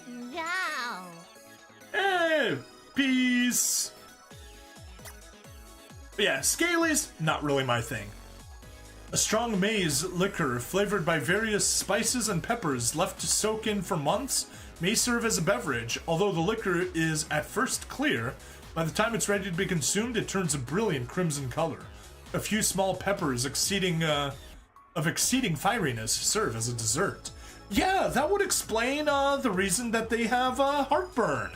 No. Hey, peace. But yeah, Scalies, not really my thing. A strong maize liquor flavored by various spices and peppers left to soak in for months may serve as a beverage. Although the liquor is at first clear, by the time it's ready to be consumed, it turns a brilliant crimson color. A few small peppers of exceeding fieriness serve as a dessert. Yeah, that would explain the reason that they have heartburn.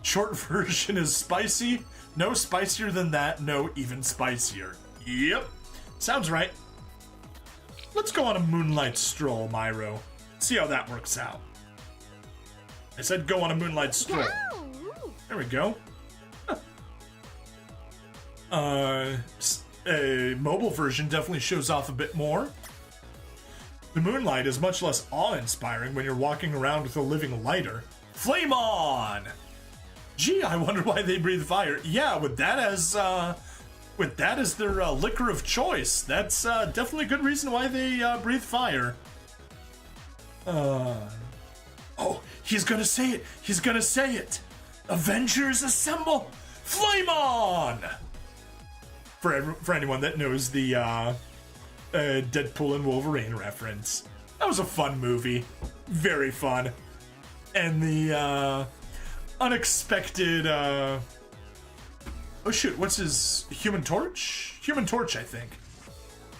Short version is spicy. No spicier than that, no even spicier. Yep, sounds right. Let's go on a moonlight stroll, Myro. See how that works out. I said go on a moonlight stroll. There we go. A mobile version definitely shows off a bit more. The moonlight is much less awe-inspiring when you're walking around with a living lighter. Flame on! Gee, I wonder why they breathe fire. Yeah, with that as their liquor of choice, that's definitely a good reason why they breathe fire. Oh, he's gonna say it. He's gonna say it. Avengers assemble! Flame on! For anyone that knows the Deadpool and Wolverine reference. That was a fun movie. Very fun. And the unexpected oh shoot, what's his Human Torch? Human Torch, I think.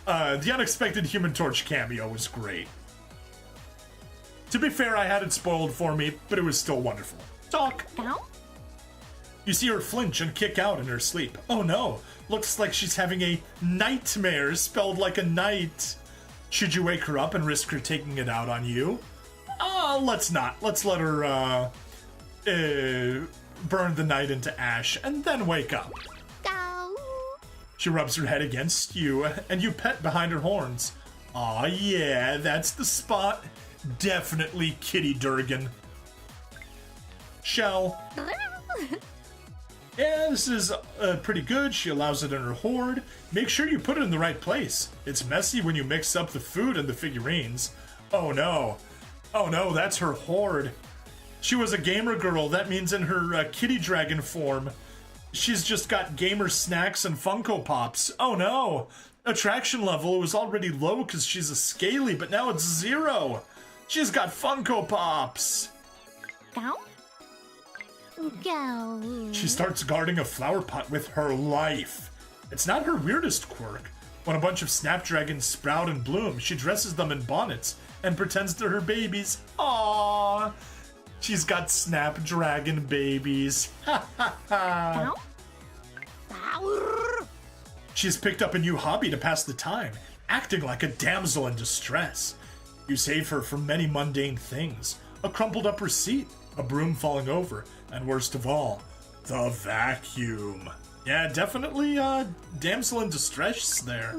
The unexpected Human Torch cameo was great. To be fair, I had it spoiled for me, but it was still wonderful. Talk. You see her flinch and kick out in her sleep. Oh no, looks like she's having a nightmare spelled like a knight. Should you wake her up and risk her taking it out on you? Let's not. Let's let her burn the night into ash and then wake up. She rubs her head against you and you pet behind her horns. Aw yeah, that's the spot. Definitely Kitty Durgan. Shell. Yeah, this is pretty good. She allows it in her hoard. Make sure you put it in the right place. It's messy when you mix up the food and the figurines. Oh no. Oh no, that's her hoard. She was a gamer girl. That means in her kitty dragon form, she's just got gamer snacks and Funko Pops. Oh no. Attraction level was already low because she's a scaly, but now it's 0. She's got Funko Pops. She starts guarding a flower pot with her life. It's not her weirdest quirk. When a bunch of snapdragons sprout and bloom, she dresses them in bonnets and pretends they're her babies. Aww. She's got snapdragon babies. Ha ha ha. She's picked up a new hobby to pass the time, acting like a damsel in distress. You save her from many mundane things. A crumpled up receipt, a broom falling over, and worst of all, the vacuum. Yeah, definitely damsel in distress there.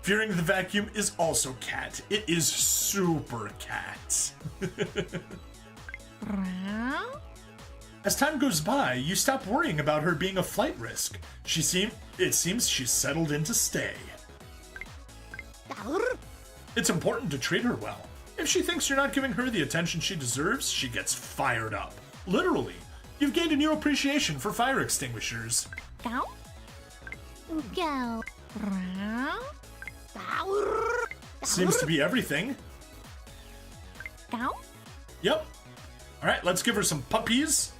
Fearing the vacuum is also cat. It is super cat. As time goes by, you stop worrying about her being a flight risk. It seems she's settled in to stay. It's important to treat her well. If she thinks you're not giving her the attention she deserves, she gets fired up. Literally. You've gained a new appreciation for fire extinguishers. Go. Go. Seems to be everything. Go. Yep. Alright, let's give her some puppies.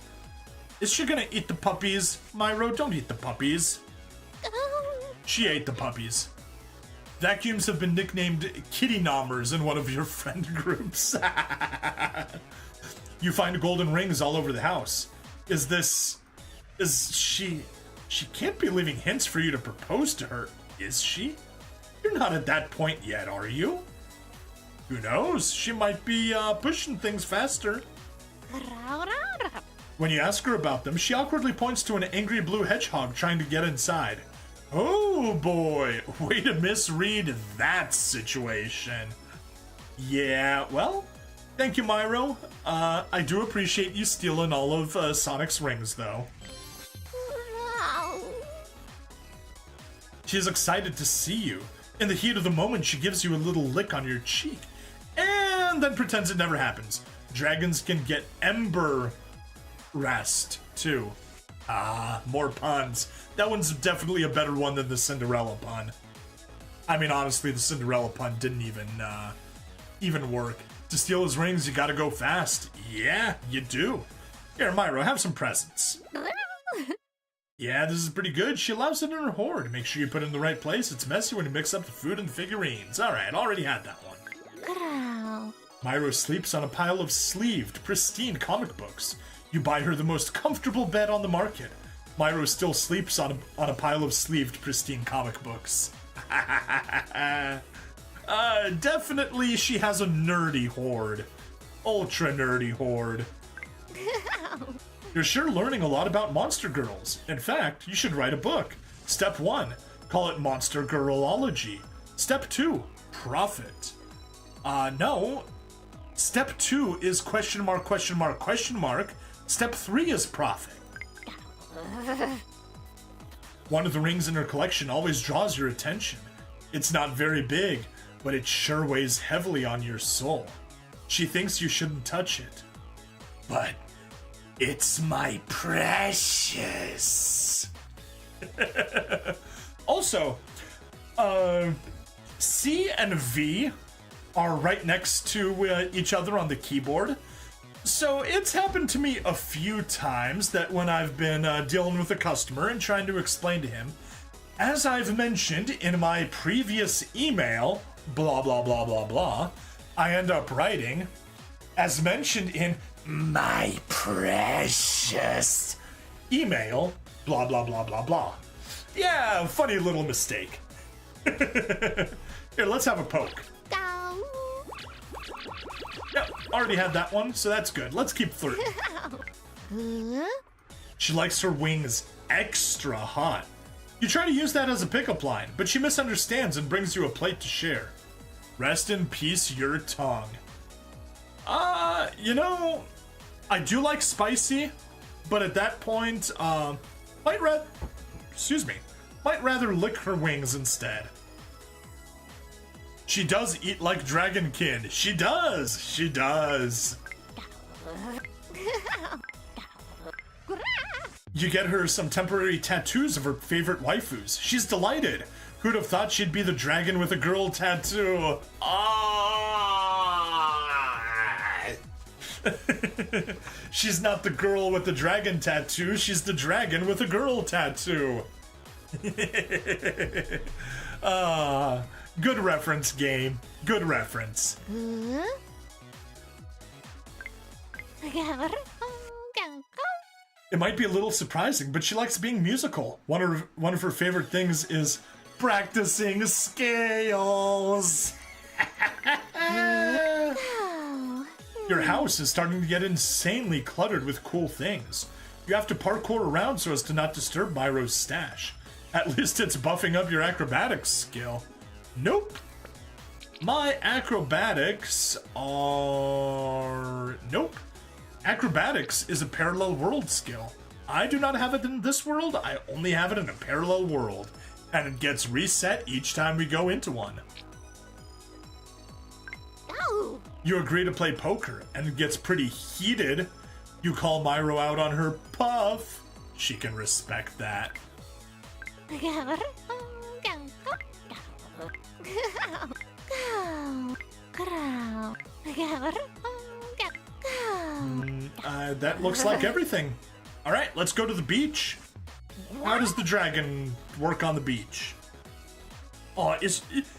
Is she gonna eat the puppies? Myro, don't eat the puppies. She ate the puppies. Vacuums have been nicknamed kitty nommers in one of your friend groups. You find golden rings all over the house. She can't be leaving hints for you to propose to her, is she? You're not at that point yet, are you? Who knows? She might be pushing things faster. When you ask her about them, she awkwardly points to an angry blue hedgehog trying to get inside. Oh boy, way to misread that situation. Yeah, well, thank you, Myro. I do appreciate you stealing all of Sonic's rings, though. She's excited to see you. In the heat of the moment, she gives you a little lick on your cheek, and then pretends it never happens. Dragons can get ember rest, too. Ah, more puns. That one's definitely a better one than the Cinderella pun. I mean, honestly, the Cinderella pun didn't even work. To steal his rings, you gotta go fast. Yeah, you do. Here, Myro, have some presents. Yeah, this is pretty good. She allows it in her hoard. Make sure you put it in the right place. It's messy when you mix up the food and the figurines. Alright, already had that one. Myro sleeps on a pile of sleeved, pristine comic books. You buy her the most comfortable bed on the market. Myro still sleeps on a pile of sleeved, pristine comic books. Definitely she has a nerdy hoard. Ultra nerdy hoard. You're sure learning a lot about monster girls. In fact, you should write a book. Step 1, call it Monster Girlology. Step 2, profit. No. Step 2 is question mark, question mark, question mark. Step 3 is profit. One of the rings in her collection always draws your attention. It's not very big, but it sure weighs heavily on your soul. She thinks you shouldn't touch it. But it's my precious. Also, C and V are right next to each other on the keyboard. So it's happened to me a few times that when I've been dealing with a customer and trying to explain to him, as I've mentioned in my previous email, blah, blah, blah, blah, blah, I end up writing, as mentioned in my precious email, blah, blah, blah, blah, blah. Yeah, funny little mistake. Here, let's have a poke. Yep, already had that one, so that's good. Let's keep flirting. She likes her wings extra hot. You try to use that as a pickup line, but she misunderstands and brings you a plate to share. Rest in peace, your tongue. You know, I do like spicy, but at that point, might rather lick her wings instead. She does eat like Dragonkin. She does. She does. You get her some temporary tattoos of her favorite waifus. She's delighted. Who'd have thought she'd be the dragon with a girl tattoo? Ah! She's not the girl with the dragon tattoo. She's the dragon with a girl tattoo. Good reference, game. Good reference. It might be a little surprising, but she likes being musical. One of her favorite things is practicing scales. Your house is starting to get insanely cluttered with cool things. You have to parkour around so as to not disturb Myro's stash. At least it's buffing up your acrobatics skill. Nope. My acrobatics are... Nope. Acrobatics is a parallel world skill. I do not have it in this world, I only have it in a parallel world. And it gets reset each time we go into one. You agree to play poker, and it gets pretty heated. You call Myro out on her puff. She can respect that. That looks like everything. All right, let's go to the beach. How does the dragon work on the beach? Oh,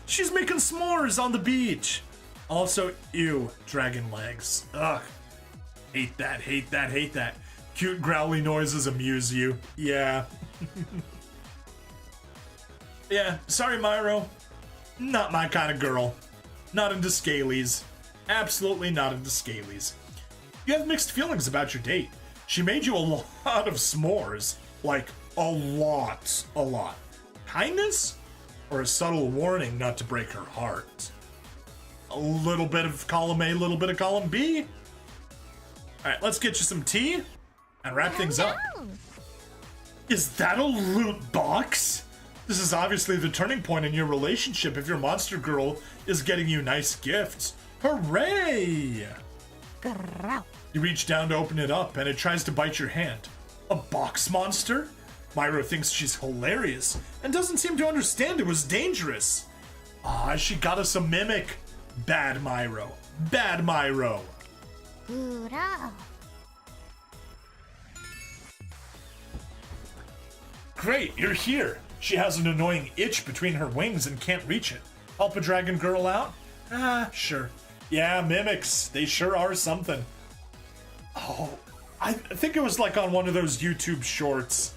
she's making s'mores on the beach. Also, ew, dragon legs. Ugh. Hate that, hate that, hate that. Cute growly noises amuse you. Yeah. Yeah, sorry, Myro. Not my kind of girl. Not into scalies. Absolutely not into scalies. You have mixed feelings about your date. She made you a lot of s'mores. Like, a lot. Kindness? Or a subtle warning not to break her heart? A little bit of column A, a little bit of column B? Alright, let's get you some tea and wrap things up. Is that a loot box? This is obviously the turning point in your relationship if your monster girl is getting you nice gifts. Hooray! You reach down to open it up and it tries to bite your hand. A box monster? Myro thinks she's hilarious and doesn't seem to understand it was dangerous. Ah, she got us a mimic. Bad Myro. Bad Myro. Great, you're here. She has an annoying itch between her wings and can't reach it. Help a dragon girl out? Ah, sure. Yeah, mimics. They sure are something. Oh, I think it was like on one of those YouTube shorts.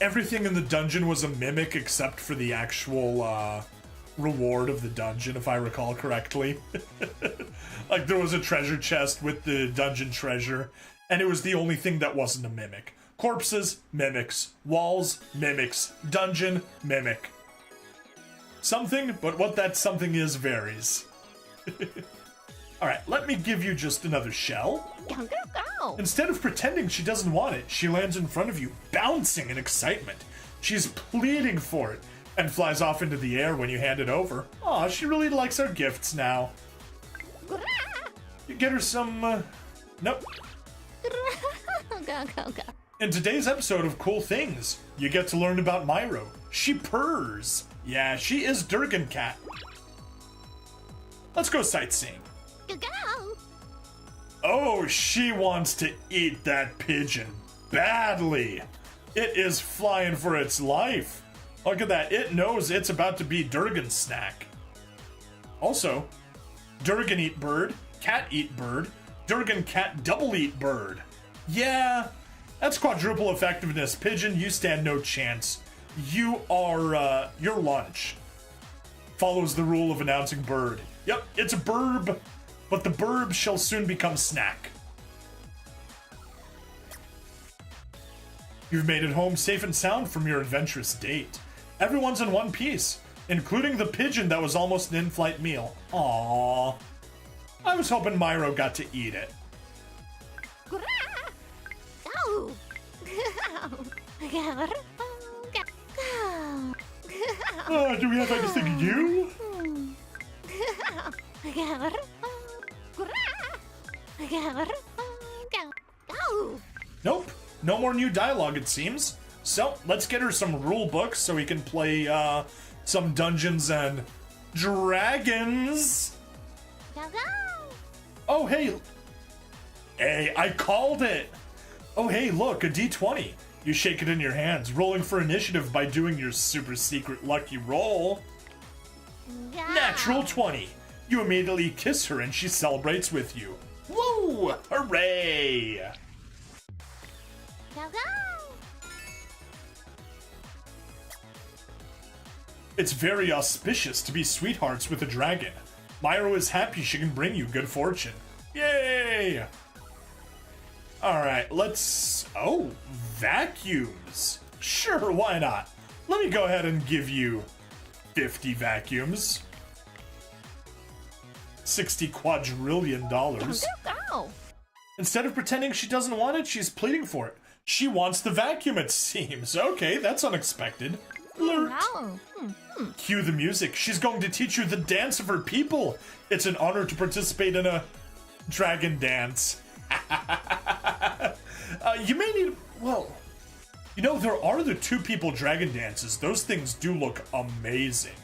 Everything in the dungeon was a mimic except for the actual reward of the dungeon, if I recall correctly. Like there was a treasure chest with the dungeon treasure, and it was the only thing that wasn't a mimic. Corpses, mimics. Walls, mimics. Dungeon, mimic. Something, but what that something is varies. Alright, let me give you just another shell. Instead of pretending she doesn't want it, she lands in front of you, bouncing in excitement. She's pleading for it, and flies off into the air when you hand it over. Aw, she really likes our gifts now. You get her some, nope. In today's episode of Cool Things, you get to learn about Myro. She purrs. Yeah, she is Durgan Cat. Let's go sightseeing. Oh, she wants to eat that pigeon badly. It is flying for its life. Look at that. It knows it's about to be Durgan's snack. Also, Durgan eat bird, cat eat bird, Durgan cat double eat bird. Yeah, that's quadruple effectiveness. Pigeon, you stand no chance. You are, your lunch. Follows the rule of announcing bird. Yep, it's a burb, but the burb shall soon become snack. You've made it home safe and sound from your adventurous date. Everyone's in one piece, including the pigeon that was almost an in-flight meal. Aww. I was hoping Myro got to eat it. Oh, do we have anything new? Nope. No more new dialogue, it seems. So, let's get her some rule books so we can play some Dungeons and Dragons. Oh, hey. Hey, I called it. Oh, hey, look, a D20. You shake it in your hands, rolling for initiative by doing your super secret lucky roll. Natural 20. You immediately kiss her and she celebrates with you. Woo! Hooray! It's very auspicious to be sweethearts with a dragon. Myro is happy she can bring you good fortune. Yay! Alright, let's... Oh, vacuums. Sure, why not? Let me go ahead and give you 50 vacuums. $60 quadrillion. Instead of pretending she doesn't want it, she's pleading for it. She wants the vacuum, it seems. Okay, that's unexpected. Flirt. No. Cue the music. She's going to teach you the dance of her people. It's an honor to participate in a dragon dance. You may need, well, you know, there are the two people dragon dances. Those things do look amazing.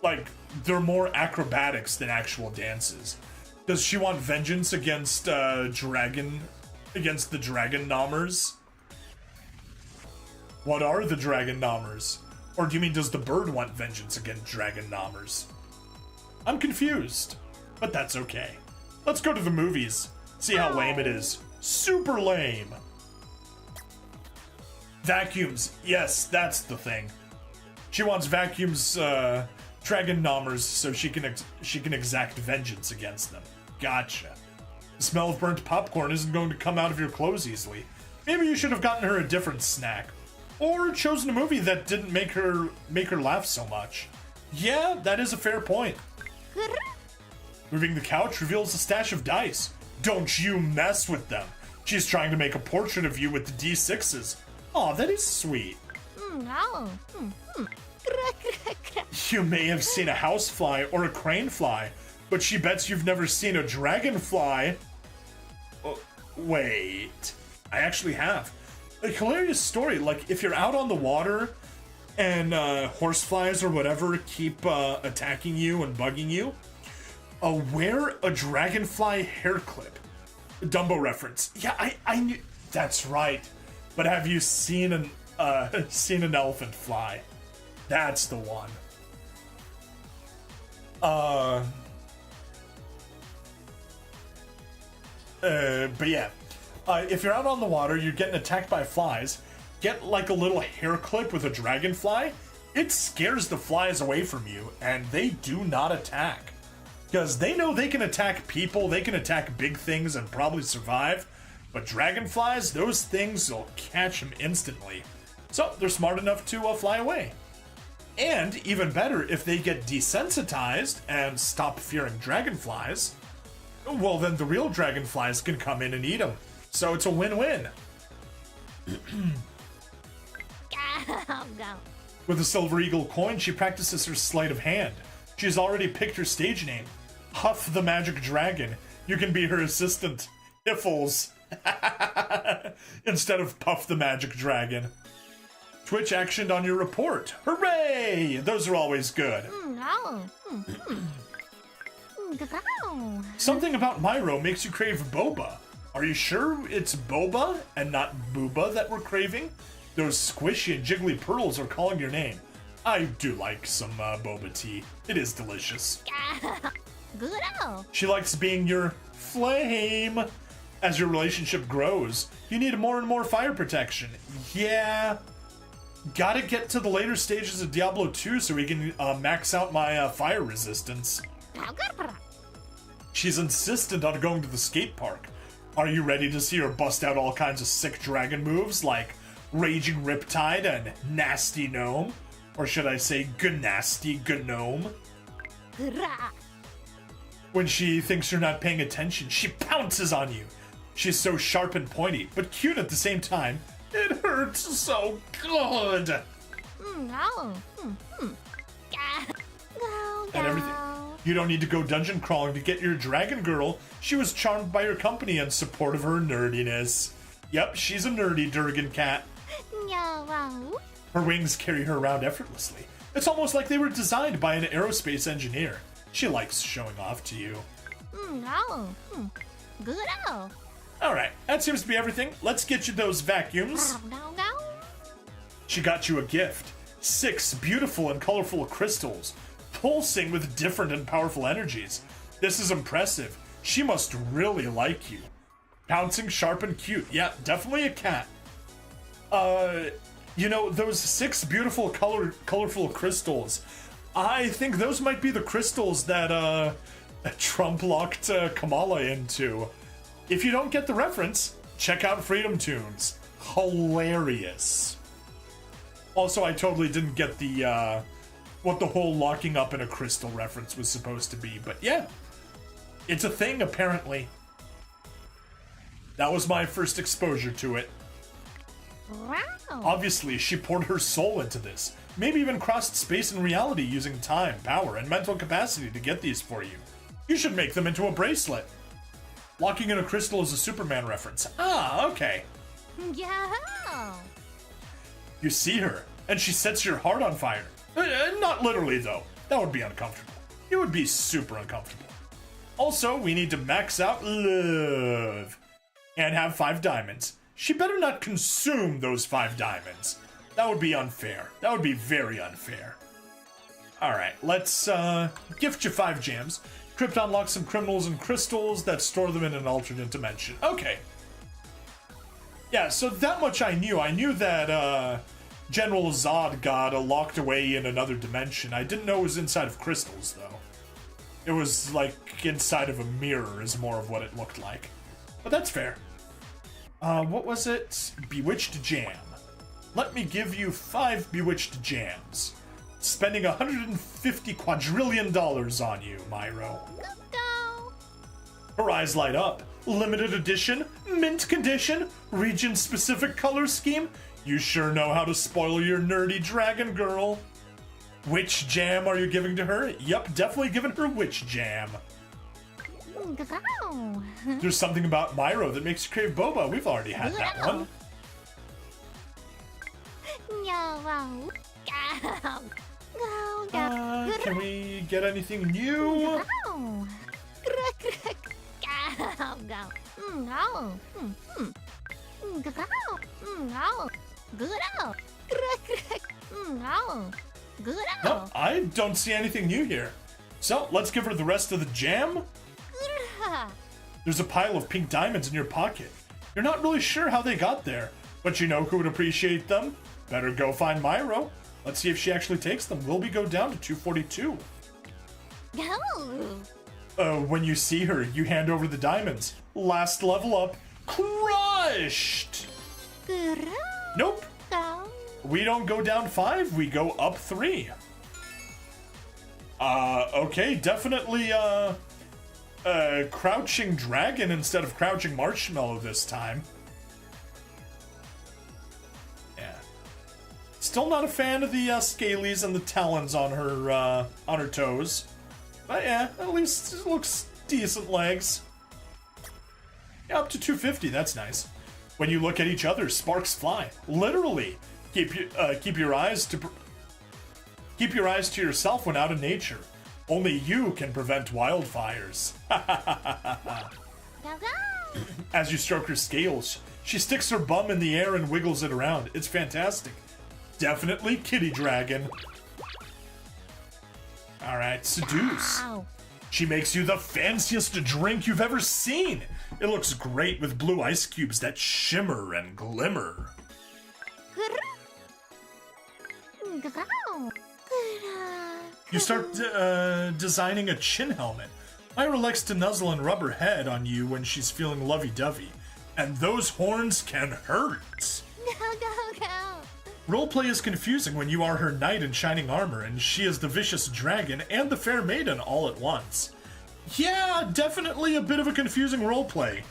Like, they're more acrobatics than actual dances. Does she want vengeance against the dragon nommers? What are the dragon nommers? Or do you mean does the bird want vengeance against dragon nommers? I'm confused, but that's okay. Let's go to the movies. See how lame it is. Super lame. Vacuums. Yes, that's the thing. She wants vacuums, dragon nommers, so she can exact vengeance against them. Gotcha. The smell of burnt popcorn isn't going to come out of your clothes easily. Maybe you should have gotten her a different snack. Or chosen a movie that didn't make her laugh so much. Yeah, that is a fair point. Moving the couch reveals a stash of dice. Don't you mess with them. She's trying to make a portrait of you with the D6s. Aw, that is sweet. No. You may have seen a housefly or a crane fly, but she bets you've never seen a dragonfly. Oh, wait, I actually have. A hilarious story, like if you're out on the water and horseflies or whatever keep attacking you and bugging you, wear a dragonfly hair clip. Dumbo reference. Yeah, I knew. That's right. But have you seen an elephant fly? That's the one. But yeah, if you're out on the water, you're getting attacked by flies, get like a little hair clip with a dragonfly. It scares the flies away from you, and they do not attack. Because they know they can attack people, they can attack big things and probably survive. But dragonflies, those things will catch them instantly. So they're smart enough to fly away. And even better, if they get desensitized and stop fearing dragonflies, well then the real dragonflies can come in and eat them. So it's a win-win. With a Silver Eagle coin, she practices her sleight of hand. She's already picked her stage name. Huff the Magic Dragon. You can be her assistant, Hiffles. Instead of Puff the Magic Dragon. Twitch actioned on your report. Hooray! Those are always good. No. Something about Myro makes you crave boba. Are you sure it's boba and not booba that we're craving? Those squishy and jiggly pearls are calling your name. I do like some boba tea. It is delicious. Good. She likes being your flame. As your relationship grows, you need more and more fire protection. Yeah. Gotta get to the later stages of Diablo 2 so we can max out my fire resistance. She's insistent on going to the skate park. Are you ready to see her bust out all kinds of sick dragon moves like Raging Riptide and Nasty Gnome? Or should I say Gnasty Gnome? When she thinks you're not paying attention, she pounces on you. She's so sharp and pointy, but cute at the same time. It hurts so good. No. And everything. You don't need to go dungeon crawling to get your dragon girl. She was charmed by your company and supportive of her nerdiness. Yep, she's a nerdy Durgan cat. Her wings carry her around effortlessly. It's almost like they were designed by an aerospace engineer. She likes showing off to you. No. Good. Alright, that seems to be everything. Let's get you those vacuums. She got you a gift. 6 beautiful and colorful crystals, pulsing with different and powerful energies. This is impressive. She must really like you. Pouncing, sharp, and cute. Yeah, definitely a cat. You know, those 6 beautiful colorful crystals, I think those might be the crystals that Trump locked Kamala into. If you don't get the reference, check out Freedom Tunes. Hilarious. Also, I totally didn't get the what the whole locking up in a crystal reference was supposed to be, but yeah, it's a thing apparently. That was my first exposure to it. Wow. Obviously, she poured her soul into this. Maybe even crossed space and reality using time, power, and mental capacity to get these for you. You should make them into a bracelet. Locking in a crystal is a Superman reference. Ah, okay. Yeah. You see her, and she sets your heart on fire. Not literally, though. That would be uncomfortable. It would be super uncomfortable. Also, we need to max out love. And have 5 diamonds. She better not consume those 5 diamonds. That would be unfair. That would be very unfair. Alright, let's gift you 5 gems. Crypt unlocks some criminals and crystals that store them in an alternate dimension. Okay. Yeah, so that much I knew. I knew that General Zod got locked away in another dimension. I didn't know it was inside of crystals, though. It was like inside of a mirror is more of what it looked like. But that's fair. What was it? Bewitched Jam. Let me give you 5 Bewitched Jams. Spending $150 quadrillion on you, Myro. Go. Her eyes light up. Limited edition, mint condition, region-specific color scheme. You sure know how to spoil your nerdy dragon girl. Which jam are you giving to her? Yup, definitely giving her witch jam. Go. There's something about Myro that makes you crave boba. We've already had that one. Go. Go. Go. Can we get anything new? Go. Go. Go. No. Go. No. Good. No. Good. No, I don't see anything new here. So, let's give her the rest of the jam. There's a pile of pink diamonds in your pocket. You're not really sure how they got there, but you know who would appreciate them? Better go find Myro. Let's see if she actually takes them. Will we go down to 242? Go. When you see her, you hand over the diamonds. Last level up. Crushed! Nope. Go. We don't go down 5, we go up 3. Okay, definitely, Crouching Dragon instead of Crouching Marshmallow this time. Yeah. Still not a fan of the, scalies and the talons on her toes. But yeah, at least it looks decent legs. Yeah, up to 250, that's nice. When you look at each other, sparks fly. Literally. Keep your eyes to yourself when out in nature. Only you can prevent wildfires. Go. As you stroke her scales, she sticks her bum in the air and wiggles it around. It's fantastic. Definitely kitty dragon. Alright, seduce. Wow. She makes you the fanciest drink you've ever seen. It looks great with blue ice cubes that shimmer and glimmer. Go. You start designing a chin helmet. Myra likes to nuzzle and rub her head on you when she's feeling lovey-dovey. And those horns can hurt. Go. Roleplay is confusing when you are her knight in shining armor and she is the vicious dragon and the fair maiden all at once. Yeah, definitely a bit of a confusing roleplay.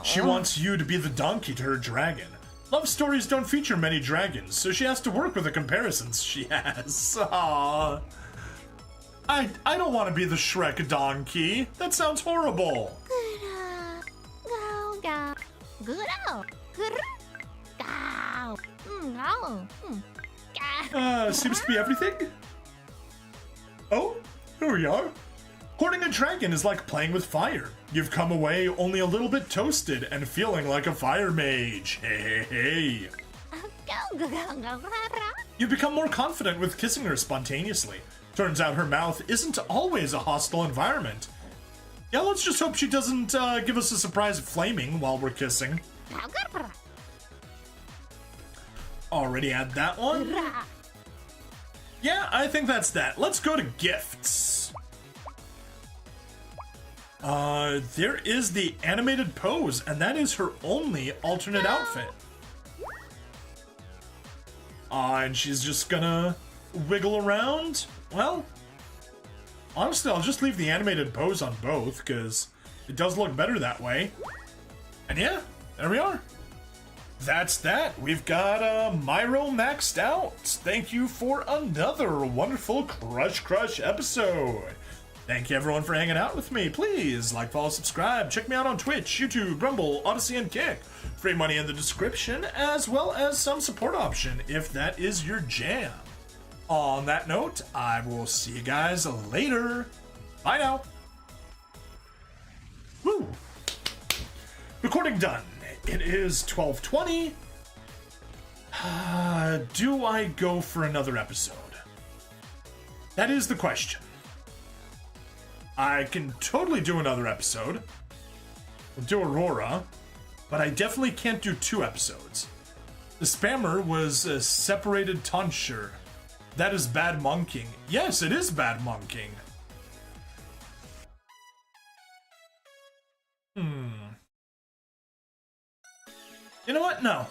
She wants you to be the donkey to her dragon. Love stories don't feature many dragons, so she has to work with the comparisons she has. Aww. I don't want to be the Shrek donkey. That sounds horrible. Go. Good. Go. Seems to be everything. Oh, here we are. Courting a dragon is like playing with fire. You've come away only a little bit toasted and feeling like a fire mage. Hey. Go. You've become more confident with kissing her spontaneously. Turns out her mouth isn't always a hostile environment. Yeah, let's just hope she doesn't give us a surprise flaming while we're kissing. Already had that one? Yeah, I think that's that. Let's go to gifts. There is the animated pose, and that is her only alternate outfit. And she's just gonna wiggle around. Well, honestly, I'll just leave the animated pose on both, because it does look better that way. And yeah, there we are. that's that. We've got Myro maxed out. Thank you for another wonderful Crush episode. Thank you everyone for hanging out with me. Please like, follow, subscribe. Check me out on Twitch, YouTube, Rumble, Odyssey, and Kick. Free money in the description, as well as some support option if that is your jam. On that note, I will see you guys later. Bye now. Woo! Recording done. It is 12:20. Do I go for another episode? That is the question. I can totally do another episode. We'll do Aurora, but I definitely can't do 2 episodes. The spammer was a separated tonsure. That is bad monking. Yes, it is bad monking. You know what? No.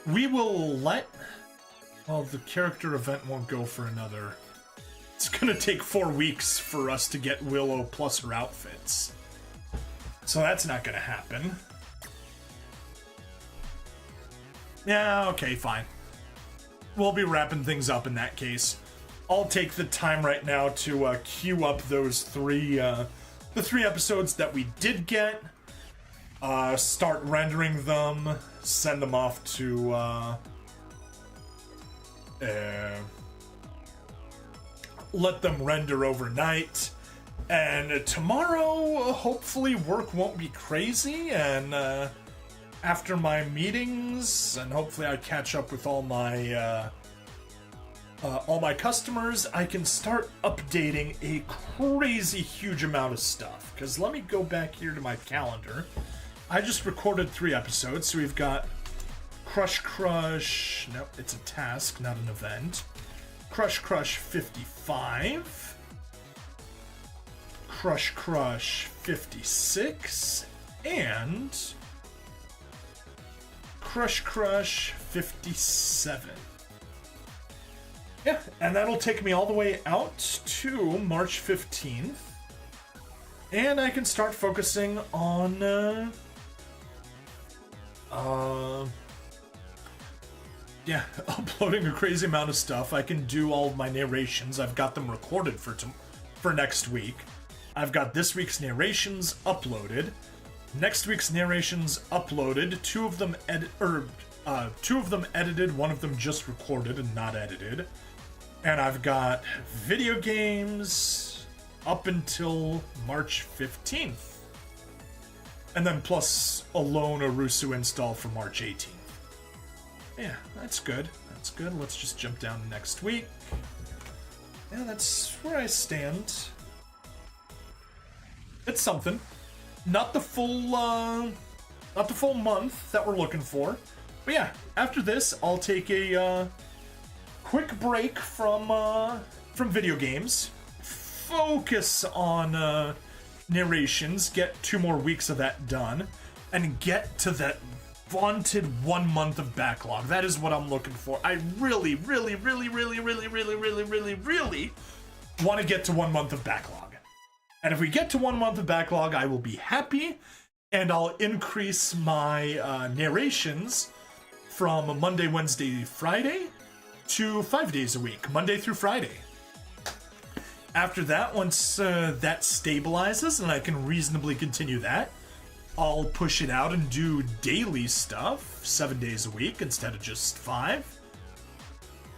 We will let... Well, the character event won't go for another... It's gonna take 4 weeks for us to get Willow plus her outfits. So that's not gonna happen. Yeah, okay, fine. We'll be wrapping things up in that case. I'll take the time right now to queue up those the 3 episodes that we did get. Start rendering them, send them off to, let them render overnight, and tomorrow, hopefully work won't be crazy, and, after my meetings, and hopefully I catch up with all my customers, I can start updating a crazy huge amount of stuff, because let me go back here to my calendar. I just recorded 3 episodes, so we've got Crush, no, it's a task, not an event. Crush 55, Crush 56, and Crush 57. Yeah, and that'll take me all the way out to March 15th. And I can start focusing on, yeah, uploading a crazy amount of stuff. I can do all of my narrations. I've got them recorded for next week. I've got this week's narrations uploaded. Next week's narrations uploaded. 2 of them edited, 1 of them just recorded and not edited. And I've got video games up until March 15th. And then plus a lone Arusu install for March 18th. Yeah, that's good. That's good. Let's just jump down to next week. Yeah, that's where I stand. It's something. Not the full month that we're looking for. But yeah, after this, I'll take a quick break from video games. Focus on narrations. Get 2 more weeks of that done, and get to that vaunted 1 month of backlog. That is what I'm looking for. I really want to get to 1 month of backlog. And if we get to 1 month of backlog, I will be happy, and I'll increase my narrations from Monday, Wednesday, Friday to 5 days a week, Monday through Friday. After that, once that stabilizes and I can reasonably continue that, I'll push it out and do daily stuff 7 days a week instead of just 5.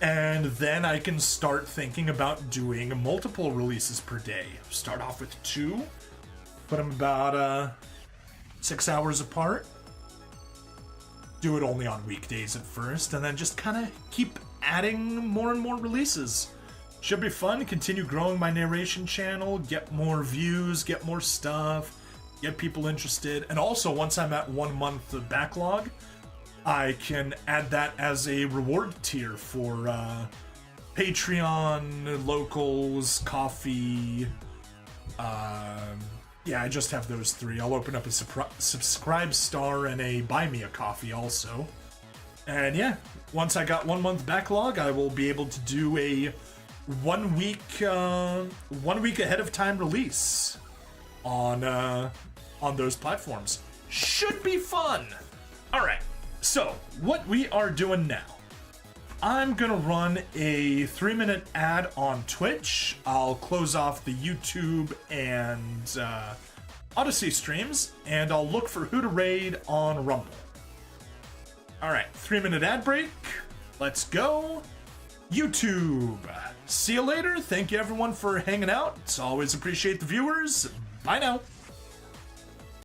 And then I can start thinking about doing multiple releases per day. Start off with 2, put them about 6 hours apart. Do it only on weekdays at first, and then just kind of keep adding more and more releases. Should be fun. Continue growing my narration channel, get more views, get more stuff, get people interested. And also, once I'm at 1 month of backlog, I can add that as a reward tier for Patreon, locals, coffee. Yeah, I just have those 3. I'll open up a subscribe star and a buy me a coffee also. And yeah, once I got 1 month backlog, I will be able to do a 1 week ahead of time release on those platforms. Should be fun. All right. So, what we are doing now, I'm gonna run a 3-minute ad on Twitch. I'll close off the YouTube and Odyssey streams, and I'll look for who to raid on Rumble. Alright, 3-minute ad break. Let's go. YouTube. See you later. Thank you everyone for hanging out. It's always appreciate the viewers. Bye now.